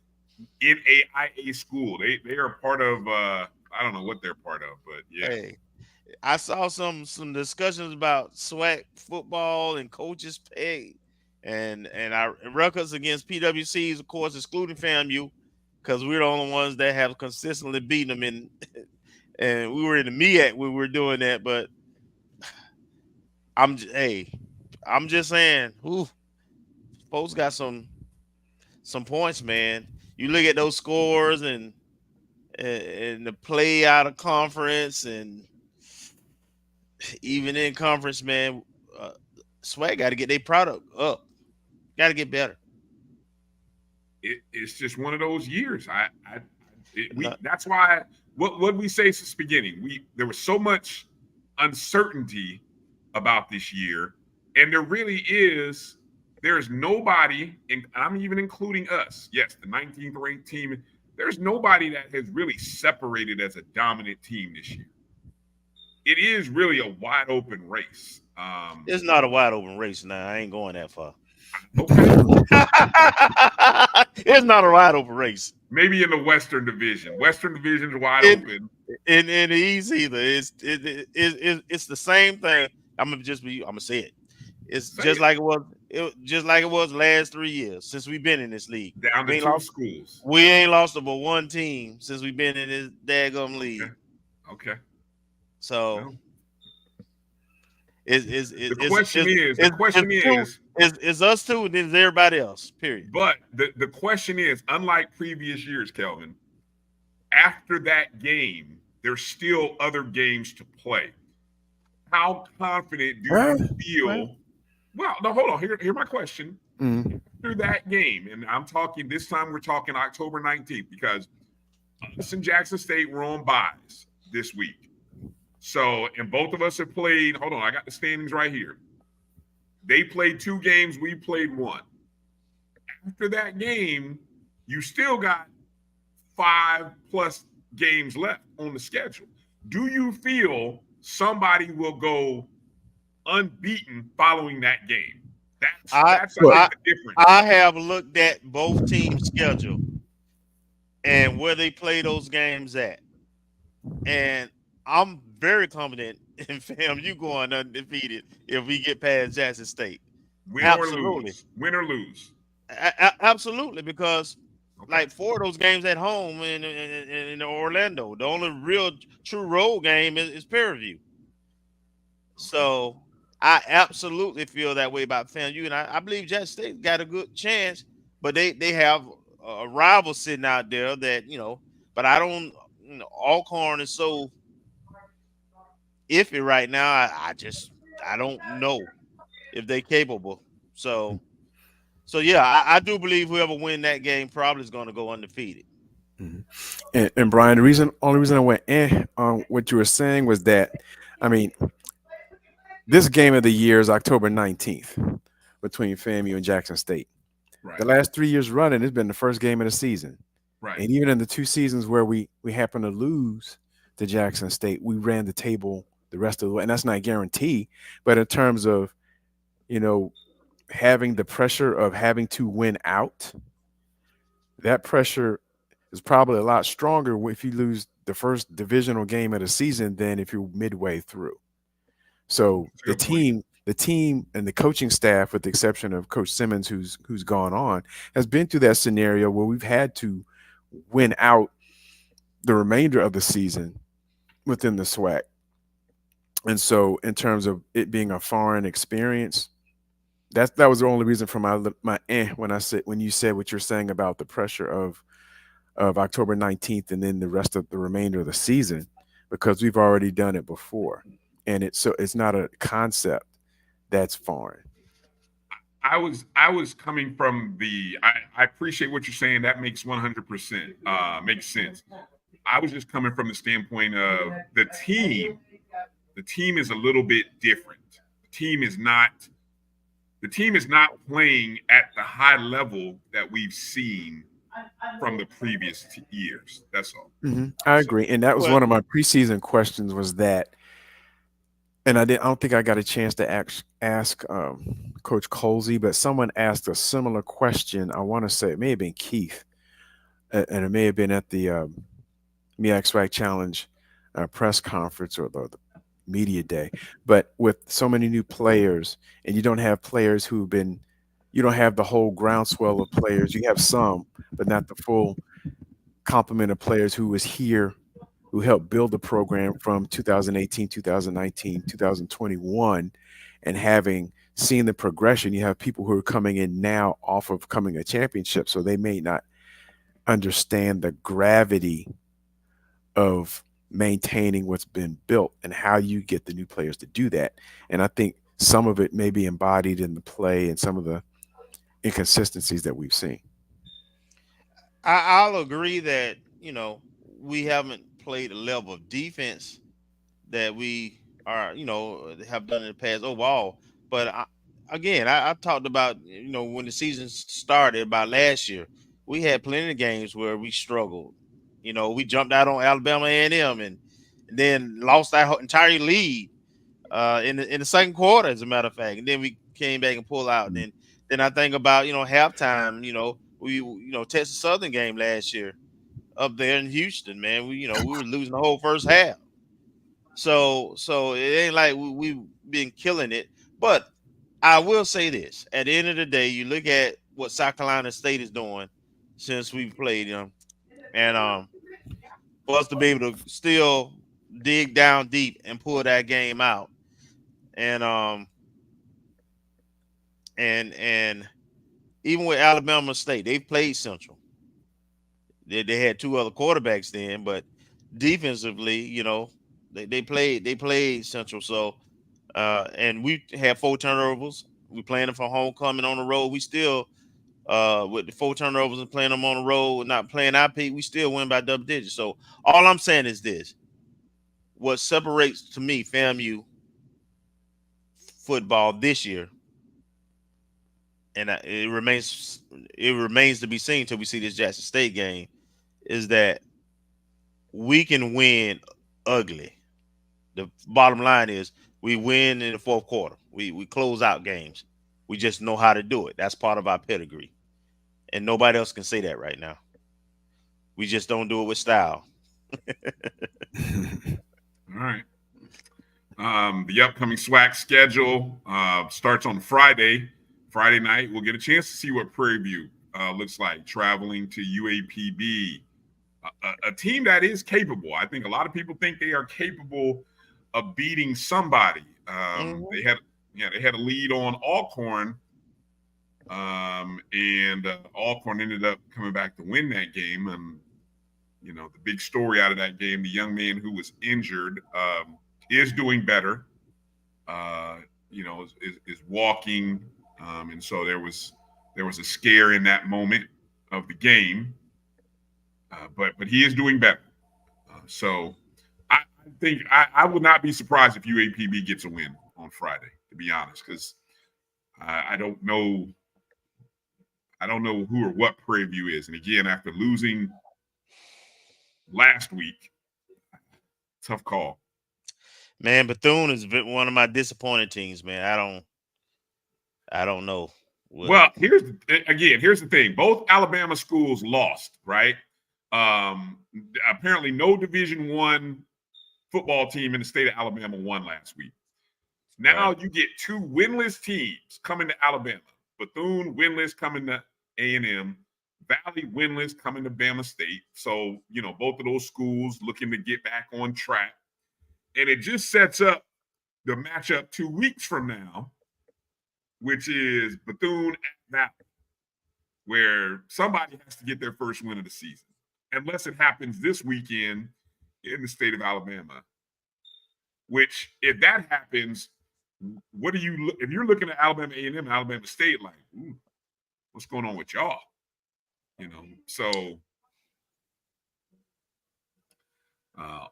school. They are part of I don't know what they're part of, but yeah. Hey, I saw some discussions about SWAC football and coaches' pay, and our records against PWCs, of course, excluding FAMU, because we're the only ones that have consistently beaten them and we were in the MEAC when we were doing that. But I'm just saying, folks got some points, man. You look at those scores and the play out of conference and even in conference, man, SWAC got to get their product up. Got to get better. It's just one of those years. That's why what we say since the beginning. There was so much uncertainty about this year, and there is nobody, and I'm even including us. Yes, the 19th ranked team. There's nobody that has really separated as a dominant team this year. It is really a wide open race. It's not a wide open race now. I ain't going that far. Okay. It's not a wide open race. Maybe in the Western Division. Western Division is wide open. In the East either. It's the same thing. I'm gonna say it. It's just like it was last 3 years since we've been in this league. Down to two schools. We ain't lost but one team since we've been in this daggum league. Okay. So the question is us two and then it's everybody else, period. But the question is, unlike previous years, Kelvin, after that game, there's still other games to play. How confident do you feel? Well, no, hold on. Here's my question. After that game, and I'm talking this time, we're talking October 19th, because us and Jackson State were on buys this week. So, and both of us have played. Hold on, I got the standings right here. They played 2 games, we played 1. After that game, you still got 5+ games left on the schedule. Do you feel somebody will go unbeaten following that game? That's the difference. I have looked at both teams' schedule and where they play those games at, and I'm very confident in FAMU going undefeated if we get past Jackson State. Win or lose. Win or lose. Absolutely, because like 4 of those games at home in Orlando, the only real true road game is Fairview. So I absolutely feel that way about FAMU, and I believe Jackson State got a good chance, but they have a rival sitting out there that, but I don't, Alcorn is so iffy right now. I don't know if they're capable. So yeah, I do believe whoever win that game probably is going to go undefeated. And Brian, only reason I went on what you were saying was that, I mean, this game of the year is October 19th between FAMU and Jackson State. Right. The last 3 years running, it's been the first game of the season. Right. And even in the 2 seasons where we happened to lose to Jackson State, we ran the table the rest of the way. And that's not guaranteed. But in terms of, having the pressure of having to win out, that pressure is probably a lot stronger if you lose the first divisional game of the season than if you're midway through. So the team and the coaching staff, with the exception of Coach Simmons, who's gone on, has been through that scenario where we've had to win out the remainder of the season within the SWAC. And so in terms of it being a foreign experience, that was the only reason for my when you said what you're saying about the pressure of October 19th and then the rest of the remainder of the season, because we've already done it before, and it's not a concept that's foreign. I was coming from I appreciate what you're saying. That makes 100% makes sense. I was just coming from the standpoint of the team. The team is a little bit different. The team is not playing at the high level that we've seen from the previous years. That's all. I agree. And that was one of my preseason questions, was that, and I don't think I got a chance to ask Coach Colsey, but someone asked a similar question. I want to say it may have been Keith, and it may have been at the MEAC SWAC Challenge press conference or the media day. But with so many new players, and you don't have players you don't have the whole groundswell of players. You have some, but not the full complement of players who was here, who helped build the program from 2018, 2019, 2021, and having seen the progression. You have people who are coming in now off of coming a championship, so they may not understand the gravity of maintaining what's been built and how you get the new players to do that. And I think some of it may be embodied in the play and some of the inconsistencies that we've seen. I'll agree that, we haven't played a level of defense that we are, have done in the past overall. But I talked about, when the season started about last year, we had plenty of games where we struggled. We jumped out on Alabama A&M and then lost our entire lead in the second quarter, as a matter of fact. And then we came back and pulled out. And then I think about, halftime, we Texas Southern game last year up there in Houston, man. We were losing the whole first half. So it ain't like we've been killing it. But I will say this. At the end of the day, you look at what South Carolina State is doing since we've played them. And for us to be able to still dig down deep and pull that game out, and even with Alabama State, they've played Central. They had 2 other quarterbacks then, but defensively, they played Central. So and we had 4 turnovers. We playing them for homecoming on the road. We still with the 4 turnovers and playing them on the road, not playing our peak, we still win by double digits. So all I'm saying is this: what separates to me FAMU football this year, and it remains to be seen till we see this Jackson State game, is that we can win ugly. The bottom line is we win in the fourth quarter. We close out games. We just know how to do it. That's part of our pedigree. And nobody else can say that right now. We just don't do it with style. All right. The upcoming SWAC schedule starts on Friday night. We'll get a chance to see what Prairie View looks like traveling to UAPB, a team that is capable. I think a lot of people think they are capable of beating somebody. They had a lead on Alcorn, and Alcorn ended up coming back to win that game. And the big story out of that game, the young man who was injured is doing better. Is walking, and so there was a scare in that moment of the game, but he is doing better. So I think I would not be surprised if UAPB gets a win on Friday, to be honest, because I don't know who or what Prairie View is. And again, after losing last week, tough call. Man, Bethune is one of my disappointed teams, man. I don't know. Well, here's the thing. Both Alabama schools lost, right? Apparently no Division I football team in the state of Alabama won last week. Now you get 2 winless teams coming to Alabama. Bethune winless coming to A&M. Valley winless coming to Bama State. So, both of those schools looking to get back on track. And it just sets up the matchup 2 weeks from now, which is Bethune at Valley, where somebody has to get their first win of the season, unless it happens this weekend in the state of Alabama. Which, if that happens, if you're looking at Alabama A&M and Alabama State, like, ooh, what's going on with y'all? So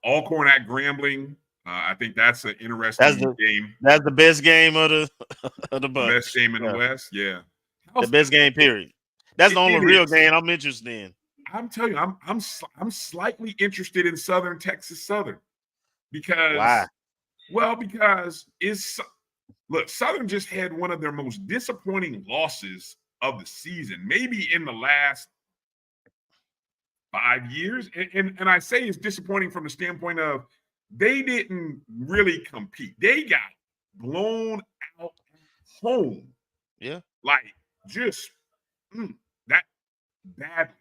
Alcorn at Grambling. I think that's an interesting game. That's the best game of the bunch. Best game in the West, yeah. The best game, period. That's the only real game I'm interested in. I'm telling you, I'm slightly interested in Southern Texas Southern because why? Well, because Southern just had one of their most disappointing losses of the season, maybe in the last 5 years. And I say it's disappointing from the standpoint of they didn't really compete. They got blown out at home. Yeah. Like just that badly.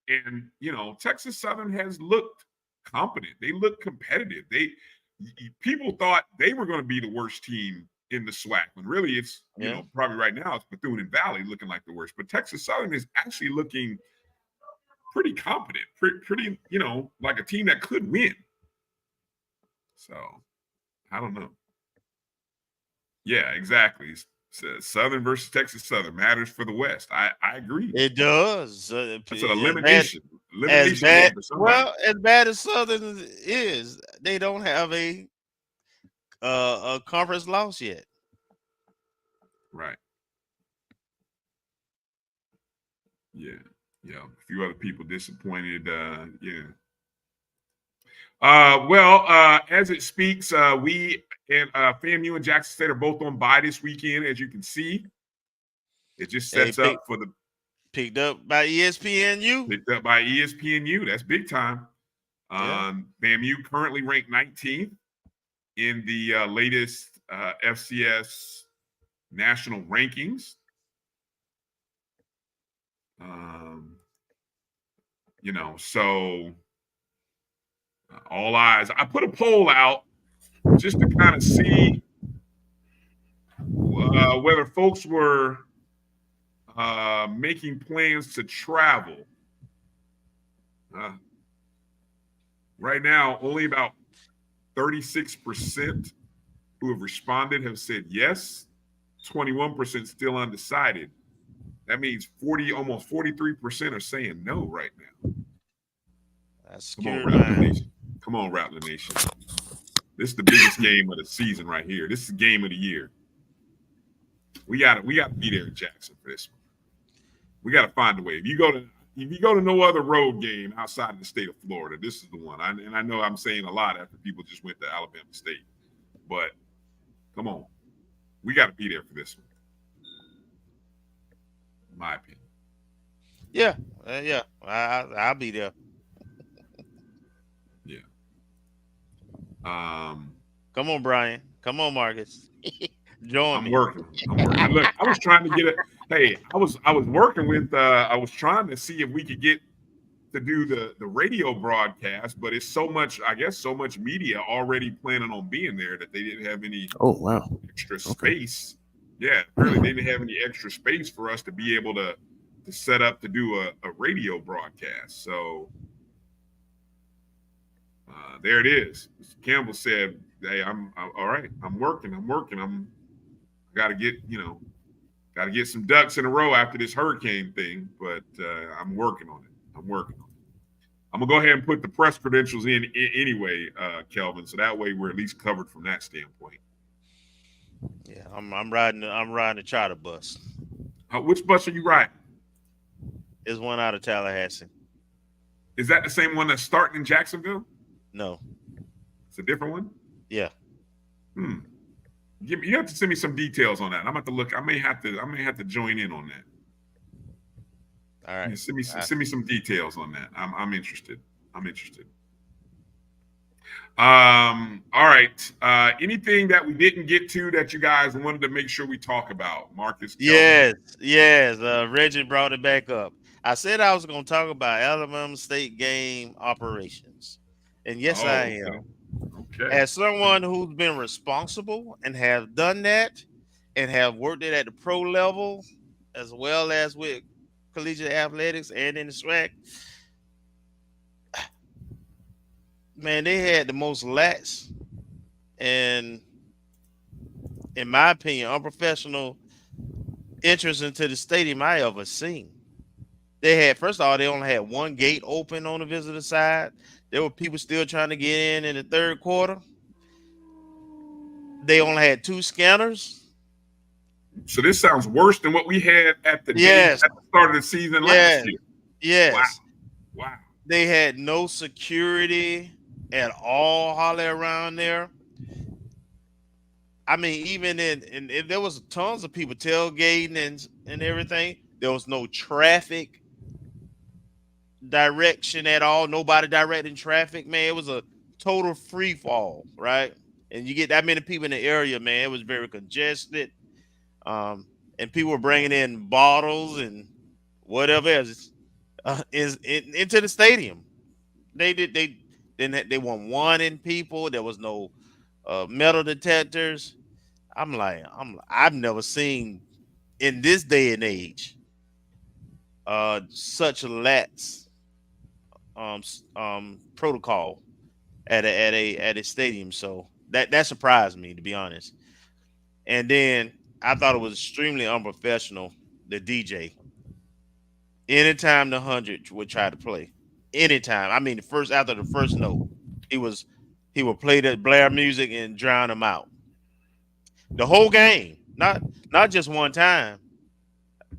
And, Texas Southern has looked competent. They look competitive. People thought they were going to be the worst team in the SWAC, when really it's, probably right now it's Bethune and Valley looking like the worst. But Texas Southern is actually looking pretty competent, pretty, like a team that could win. So, I don't know. Yeah, exactly. Southern versus Texas Southern matters for the West. I agree. It does. It's an elimination. As bad as Southern is, they don't have a conference loss yet. Right. Yeah. A few other people disappointed. Yeah. As it speaks, we and FAMU and Jackson State are both on bye this weekend, as you can see. It just sets up for the picked up by ESPNU. That's big time. FAMU currently ranked 19th in the latest FCS national rankings. So all eyes. I put a poll out just to kind of see whether folks were making plans to travel. Right now, only about 36% who have responded have said yes. 21% still undecided. That means almost 43% are saying no right now. That's Come on, scary, Rattler man. Nation. Come on, Rattler Nation. This is the biggest game of the season right here. This is the game of the year. We got to be there in Jackson for this one. We got to find a way. If you go to no other road game outside of the state of Florida, this is the one. And I know I'm saying a lot after people just went to Alabama State, but come on, we got to be there for this one. In my opinion. Yeah, yeah, I'll be there. Yeah. Come on, Bryan. Come on, Marcus. Join me. I'm working. Look, I was trying to get it. Hey, I was working with. I was trying to see if we could get to do the radio broadcast, but it's so much. I guess so much media already planning on being there that they didn't have any. Oh wow. Extra space. Yeah, really, they didn't have any extra space for us to be able to set up to do a radio broadcast. So there it is. Mr. Campbell said, "Hey, I'm all right. I'm working. Got to get some ducks in a row after this hurricane thing, but I'm working on it. I'm gonna go ahead and put the press credentials in anyway, Kelvin, so that way we're at least covered from that standpoint." Yeah, I'm riding the charter bus. Which bus are you riding? It's one out of Tallahassee. Is that the same one that's starting in Jacksonville? No. It's a different one? Yeah. You have to send me some details on that. I'm about to look. I may have to join in on that. All right. Yeah, send me some details on that. I'm interested. All right. Anything that we didn't get to that you guys wanted to make sure we talk about, Marcus? Yes. Reggie brought it back up. I said I was going to talk about Alabama State game operations, and yes, I am. Okay. As someone who's been responsible and have done that, and have worked it at the pro level, as well as with collegiate athletics and in the SWAC. Man, they had the most lax and, in my opinion, unprofessional entrance into the stadium I ever seen. They had, first of all, they only had one gate open on the visitor side. There were people still trying to get in the third quarter. They only had 2 scanners. So this sounds worse than what we had at the start of the season last year. Yes. Wow. They had no security at all hardly around there. I mean, even in there was tons of people tailgating and everything. There was no traffic direction at all. Nobody directing traffic, man. It was a total free fall, right? And you get that many people in the area, man. It was very congested. And people were bringing in bottles and whatever else into the stadium. They weren't wanting people. There was no metal detectors. I've never seen in this day and age such a lax protocol at a stadium. So that surprised me, to be honest. And then I thought it was extremely unprofessional. The DJ, anytime the 100 would try to play, anytime. I mean, after the first note, he would play that Blair music and drown them out. The whole game, not just one time.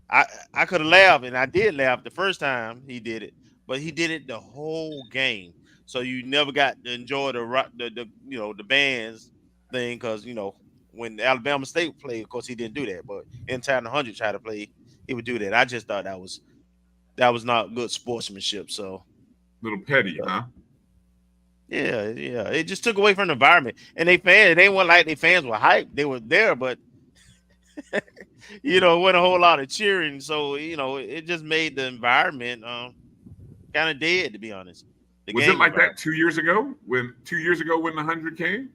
I could have laughed, and I did laugh the first time he did it, but he did it the whole game. So you never got to enjoy the band's thing, because when Alabama State played, of course he didn't do that. But anytime the 100 tried to play, he would do that. I just thought that was not good sportsmanship. So little petty, huh? Yeah. It just took away from the environment. And they weren't like their fans were hyped. They were there, but it wasn't a whole lot of cheering. So it just made the environment kind of dead, to be honest. Was it like that 2 years ago? When the 100 came?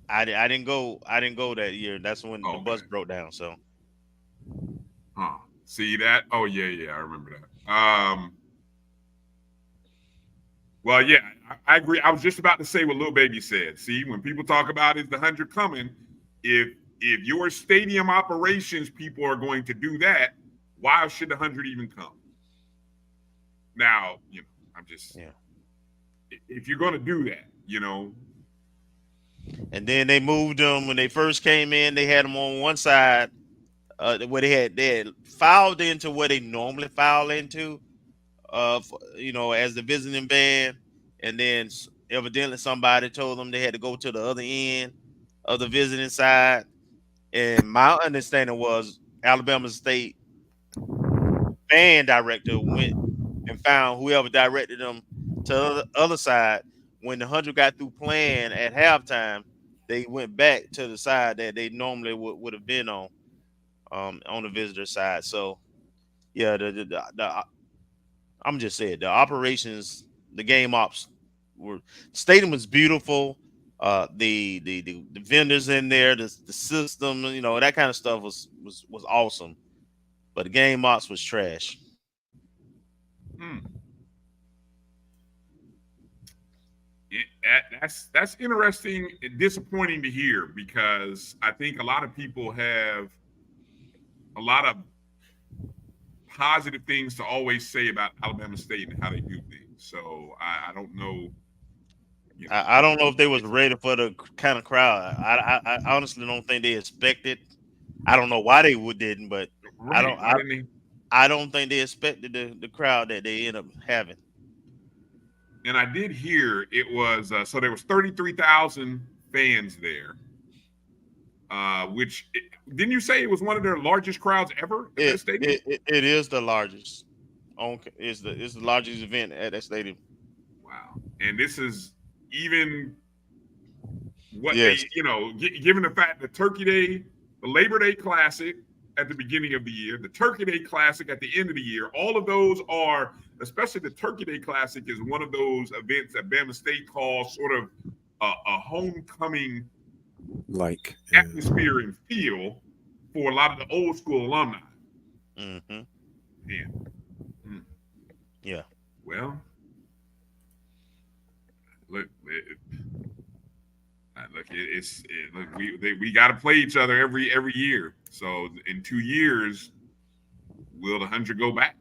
I didn't go that year. That's when the bus broke down. So, see that? Oh yeah, I remember that. Well, yeah, I agree. I was just about to say what Lil Baby said. See, when people talk about is the 100 coming, if your stadium operations people are going to do that, why should the 100 even come? Now, I'm just if you're going to do that, And then they moved them when they first came in. They had them on one side, where they had filed into where they normally file into, as the visiting band, and then evidently somebody told them they had to go to the other end of the visiting side. And my understanding was Alabama State band director went and found whoever directed them to the other side. When the 100 got through playing at halftime, they went back to the side that they normally would have been on the visitor side. So, yeah, I'm just saying the operations, the game ops the stadium was beautiful. The vendors in there, the system, that kind of stuff was awesome. But the game ops was trash. That's interesting and disappointing to hear, because I think a lot of people have a lot of positive things to always say about Alabama State and how they do things. So I don't know. I don't know if they was ready for the kind of crowd. I honestly don't think they expected. I don't know why they didn't, but I don't think they expected the crowd that they ended up having. And I did hear it was so there was 33,000 fans there, which didn't you say it was one of their largest crowds ever at that stadium? It is the largest. It's the largest event at that stadium. Wow! And this is even what yes. Given the fact that Turkey Day, the Labor Day Classic at the beginning of the year, the Turkey Day Classic at the end of the year, all of those are, especially the Turkey Day Classic, is one of those events that Bama State calls sort of a homecoming atmosphere and feel for a lot of the old school alumni. Mm-hmm. Yeah. Yeah. Well, look, we got to play each other every year. So in 2 years, will the 100 go back?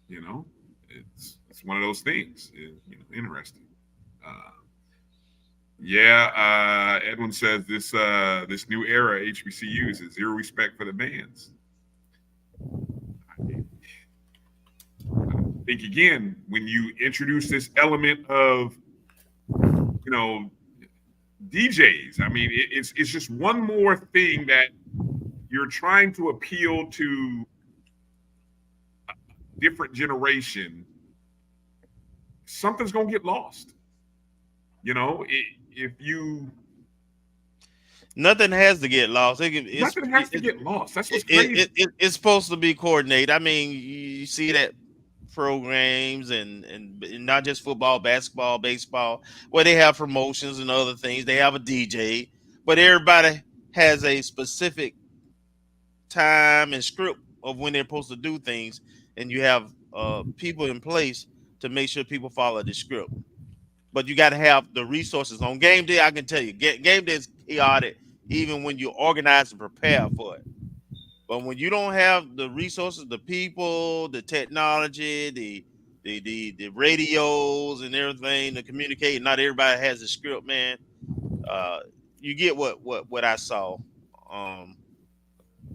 It's one of those things. Interesting. Edwin says this new era HBCUs is zero respect for the bands. I think again, when you introduce this element of DJs, I mean, it's just one more thing that you're trying to appeal to a different generation. Something's gonna get lost. If you nothing has to get lost. Nothing has to get lost. That's what's crazy. It's supposed to be coordinated. I mean, you see that programs and not just football, basketball, baseball, where they have promotions and other things. They have a DJ, but everybody has a specific time and script of when they're supposed to do things, and you have people in place to make sure people follow the script. But you got to have the resources. On game day, I can tell you, game day is chaotic, even when you organize and prepare for it. But when you don't have the resources, the people, the technology, the radios and everything to communicate, not everybody has a script, man. You get what I saw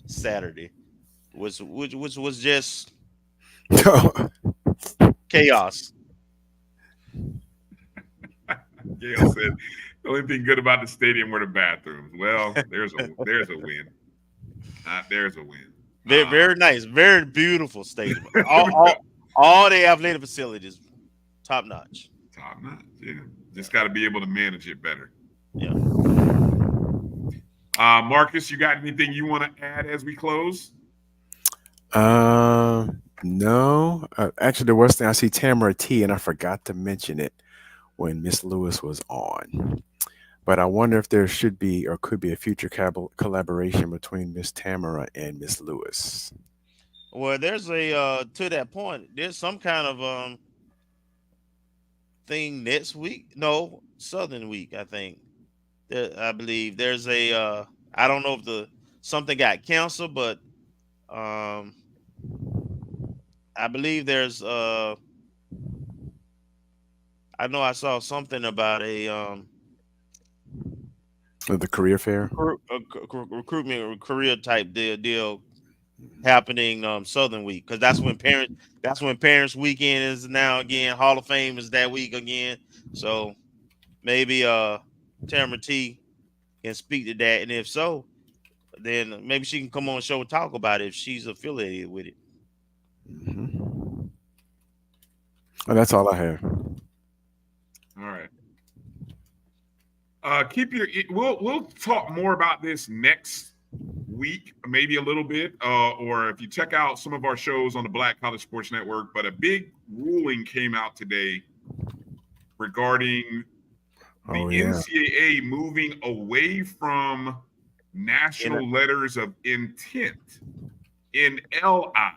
Saturday, which was just chaos. Gail said the only thing good about the stadium were the bathrooms. Well, there's a win. There's a win. Very nice, very beautiful stadium. all the athletic facilities, top notch. Top notch, yeah. Just got to be able to manage it better. Yeah. Marcus, you got anything you want to add as we close? No. Actually, the worst thing, I see Tamara T, and I forgot to mention it when Miss Lewis was on. But I wonder if there should be or could be a future collaboration between Miss Tamara and Miss Lewis. Well, there's a to that point, there's some kind of thing next week. No, Southern week, I think. I believe there's a I don't know if something got canceled, but I believe there's I know I saw something about a the career fair, recruitment or career type deal happening Southern week, because that's when parents weekend is now again. Hall of Fame is that week again. So maybe Tamara T can speak to that, and if so, then maybe she can come on the show and talk about it if she's affiliated with it. Mm-hmm. And that's all I have. All right. We'll talk more about this next week, maybe a little bit, or if you check out some of our shows on the Black College Sports Network. But a big ruling came out today regarding the NCAA moving away from national letters of intent, NLI.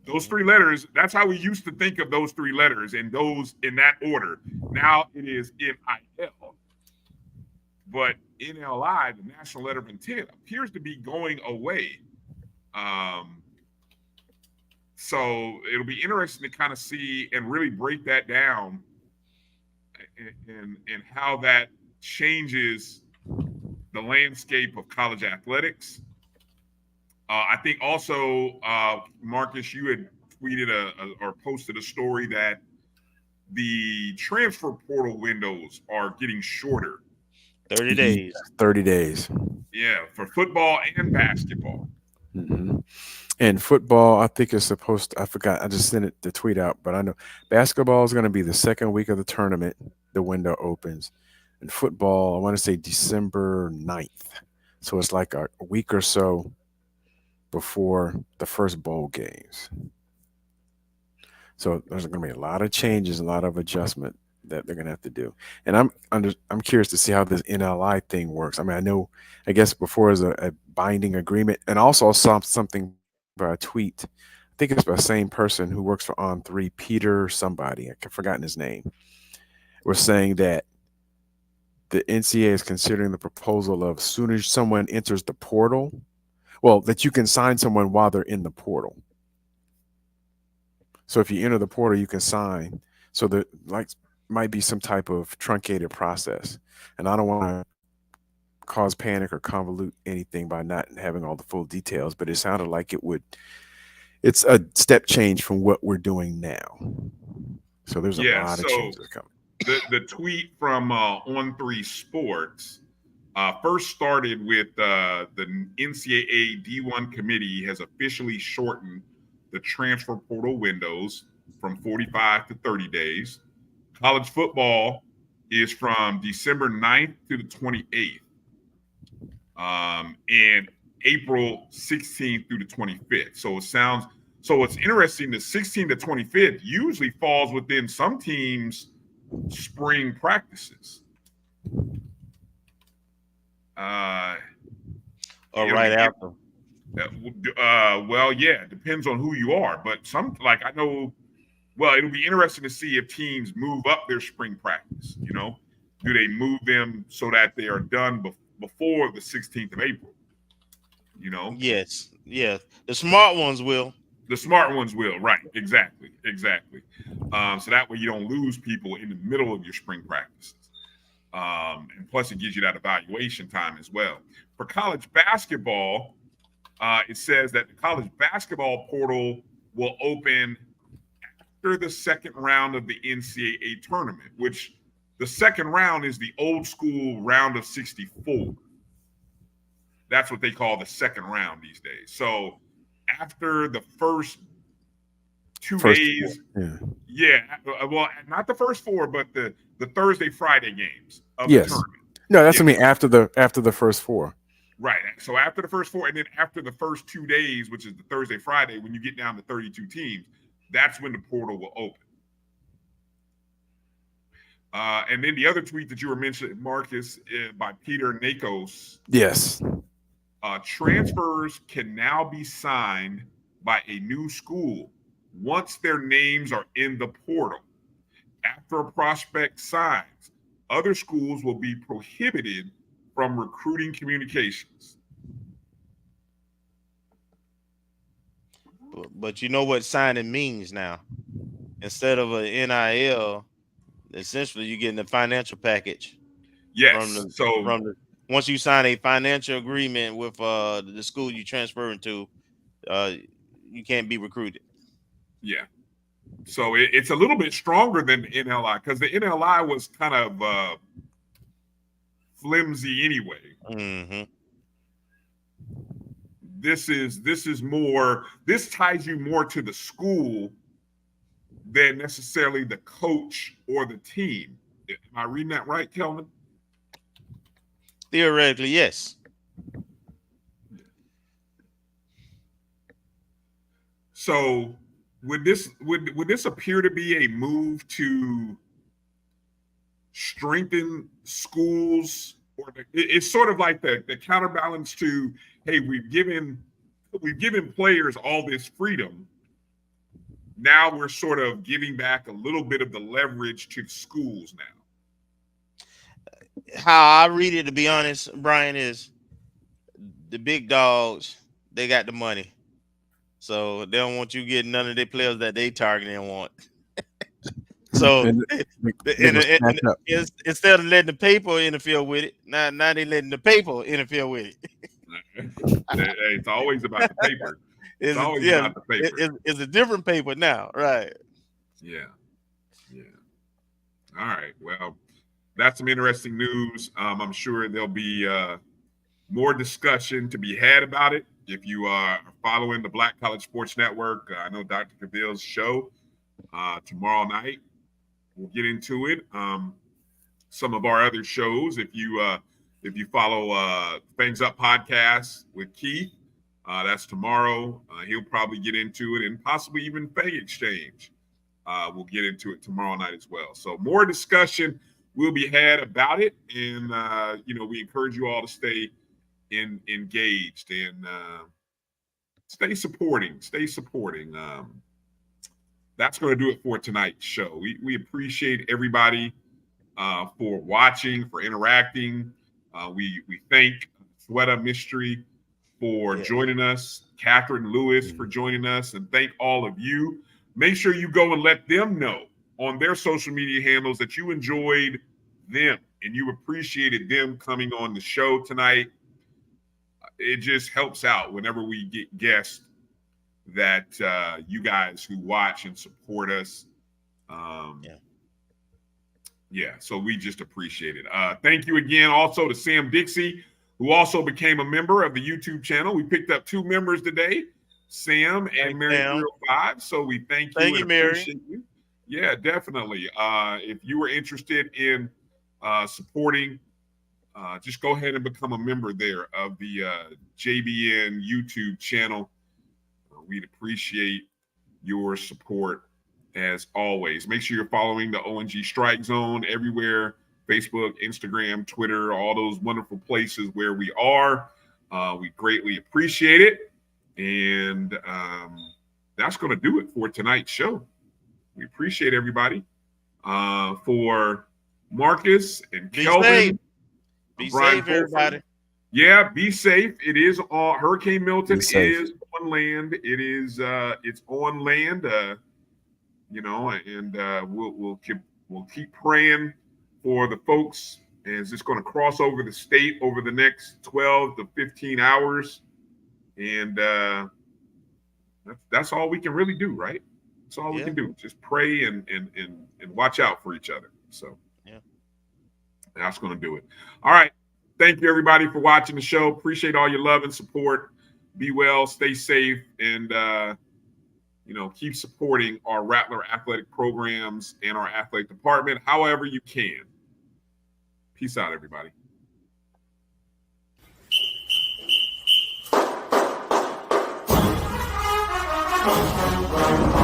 Those three letters, that's how we used to think of those three letters and those in that order. Now it is NIL. But NLI, the national letter of intent, appears to be going away. So it'll be interesting to kind of see and really break that down and how that changes the landscape of college athletics. I think also, Marcus, you had tweeted or posted a story that the transfer portal windows are getting shorter. 30 days. 30 days. Yeah, for football and basketball. Mm-hmm. And football, I think it's supposed to, I forgot, I just sent the tweet out, but I know basketball is going to be the second week of the tournament. The window opens. And football, I want to say December 9th. So it's like a week or so before the first bowl games. So there's going to be a lot of changes, a lot of adjustment that they're going to have to do. And I'm curious to see how this NLI thing works. I mean, I guess before is a binding agreement, and also saw something by a tweet. I think it's by the same person who works for On3, Peter somebody, I've forgotten his name, was saying that the NCAA is considering the proposal of as soon as someone enters the portal, well, that you can sign someone while they're in the portal. So if you enter the portal, you can sign. So there might be some type of truncated process. And I don't want to cause panic or convolute anything by not having all the full details, but it sounded like it's a step change from what we're doing now. So there's a lot of changes coming. The tweet from On3 Sports first started with the NCAA D1 committee has officially shortened the transfer portal windows from 45 to 30 days. College football is from December 9th to the 28th. And April 16th through the 25th. So it's interesting, the 16th to 25th usually falls within some teams' spring practices. Right after. Well, yeah, it depends on who you are. But I know, well, it'll be interesting to see if teams move up their spring practice. Do they move them so that they are done before the 16th of April? Yes. Yeah. The smart ones will. The smart ones will. Right. Exactly. So that way you don't lose people in the middle of your spring practices. And plus it gives you that evaluation time as well. For college basketball, it says that the college basketball portal will open after the second round of the NCAA tournament, which the second round is the old school round of 64. That's what they call the second round these days. So after the first 2 days, well, not the first four, but the Thursday, Friday games of the tournament. No, that's what I mean, after the first four. Right. So after the first four, and then after the first 2 days, which is the Thursday, Friday, when you get down to 32 teams, that's when the portal will open. And then the other tweet that you were mentioning, Marcus, by Peter Nakos. Yes. Transfers can now be signed by a new school once their names are in the portal. after a prospect signs, other schools will be prohibited from recruiting communications. But you know what signing means now. Instead of an NIL, essentially you're getting a financial package. Yes. Once you sign a financial agreement with the school you transferring to, you can't be recruited. Yeah. So it's a little bit stronger than the NLI, because the NLI was kind of flimsy anyway. Mm-hmm. This is more. This ties you more to the school than necessarily the coach or the team. Am I reading that right, Kelvin? Theoretically, yes. So would this appear to be a move to strengthen schools, or it's sort of like the counterbalance to, hey, we've given players all this freedom. Now we're sort of giving back a little bit of the leverage to schools now. How I read it, to be honest, Bryan, is the big dogs, they got the money. So they don't want you getting none of their players that they targeting and want. So instead of letting the paper interfere with it, now they letting the paper interfere with it. It's always about the paper. It's always about the paper. It's a different paper now, right? Yeah. All right. Well, that's some interesting news. I'm sure there'll be more discussion to be had about it. If you are following the Black College Sports Network, I know Dr. Cavill's show tomorrow night. We'll get into it. Some of our other shows, if you follow Things Up podcast with Keith, that's tomorrow. He'll probably get into it, and possibly even Fay Exchange. We'll get into it tomorrow night as well. So more discussion will be had about it, and we encourage you all to stay engaged and stay supporting. That's going to do it for tonight's show. We appreciate everybody for watching, for interacting. We thank Shweta Mistry for joining us, Kathryn Lewis for joining us, and thank all of you. Make sure you go and let them know on their social media handles that you enjoyed them and you appreciated them coming on the show tonight. It just helps out whenever we get guests that you guys who watch and support us. So we just appreciate it. Thank you again also to Sam Dixie, who also became a member of the YouTube channel. We picked up 2 members today, Sam and Mary 305. So we thank you. Thank you, Mary. You. Yeah, definitely. If you were interested in supporting, just go ahead and become a member there of the JBN YouTube channel. We'd appreciate your support as always. Make sure you're following the O&G StrikeZone everywhere, Facebook, Instagram, Twitter, all those wonderful places where we are. We greatly appreciate it. And that's going to do it for tonight's show. We appreciate everybody. For Marcus and Kelvin. Be Bryan safe, everybody. Yeah, be safe. It is on Hurricane Milton is on land. It is it's on land. And we'll keep praying for the folks as it's going to cross over the state over the next 12 to 15 hours. And that's all we can really do, right? That's all we can do. Just pray and watch out for each other. So that's going to do it. All right. Thank you, everybody, for watching the show. Appreciate all your love and support. Be well, stay safe, and keep supporting our Rattler athletic programs and our athletic department however you can. Peace out, everybody. Oh,